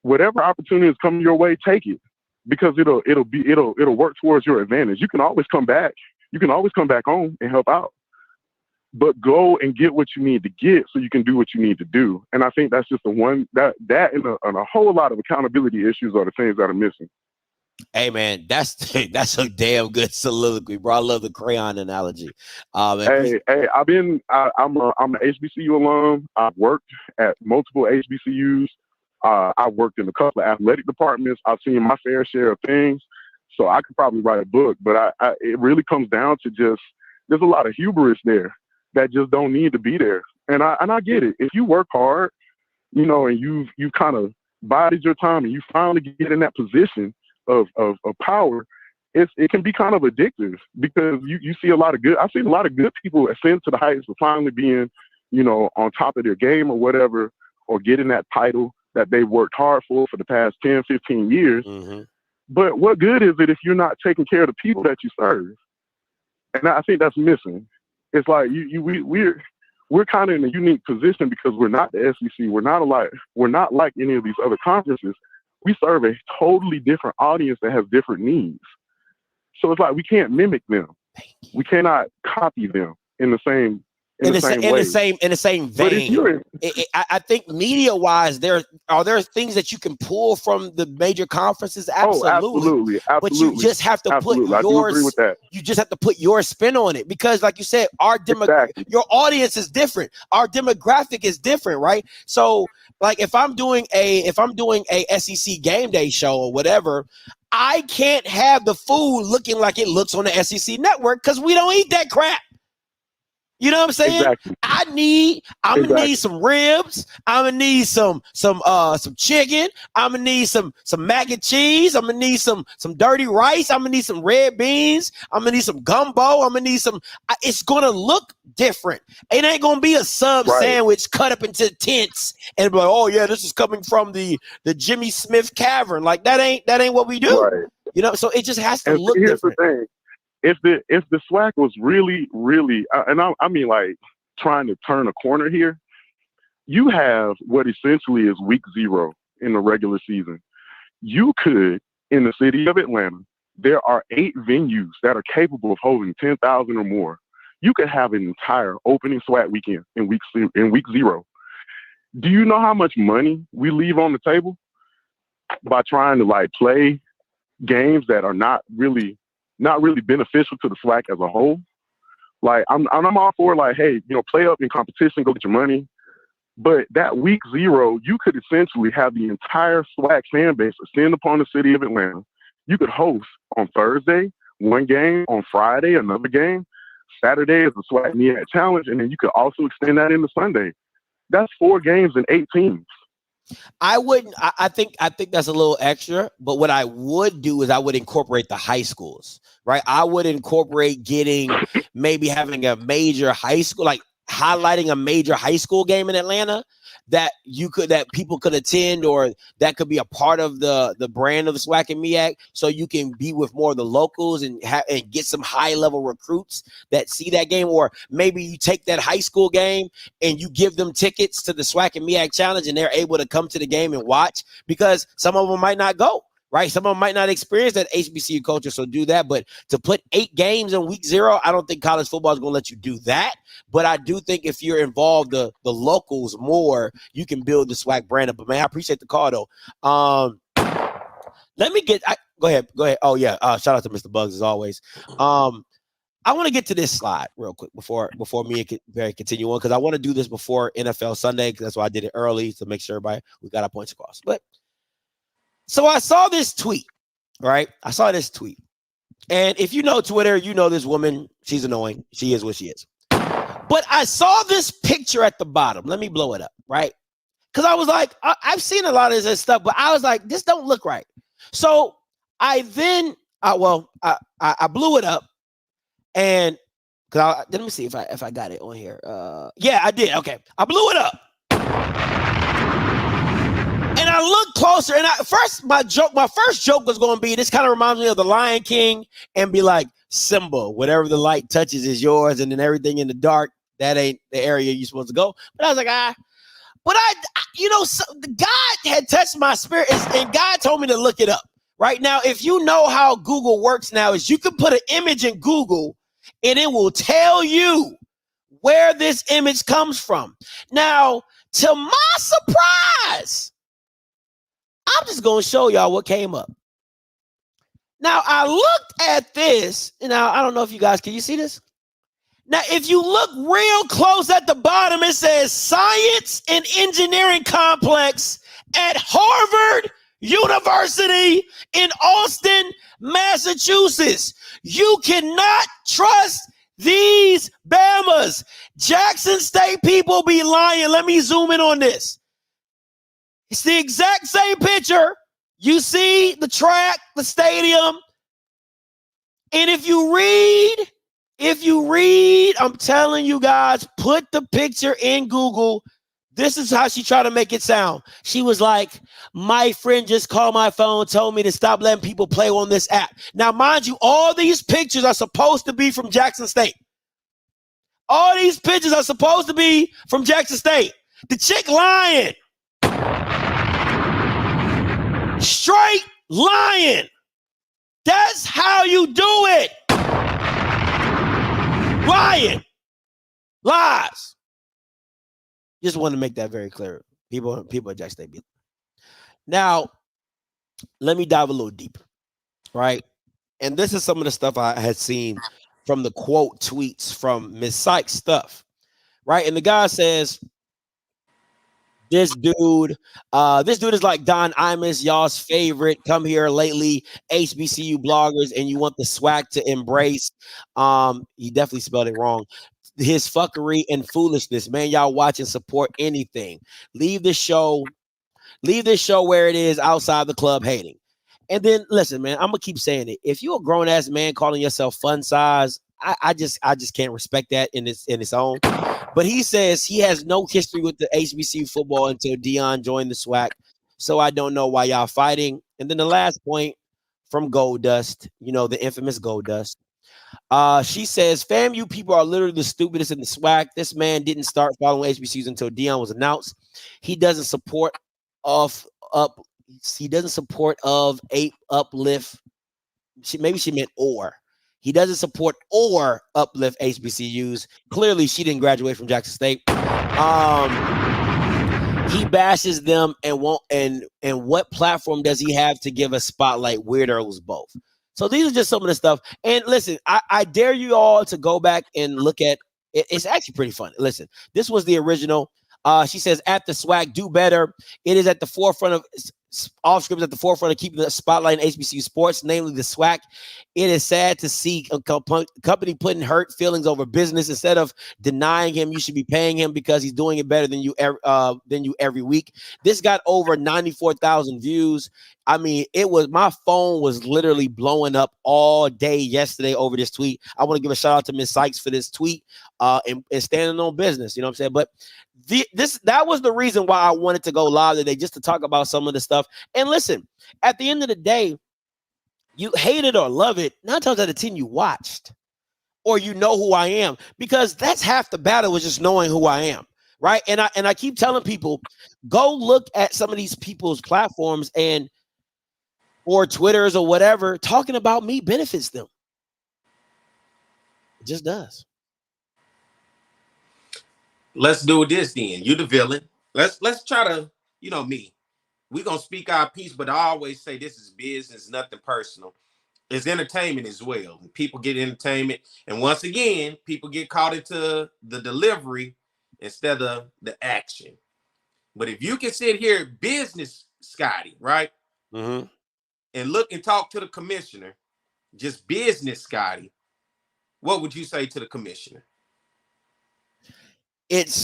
whatever opportunities come your way, take it, because it'll work towards your advantage. You can always come back. You can always come back home and help out. But go and get what you need to get so you can do what you need to do. And I think that's just the one that and a whole lot of accountability issues are the things that are missing. Hey man, that's a damn good soliloquy, bro. I love the crayon analogy. I'm an HBCU alum. I've worked at multiple HBCUs. I've worked in a couple of athletic departments. I've seen my fair share of things. So I could probably write a book, but it really comes down to just, there's a lot of hubris there that just don't need to be there. And I get it. If you work hard, you know, and you've kind of bided your time and you finally get in that position of power, it can be kind of addictive, because you see I've seen a lot of good people ascend to the heights of finally being, you know, on top of their game or whatever, or getting that title that they worked hard for the past 10, 15 years. Mm-hmm. But what good is it if you're not taking care of the people that you serve? And I think that's missing. It's like we're kind of in a unique position because we're not the SEC. We're not like any of these other conferences. We serve a totally different audience that has different needs. So it's like we can't mimic them. We cannot copy them in the same in the same vein. I think media-wise, there are things that you can pull from the major conferences. Absolutely. But you just have to put yours. You just have to put your spin on it, because, like you said, your audience is different. Our demographic is different, right? So, like, if I'm doing a SEC game day show or whatever, I can't have the food looking like it looks on the SEC network, because we don't eat that crap. You know what I'm saying? Exactly. I'm gonna need some ribs. I'm gonna need some chicken. I'm gonna need some mac and cheese. I'm gonna need some dirty rice. I'm gonna need some red beans. I'm gonna need some gumbo. I'm gonna need some. It's gonna look different. It ain't gonna be a sub sandwich cut up into tents and be like, oh yeah, this is coming from the Jimmy Smith Cavern. Like that ain't what we do. Right. You know, so it just has to look here's different. The thing. If the SWAC was really, and I mean, like, trying to turn a corner here, you have what essentially is week 0 in the regular season. You could, in the city of Atlanta, there are 8 venues that are capable of holding 10,000 or more. You could have an entire opening SWAC weekend in week 0. Do you know how much money we leave on the table by trying to, like, play games that are not really beneficial to the SWAC as a whole? Like, I'm all for, like, hey, you know, play up in competition, go get your money. But that week 0, you could essentially have the entire SWAC fan base ascend upon the city of Atlanta. You could host on Thursday 1 game, on Friday another game, Saturday is the SWAC MEAC Challenge, and then you could also extend that into Sunday. That's 4 games and 8 teams. I think that's a little extra, but what I would do is I would incorporate the high schools, right? I would incorporate maybe having a major high school, like highlighting a major high school game in Atlanta that people could attend, or that could be a part of the brand of the SWAC and MEAC, so you can be with more of the locals and get some high level recruits that see that game. Or maybe you take that high school game and you give them tickets to the SWAC and MEAC challenge, and they're able to come to the game and watch, because some of them might not go. Right, some of them might not experience that HBCU culture, so do that. But to put 8 games in week 0, I don't think college football is going to let you do that. But I do think if you're involved the locals more, you can build the SWAC brand up. But man, I appreciate the call though. Let me go ahead. Oh yeah, shout out to Mr. Bugs as always. I want to get to this slide real quick before me and Barry continue on, because I want to do this before NFL Sunday, because that's why I did it early, to make sure we got our points across. But so I saw this tweet, right? I saw this tweet. And if you know Twitter, you know this woman. She's annoying. She is what she is. But I saw this picture at the bottom. Let me blow it up, right? Because I was like, I've seen a lot of this stuff, but I was like, this don't look right. So I then, I blew it up, and let me see if I got it on here. Yeah, I did. Okay, I blew it up. And I looked closer, and my first joke was going to be, this kind of reminds me of the Lion King, and be like, Simba, whatever the light touches is yours, and then everything in the dark, that ain't the area you're supposed to go. But I was like, but God had touched my spirit, and God told me to look it up. Right now, if you know how Google works now, is you can put an image in Google, and it will tell you where this image comes from. Now, to my surprise, I'm just going to show y'all what came up. Now, I looked at this, and now I don't know if you guys, can you see this? Now, if you look real close at the bottom, it says Science and Engineering Complex at Harvard University in Austin, Massachusetts. You cannot trust these Bamas. Jackson State people be lying. Let me zoom in on this. It's the exact same picture. You see the track, the stadium. And if you read, I'm telling you guys, put the picture in Google. This is how she tried to make it sound. She was like, my friend just called my phone, told me to stop letting people play on this app. Now, mind you, all these pictures are supposed to be from Jackson State. All these pictures are supposed to be from Jackson State. The chick lying. Straight lying. That's how you do it. Lying. Lies. Just want to make that very clear. People at Jackson State. Now, let me dive a little deeper, right? And this is some of the stuff I had seen from the quote tweets from Miss Sykes stuff, right? And the guy says, this dude is like Don Imus, y'all's favorite. Come here lately, HBCU bloggers, and you want the SWAC to embrace. He definitely spelled it wrong. His fuckery and foolishness, man. Y'all watch and support anything. Leave this show where it is, outside the club hating. And then listen, man, I'm gonna keep saying it. If you're a grown ass man calling yourself fun size, I just can't respect that in its own. But he says he has no history with the HBCU football until Dion joined the SWAC. So I don't know why y'all fighting. And then the last point from Gold Dust, the infamous Gold Dust. She says, fam, you people are literally the stupidest in the SWAC. This man didn't start following HBCUs until Dion was announced. He doesn't support he doesn't support uplift. Maybe she meant or. He doesn't support or uplift HBCUs. Clearly, she didn't graduate from Jackson State. He bashes them and won't. And what platform does he have to give a spotlight? Weirdos both. So these are just some of the stuff. And listen, I dare you all to go back and look at it. It's actually pretty fun. Listen, this was the original. She says, at the SWAC, do better. It is at the forefront of Offscript, at the forefront of keeping the spotlight in HBCU sports, namely the SWAC. It is sad to see a company putting hurt feelings over business. Instead of denying him, you should be paying him because he's doing it better than you every week. This got over 94,000 views. I mean, my phone was literally blowing up all day yesterday over this tweet. I want to give a shout out to Ms. Sykes for this tweet and standing on business. You know what I'm saying? But that was the reason why I wanted to go live today, just to talk about some of the stuff. And listen, at the end of the day, you hate it or love it, 9 times out of 10 you watched, or you know who I am, because that's half the battle, was just knowing who I am. Right. And I keep telling people, go look at some of these people's platforms or Twitters or whatever, talking about me benefits them. It just does. Let's do this then. You the villain. Let's try to, me. We're gonna speak our piece, but I always say this is business, nothing personal. It's entertainment as well. People get entertainment. And once again, people get caught into the delivery instead of the action. But if you can sit here, business Scotty, right? Mm-hmm. And look and talk to the commissioner, just business Scotty, what would you say to the commissioner?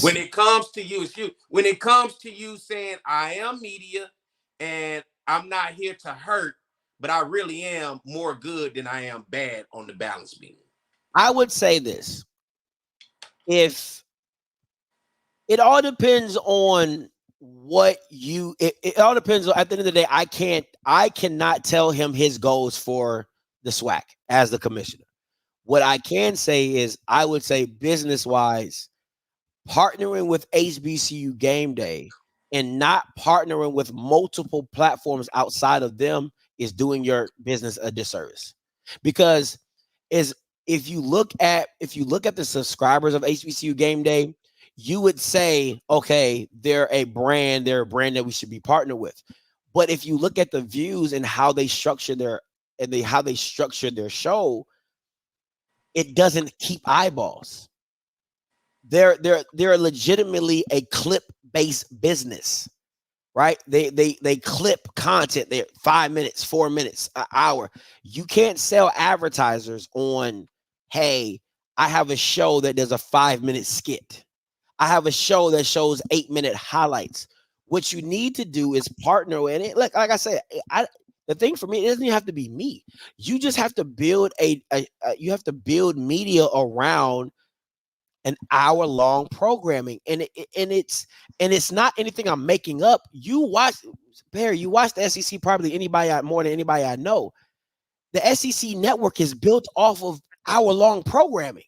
When it comes to you saying, I am media and I'm not here to hurt, but I really am more good than I am bad on the balance beam. I would say this. If it all depends on what it all depends on, at the end of the day, I cannot tell him his goals for the SWAC as the commissioner. What I can say is, I would say business wise, partnering with HBCU Game Day and not partnering with multiple platforms outside of them is doing your business a disservice. Because if you look at the subscribers of HBCU Game Day, you would say, okay, they're a brand that we should be partnered with. But if you look at the views and how they structure their show, it doesn't keep eyeballs. They're legitimately a clip-based business, right? They clip content. They're 5 minutes, 4 minutes, an hour. You can't sell advertisers on, hey, I have a show that does a 5-minute skit. I have a show that shows 8-minute highlights. What you need to do is partner with it. Like I said, the thing for me, it doesn't even have to be me. You just have to build build media around an hour-long programming, and it's not anything I'm making up. You watch the SEC probably more than anybody I know. The SEC network is built off of hour-long programming.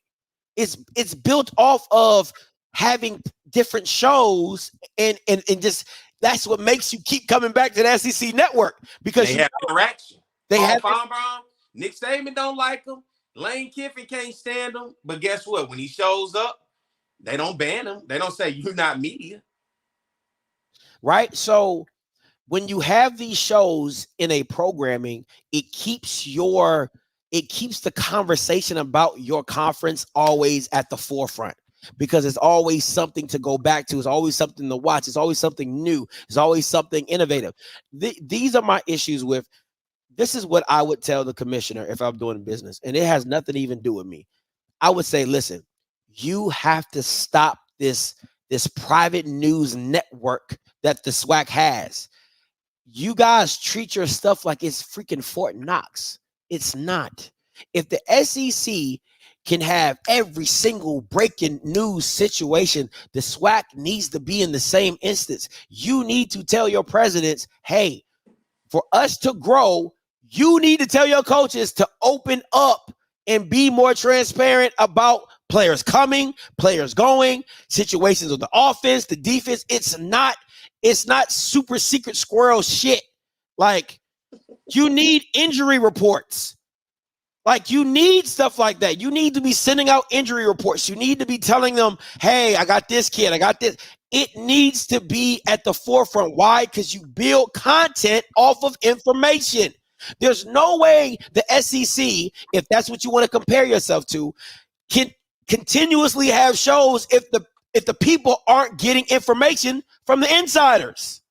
It's built off of having different shows, and just that's what makes you keep coming back to the SEC network, because they have interaction. They have Nick Saban don't like him. Lane Kiffin can't stand him. But guess what? When he shows up, they don't ban him. They don't say you're not media. Right? So when you have these shows in a programming, it keeps the conversation about your conference always at the forefront, because it's always something to go back to. It's always something to watch. It's always something new. It's always something innovative. These are my issues with. This is what I would tell the commissioner if I'm doing business, and it has nothing to even do with me. I would say, listen, you have to stop this private news network that the SWAC has. You guys treat your stuff like it's freaking Fort Knox. It's not. If the SEC can have every single breaking news situation, the SWAC needs to be in the same instance. You need to tell your presidents, hey, for us to grow, you need to tell your coaches to open up and be more transparent about players coming, players going, situations of the offense, the defense. It's not super secret squirrel shit. Like, you need injury reports. Like, you need stuff like that. You need to be sending out injury reports. You need to be telling them, hey, I got this kid. I got this. It needs to be at the forefront. Why? Because you build content off of information. There's no way the SEC, if that's what you want to compare yourself to, can continuously have shows if the people aren't getting information from the insiders.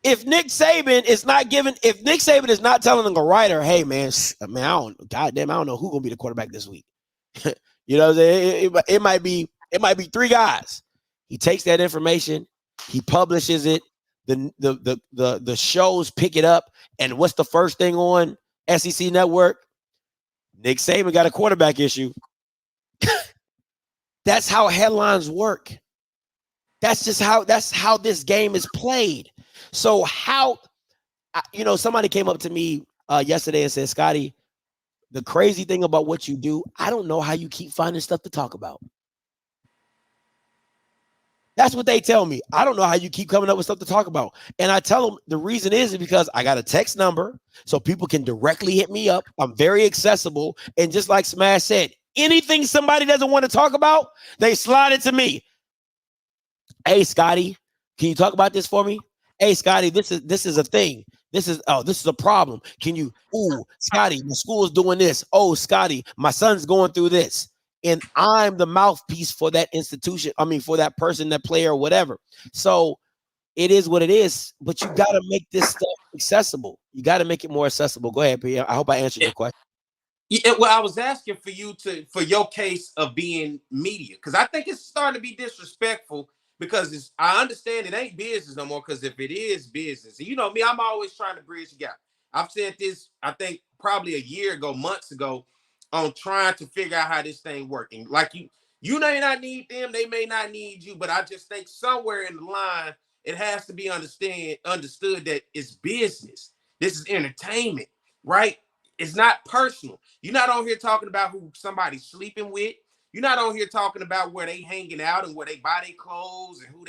If Nick Saban is not telling the writer, hey man, I don't know who's gonna be the quarterback this week. You know what I'm saying? It might be 3 guys. He takes that information, He publishes it. The shows pick it up. And what's the first thing on SEC Network? Nick Saban got a quarterback issue. That's how headlines work. That's how this game is played. So somebody came up to me yesterday and said, Scotty, the crazy thing about what you do, I don't know how you keep finding stuff to talk about. That's what they tell me. I don't know how you keep coming up with stuff to talk about. And I tell them the reason is because I got a text number so people can directly hit me up. I'm very accessible. And just like Smash said, anything somebody doesn't want to talk about, they slide it to me. Hey, Scotty, can you talk about this for me? Hey, Scotty, this is a thing. This is a problem. Can you, Scotty, the school is doing this. Oh, Scotty, my son's going through this. And I'm the mouthpiece for that institution. I mean, for that person, that player, or whatever. So it is what it is, but you got to make this stuff accessible. You got to make it more accessible. Go ahead, Pierre. I hope I answered your question. Yeah, well, I was asking for your case of being media, because I think it's starting to be disrespectful, because I understand it ain't business no more, because if it is business, and you know me, I'm always trying to bridge the gap. I've said this, I think probably a year ago, months ago, on trying to figure out how this thing working. Like you may not need them, they may not need you, but I just think somewhere in the line, it has to be understood that it's business. This is entertainment, right? It's not personal. You're not on here talking about who somebody's sleeping with. You're not on here talking about where they hanging out and where they buy their clothes and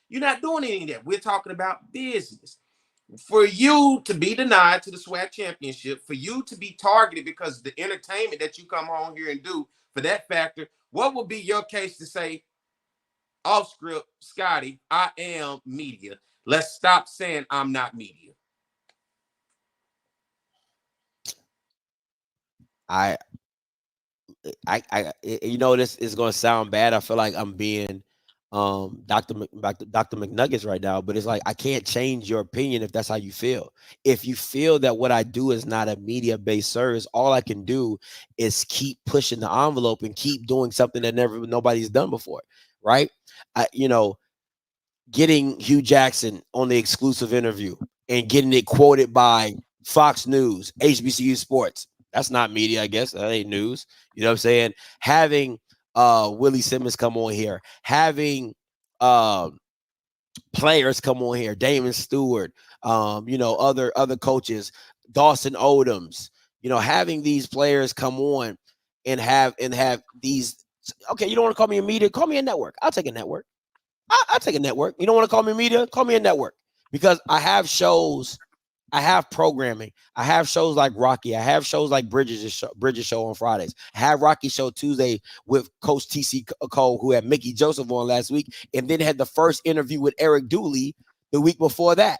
you're not doing any of that. We're talking about business. For you to be denied to the SWAC championship, for you to be targeted because of the entertainment that you come on here and do for that factor, what would be your case to say, Offscript, Scotty, I am media. Let's stop saying I'm not media. This is going to sound bad. I feel like I'm being Dr. McNuggets right now, but it's like, I can't change your opinion if that's how you feel. If you feel that what I do is not a media-based service, all I can do is keep pushing the envelope and keep doing something that nobody's done before, right? Getting Hugh Jackson on the exclusive interview and getting it quoted by Fox News, HBCU Sports. That's not media, I guess. That ain't news. You know what I'm saying? Having Willie Simmons come on here, having players come on here, Damon Stewart, other coaches, Dawson Odoms, having these players come on and have these. Okay, you don't want to call me a media? Call me a network. I'll take a network. I'll take a network. You don't want to call me media? Call me a network, because I have shows. I have programming. I have shows like Rocky. I have shows like Bridges Show on Fridays. I have Rocky Show Tuesday with Coach T.C. Cole, who had Mickey Joseph on last week, and then had the first interview with Eric Dooley the week before that.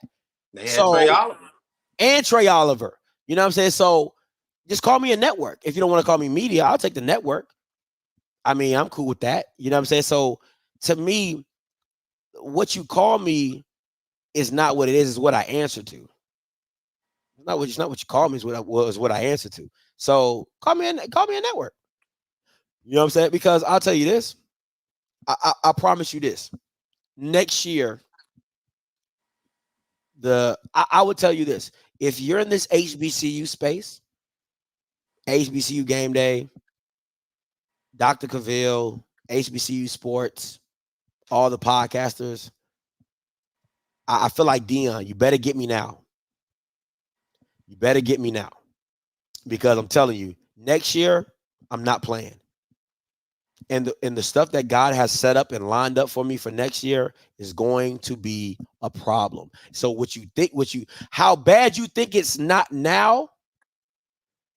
They had Trey Oliver. And Trey Oliver. You know what I'm saying? So just call me a network. If you don't want to call me media, I'll take the network. I mean, I'm cool with that. You know what I'm saying? So to me, what you call me is not what it is what I answer to. It's not what you call me, is what I answer to. So call me a network. You know what I'm saying? Because I'll tell you this. I promise you this. Next year, I would tell you this. If you're in this HBCU space, HBCU Game Day, Dr. Cavill, HBCU Sports, all the podcasters, I feel like Dion, you better get me now. You better get me now, because I'm telling you, next year I'm not playing. And the stuff that God has set up and lined up for me for next year is going to be a problem. So how bad you think it's not now,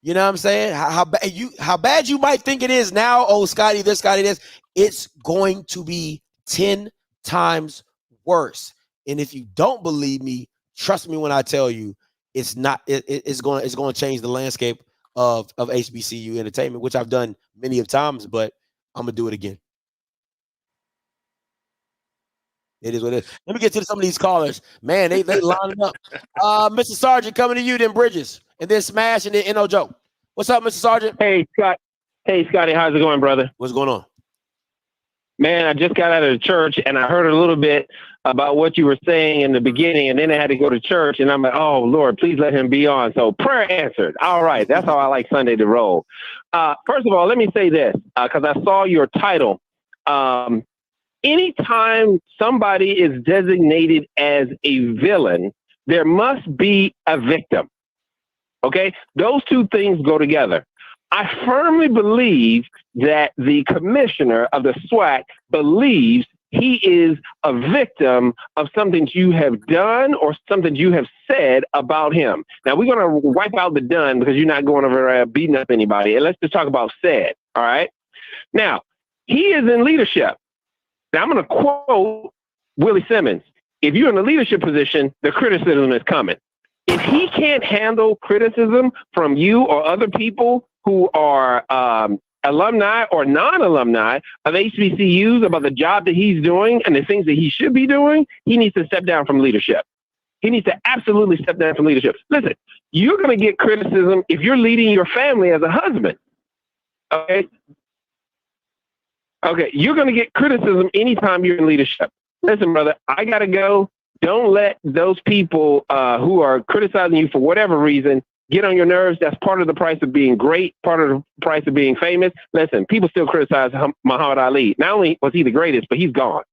you know what I'm saying? How bad you might think it is now, oh, Scotty this, it's going to be 10 times worse. And if you don't believe me, trust me when I tell you, it's going to change the landscape of HBCU entertainment, which I've done many of times, but I'm gonna do it again. It is what it is. Let me get to some of these callers. Man, they lining up. Mr. Sergeant, coming to you, then Bridges, and then Smash, and then NO Joe. What's up, Mr. Sergeant? Hey, Scott. Hey, Scotty, how's it going, brother? What's going on? man, I just got out of the church and I heard a little bit about what you were saying in the beginning, and then I had to go to church, and I'm like, oh, Lord, please let him be on. So prayer answered. All right. That's how I like Sunday to roll. First of all, let me say this, because I saw your title. Anytime somebody is designated as a villain, there must be a victim. Okay? Those two things go together. I firmly believe that the commissioner of the SWAC believes he is a victim of something you have done or something you have said about him. Now, we're going to wipe out the done because you're not going over beating up anybody. And let's just talk about said. All right. Now, he is in leadership. Now, I'm going to quote Willie Simmons. If you're in a leadership position, the criticism is coming. If he can't handle criticism from you or other people who are alumni or non-alumni of HBCUs about the job that he's doing and the things that he should be doing, he needs to step down from leadership. He needs to absolutely step down from leadership. Listen, you're going to get criticism if you're leading your family as a husband. Okay? Okay, you're going to get criticism anytime you're in leadership. Listen, brother, I got to go. Don't let those people who are criticizing you for whatever reason get on your nerves. That's part of the price of being great, part of the price of being famous. Listen, people still criticize Muhammad Ali. Not only was he the greatest, but he's gone.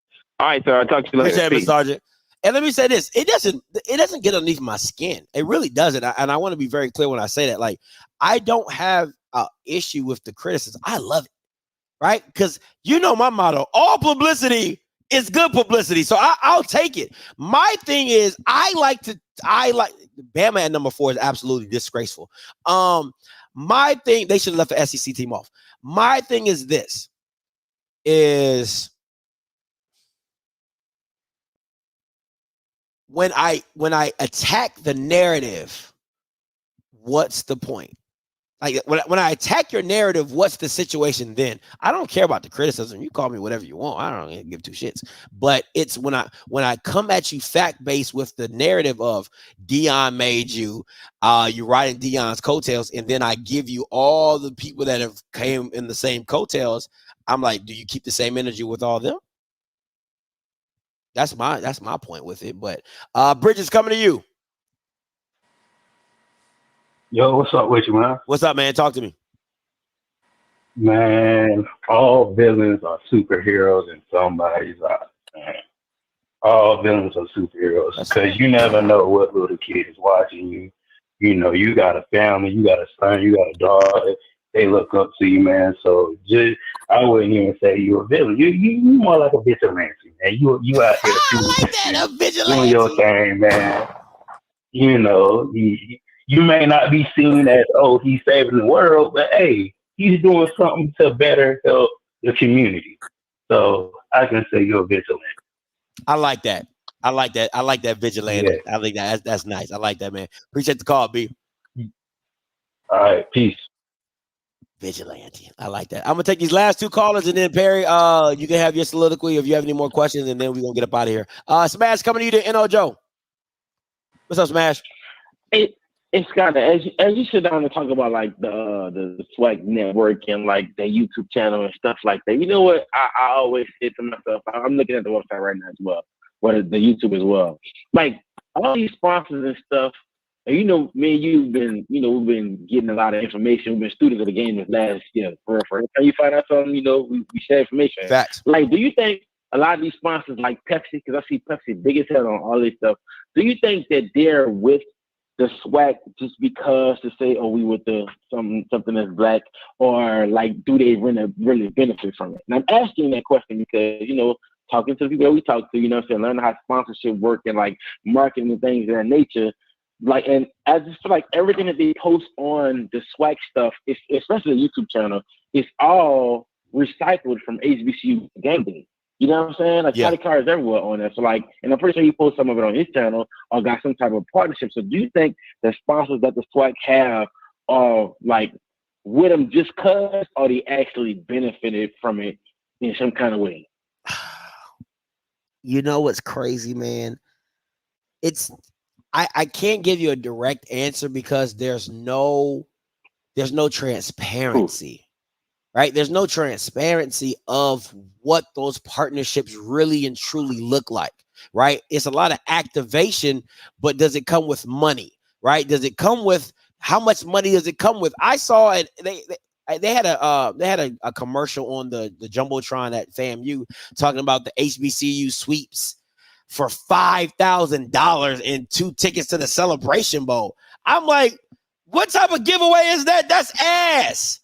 All right, sir. I'll talk to you later. Appreciate it, Mr. Sergeant. And let me say this: it doesn't get underneath my skin. It really doesn't. And I want to be very clear when I say that. Like, I don't have an issue with the criticism. I love it, right? Because you know my motto: all publicity is good publicity. So I'll take it. My thing is, I like Bama at number 4 is absolutely disgraceful. My thing, they should have left the SEC team off. My thing is this: is when I attack the narrative, what's the point? Like when I attack your narrative, what's the situation then? I don't care about the criticism. You call me whatever you want. I don't give two shits. But it's when I come at you fact-based with the narrative of Deion made you, you're riding Deion's coattails, and then I give you all the people that have came in the same coattails. I'm like, do you keep the same energy with all of them? That's my point with it. But Bridget's coming to you. Yo, what's up with you, man? What's up, man? Talk to me. Man, all villains are superheroes and somebody's are. Man. All villains are superheroes because you never know what little kid is watching you. You know, you got a family, you got a son, you got a daughter. They look up to you, man. So I wouldn't even say you're a villain. You more like a vigilante, man. You out here doing your thing, man. You know, you may not be seen as, oh, he's saving the world, but hey, he's doing something to better help the community. So I can say you're a vigilante. I like that. I like that vigilante. Yeah. I think that's nice. I like that, man. Appreciate the call, B. All right, peace. Vigilante. I like that. I'm gonna take these last 2 callers, and then Perry, you can have your soliloquy if you have any more questions, and then we're gonna get up out of here. Smash, coming to you to NO Joe. What's up, Smash? It's Scott, as you sit down and talk about like the SWAC network and like the YouTube channel and stuff like that, you know what? I always say to myself, I'm looking at the website right now as well, or the YouTube as well. Like all these sponsors and stuff, and you know, me and you've been, you know, we've been getting a lot of information. We've been students of the game this last year. For every time you find out something, you know, we share information. Facts. Like, do you think a lot of these sponsors like Pepsi, because I see Pepsi big as hell on all this stuff, do you think that they're with the SWAC just because to say, oh, we with the something that's black, or like do they really benefit from it? And I'm asking that question because, you know, talking to the people that we talk to, you know what I'm saying, learning how sponsorship work and like marketing and things of that nature. Like, and I just feel like everything that they post on the SWAC stuff, especially the YouTube channel, is all recycled from HBCU gambling. You know what I'm saying? Like, Charlie Carr is everywhere on there. So, like, and I'm pretty sure he posts some of it on his channel or got some type of partnership. So, do you think the sponsors that the SWAC have are, like, with them just because, or they actually benefited from it in some kind of way? You know what's crazy, man? I can't give you a direct answer because there's no transparency. Right? There's no transparency of what those partnerships really and truly look like, right? It's a lot of activation, but does it come with money, right? Does it come with, how much money does it come with? I saw it. They had a commercial on the Jumbotron at FAMU talking about the HBCU sweeps for $5,000 and 2 tickets to the Celebration Bowl. I'm like, what type of giveaway is that? That's ass.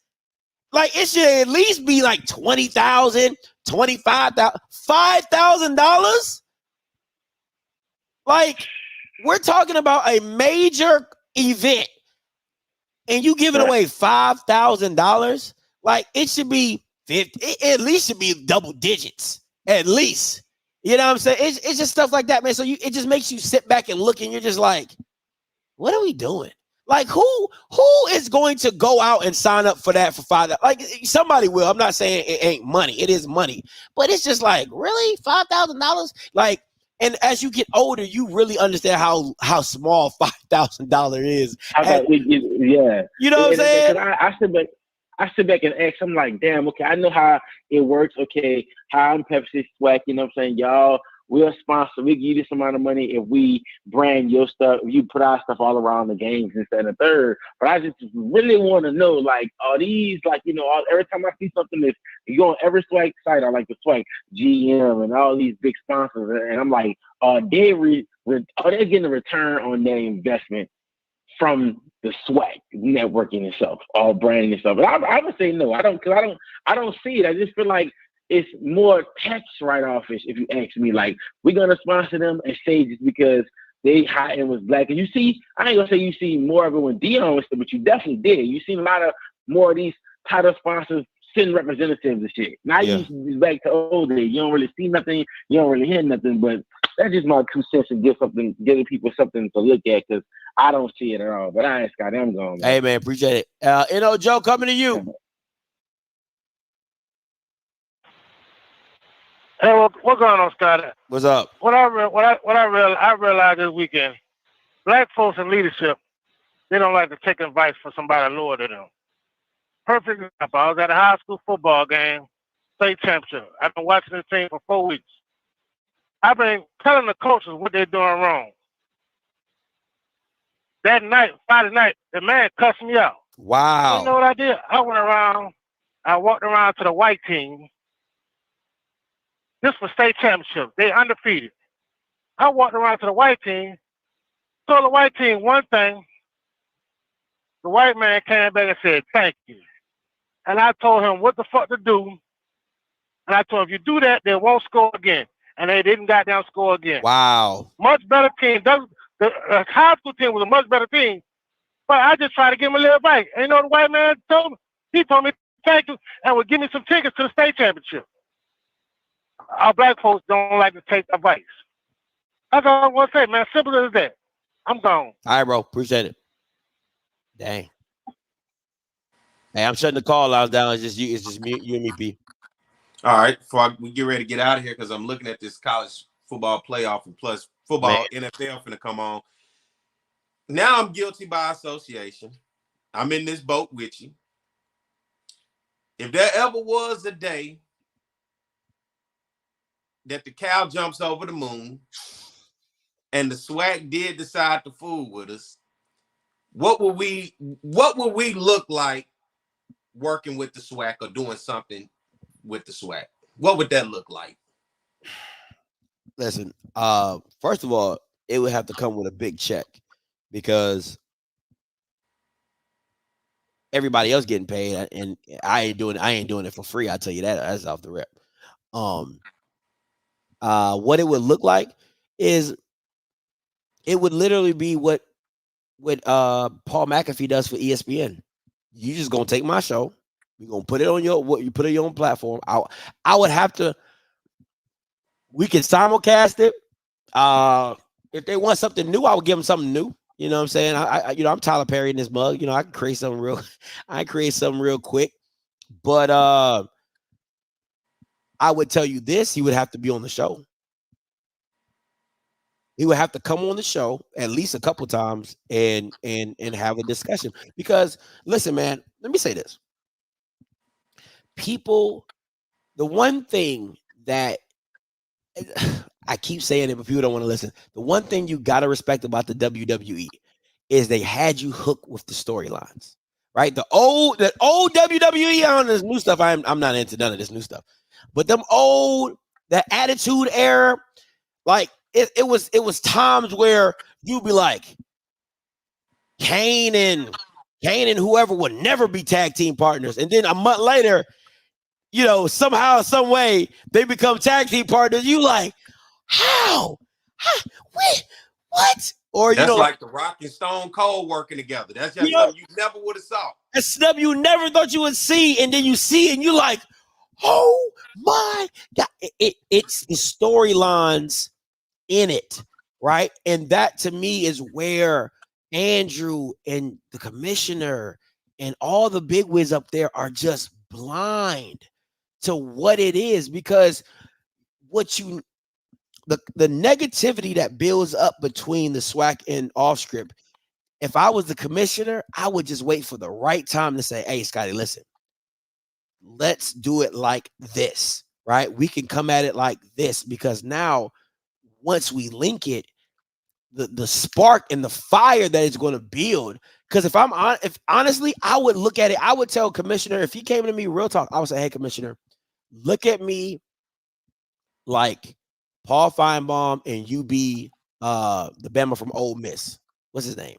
Like, it should at least be like $20,000, $25,000, $5,000. Like, we're talking about a major event, and you giving away $5,000. Like, it should be 50. It at least should be double digits, at least. You know what I'm saying? It's just stuff like that, man. So it just makes you sit back and look, and you're just like, what are we doing? Like, who is going to go out and sign up for that for $5,000? Like, somebody will. I'm not saying it ain't money. It is money. But it's just like, really? $5,000? Like, and as you get older, you really understand how small $5,000 is. Yeah. You know what I'm saying? I sit back and ask, I'm like, damn, okay, I know how it works. Okay, how I'm Pepsi Swag, you know what I'm saying? Y'all, we're a sponsor. We give you this amount of money if we brand your stuff, if you put our stuff all around the games instead of third. But I just really want to know, like, are these, like, you know, every time I see something that's, you go on every Swag site, I like the Swag GM and all these big sponsors, and I'm like, are they getting a return on their investment from the Swag networking itself, all branding itself? And I would say no. I don't see it. I just feel like it's more tax write-off-ish, if you ask me. Like, we're gonna sponsor them and say just because they high end was black. And you see, I ain't gonna say you see more of it when Dion was there, but you definitely did. You seen a lot of more of these title sponsors send representatives and shit. Now you back to old days. You don't really see nothing. You don't really hear nothing. But that's just my 2 cents to giving people something to look at, because I don't see it at all. But I ain't Scott. I'm going. Hey, man, appreciate it. Joe, coming to you. Hey, what's going on, Scott? What's up? I realized this weekend, black folks in leadership, they don't like to take advice from somebody lower than them. Perfect example. I was at a high school football game, state championship. I've been watching this team for 4 weeks. I've been telling the coaches what they're doing wrong. That night, Friday night, the man cussed me out. Wow. You know what I did? I walked around to the white team. This was state championship. They undefeated. I walked around to the white team, told the white team one thing. The white man came back and said, thank you. And I told him what the fuck to do. And I told him, if you do that, they won't score again. And they didn't goddamn score again. Wow. Much better team. The high school team was a much better team. But I just tried to give him a little advice. And you know what the white man told me? He told me, thank you, and would give me some tickets to the state championship. Our black folks don't like to take advice. That's all I want to say, man. Simple as that. I'm gone. All right, bro. Appreciate it. Dang. Hey, I'm shutting the call out down. It's just you and me, P. All right. Before we get ready to get out of here, because I'm looking at this college football playoff and plus football, NFL finna come on. Now I'm guilty by association. I'm in this boat with you. If there ever was a day that the cow jumps over the moon and the SWAC did decide to fool with us, what would we look like working with the SWAC or doing something with the SWAC? What would that look like? Listen, first of all, it would have to come with a big check, because everybody else getting paid, and I ain't doing it for free. I tell you that. That's off the rip. What it would look like is it would literally be what Paul McAfee does for ESPN. You just gonna take my show, you're gonna put it on you put it on your own platform. I would have to. We can simulcast it. If they want something new, I would give them something new. You know what I'm saying? I'm Tyler Perry in this mug. I can create something real quick. But I would tell you this: he would have to be on the show. He would have to come on the show at least a couple times and have a discussion. Because listen, man, let me say this: people the one thing that I keep saying it, but people don't want to listen. The one thing you gotta respect about the WWE is they had you hooked with the storylines, right? The old WWE on this new stuff. I'm not into none of this new stuff, but the Attitude Era, like it was times where you'd be like, Kane and whoever would never be tag team partners, and then a month later, somehow, some way, they become tag team partners. You like, how? Wait, what? Or that's like the Rock and Stone Cold working together. That's just something you never would have saw. That's stuff you never thought you would see, and then you see it, and you're like, oh my God. It's the storylines in it, right? And that to me is where Andrew and the commissioner and all the bigwigs up there are just blind to what it is, because the negativity that builds up between the SWAC and Offscript, if I was the commissioner, I would just wait for the right time to say, hey, Scotty, listen, let's do it like this, right? We can come at it like this, because now once we link it, the spark and the fire that it's going to build. Because if honestly, I would look at it, I would tell commissioner, if he came to me real talk, I would say, hey, commissioner, look at me like Paul Feinbaum and you be the Bama from Ole Miss. What's his name?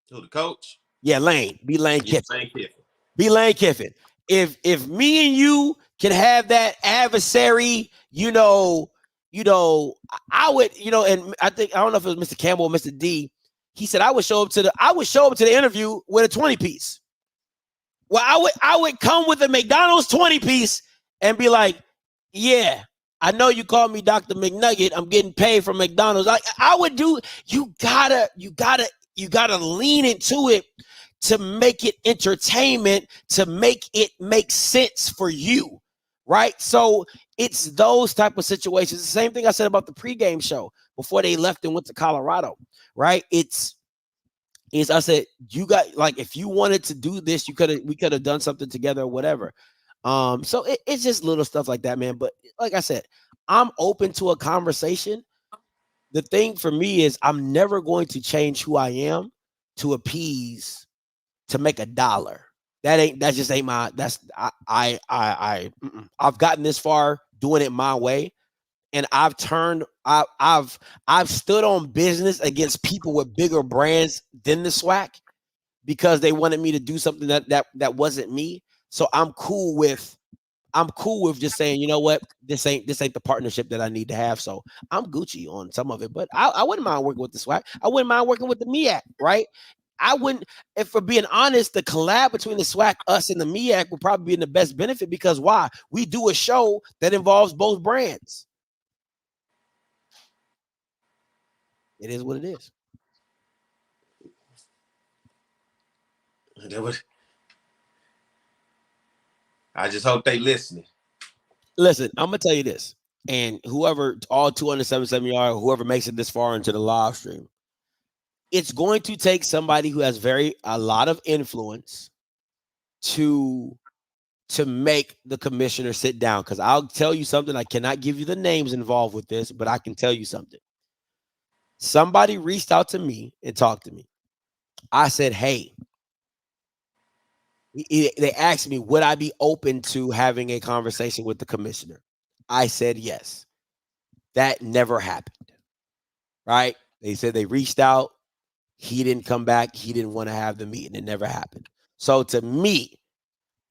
To the coach? Yeah, Lane. Be Lane Kiffin. Lane Kiffin. Be Lane Kiffin. If me and you can have that adversary, I would, and I don't know if it was Mr. Campbell or Mr. D. He said I would show up to the interview with a 20-piece. Well, I would come with a McDonald's 20-piece and be like, yeah, I know you call me Dr. McNugget. I'm getting paid from McDonald's. I would do. You gotta lean into it to make it entertainment, to make it make sense for you, right? So it's those type of situations. The same thing I said about the pregame show before they left and went to Colorado, right? I said, you got, like, if you wanted to do this, we could have done something together or whatever. So it's just little stuff like that, man. But like I said, I'm open to a conversation. The thing for me is I'm never going to change who I am to appease, to make $1. That just ain't my, I've gotten this far doing it my way. And I've stood on business against people with bigger brands than the SWAC because they wanted me to do something that wasn't me. So I'm cool with just saying, you know what, this ain't the partnership that I need to have. So I'm Gucci on some of it, but I wouldn't mind working with the SWAC. I wouldn't mind working with the MEAC, right? I wouldn't, if for being honest, the collab between the SWAC, us, and the MEAC would probably be in the best benefit, because why? We do a show that involves both brands. It is what it is. I just hope they listening. Listen, I'm gonna tell you this, and whoever, all 277 yards, whoever makes it this far into the live stream, it's going to take somebody who has a lot of influence to make the commissioner sit down. Because I'll tell you something, I cannot give you the names involved with this, but I can tell you something. Somebody reached out to me and talked to me. I said, hey, they asked me, would I be open to having a conversation with the commissioner? I said yes. That never happened, right? They said they reached out. He didn't come back. He didn't want to have the meeting. It never happened. So to me,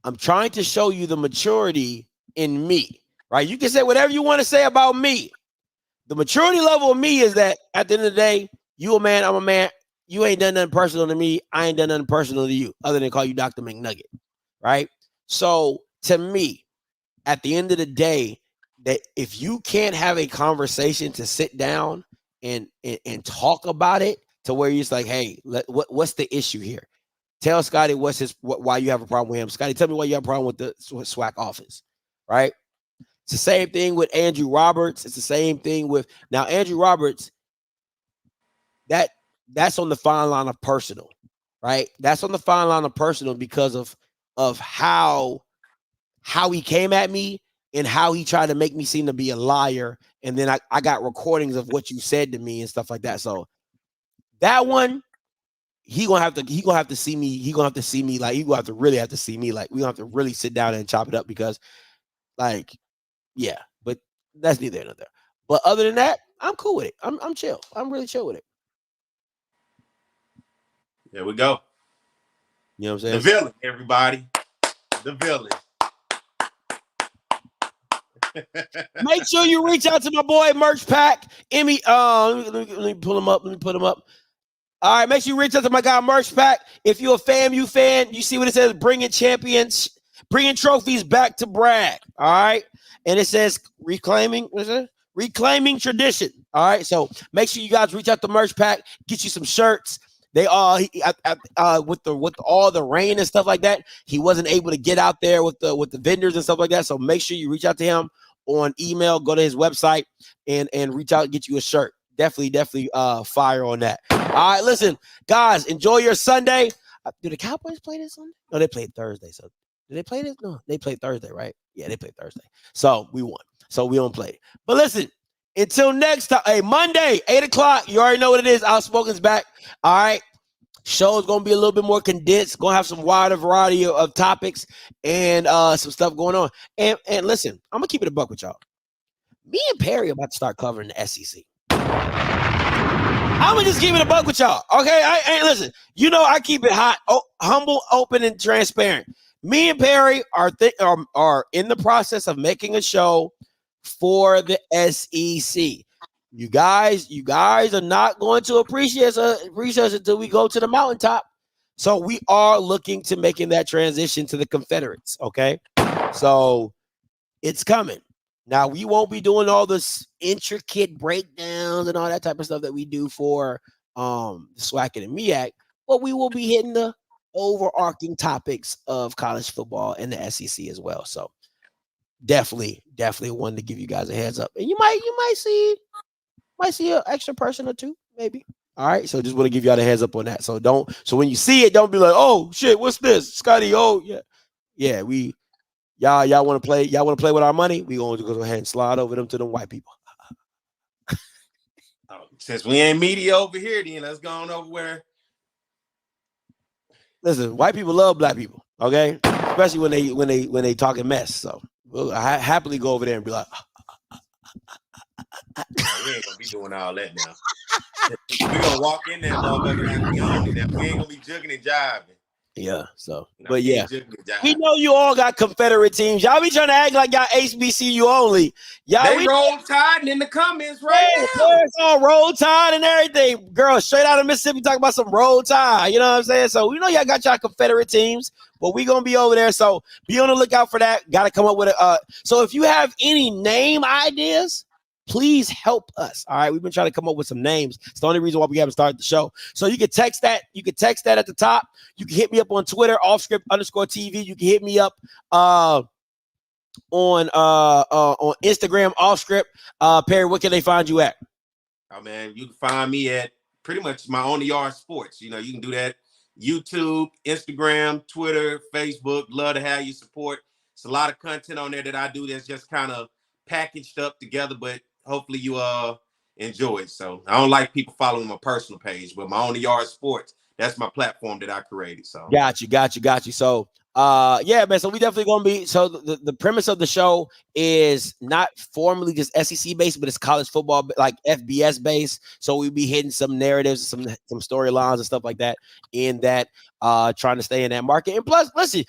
I'm trying to show you the maturity in me, right? You can say whatever you want to say about me. The maturity level of me is that at the end of the day, you a man, I'm a man. You ain't done nothing personal to me. I ain't done nothing personal to you other than call you Dr. McNugget, right? So to me, at the end of the day, that if you can't have a conversation to sit down and talk about it to where you're just like, hey, what's the issue here? Tell Scotty why you have a problem with him. Scotty, tell me why you have a problem with the SWAC office, right? It's the same thing with Andrew Roberts. It's the same thing with, now Andrew Roberts, that's on the fine line of personal, right? That's on the fine line of personal because of how he came at me and how he tried to make me seem to be a liar. And then I got recordings of what you said to me and stuff like that. So that one, he gonna have to see me. He gonna have to see me like he gonna have to really have to see me like we gonna have to really sit down and chop it up because like yeah, but that's neither here nor there. But other than that, I'm cool with it. I'm chill. I'm really chill with it. There we go. You know what I'm saying? The villain, everybody. The villain. Make sure you reach out to my boy Merch Pack. Emmy, let me pull him up. Let me put him up. All right, make sure you reach out to my guy Merch Pack. If you're a FAMU fan, you see what it says, bringing trophies back to brag. All right. And it says reclaiming tradition. All right. So make sure you guys reach out to Merch Pack, get you some shirts. They all with all the rain and stuff like that, he wasn't able to get out there with the vendors and stuff like that. So make sure you reach out to him on email, go to his website and reach out and get you a shirt. Definitely fire on that. All right, listen, guys, enjoy your Sunday. Do the Cowboys play this Sunday? No, they played Thursday. So did they play this? No, they played Thursday, right? Yeah, they played Thursday. So we won. So we don't play. But listen, until next time, hey, Monday, 8 o'clock. You already know what it is. Outspoken's back. All right. Show's going to be a little bit more condensed. Going to have some wider variety of topics and some stuff going on. And listen, I'm going to keep it a buck with y'all. Me and Perry are about to start covering the SEC. I'm going to just keep it a buck with y'all. Okay? Listen, you know I keep it hot, humble, open, and transparent. Me and Perry are in the process of making a show for the SEC. You guys are not going to appreciate us until we go to the mountaintop. So we are looking to making that transition to the Confederates. Okay, so it's coming. Now we won't be doing all this intricate breakdowns and all that type of stuff that we do for Swacket and MEAC, but we will be hitting the overarching topics of college football and the SEC as well. So definitely wanted to give you guys a heads up, and you might see an extra person or two, maybe. All right. So just want to give y'all a heads up on that. So when you see it, don't be like, oh shit, what's this? Scotty, oh yeah. Yeah, y'all want to play with our money? We gonna go ahead and slide over them to them white people. Since we ain't media over here, then let's go on over where. Listen, white people love black people, okay? Especially when they talking mess. So we'll happily go over there and be like, we ain't gonna be doing all that now. We're gonna walk in there, motherfucker, and be on it now. We ain't gonna be jugging and jiving. Yeah, so No, but yeah, we know you all got Confederate teams. Y'all be trying to act like y'all HBCU only. They roll tide in the comments right now. It's all roll tide and everything. Girl, straight out of Mississippi talking about some roll tide. You know what I'm saying? So we know y'all got y'all Confederate teams, but we gonna be over there. So be on the lookout for that. Got to come up with so if you have any name ideas, please help us. All right. We've been trying to come up with some names. It's the only reason why we haven't started the show. So you can text that. You can text that at the top. You can hit me up on Twitter, Offscript_TV. You can hit me up on Instagram, Offscript. Perry, what can they find you at? Oh man, you can find me at pretty much my On the Yard Sports. You know, you can do that. YouTube, Instagram, Twitter, Facebook. Love to have your support. It's a lot of content on there that I do that's just kind of packaged up together, but hopefully you enjoy it. So I don't like people following my personal page, but my On the Yard Sports, that's my platform that I created. So got you. So yeah, man. So we definitely gonna be. So the premise of the show is not formally just SEC based, but it's college football, like FBS based. So we be hitting some narratives, some storylines and stuff like that. In that, trying to stay in that market. And plus, listen,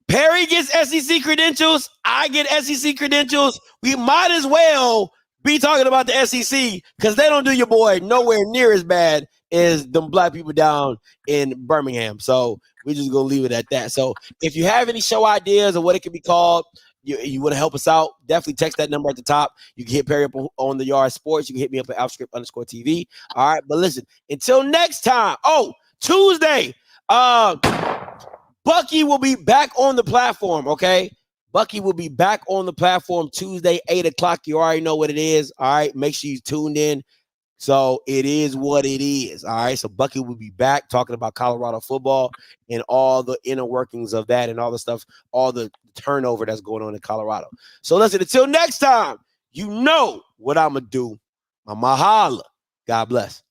Perry gets SEC credentials. I get SEC credentials. We might as well be talking about the SEC because they don't do your boy nowhere near as bad as them black people down in Birmingham. So we're just going to leave it at that. So if you have any show ideas or what it could be called, you want to help us out, definitely text that number at the top. You can hit Perry up on the Yard Sports. You can hit me up at Offscript_TV. All right. But listen, until next time. Oh, Tuesday. Bucky will be back on the platform, okay? Bucky will be back on the platform Tuesday, 8 o'clock. You already know what it is, all right? Make sure you tuned in. So it is what it is, all right? So Bucky will be back talking about Colorado football and all the inner workings of that and all the stuff, all the turnover that's going on in Colorado. So listen, until next time, you know what I'm going to do. I'ma holla. God bless.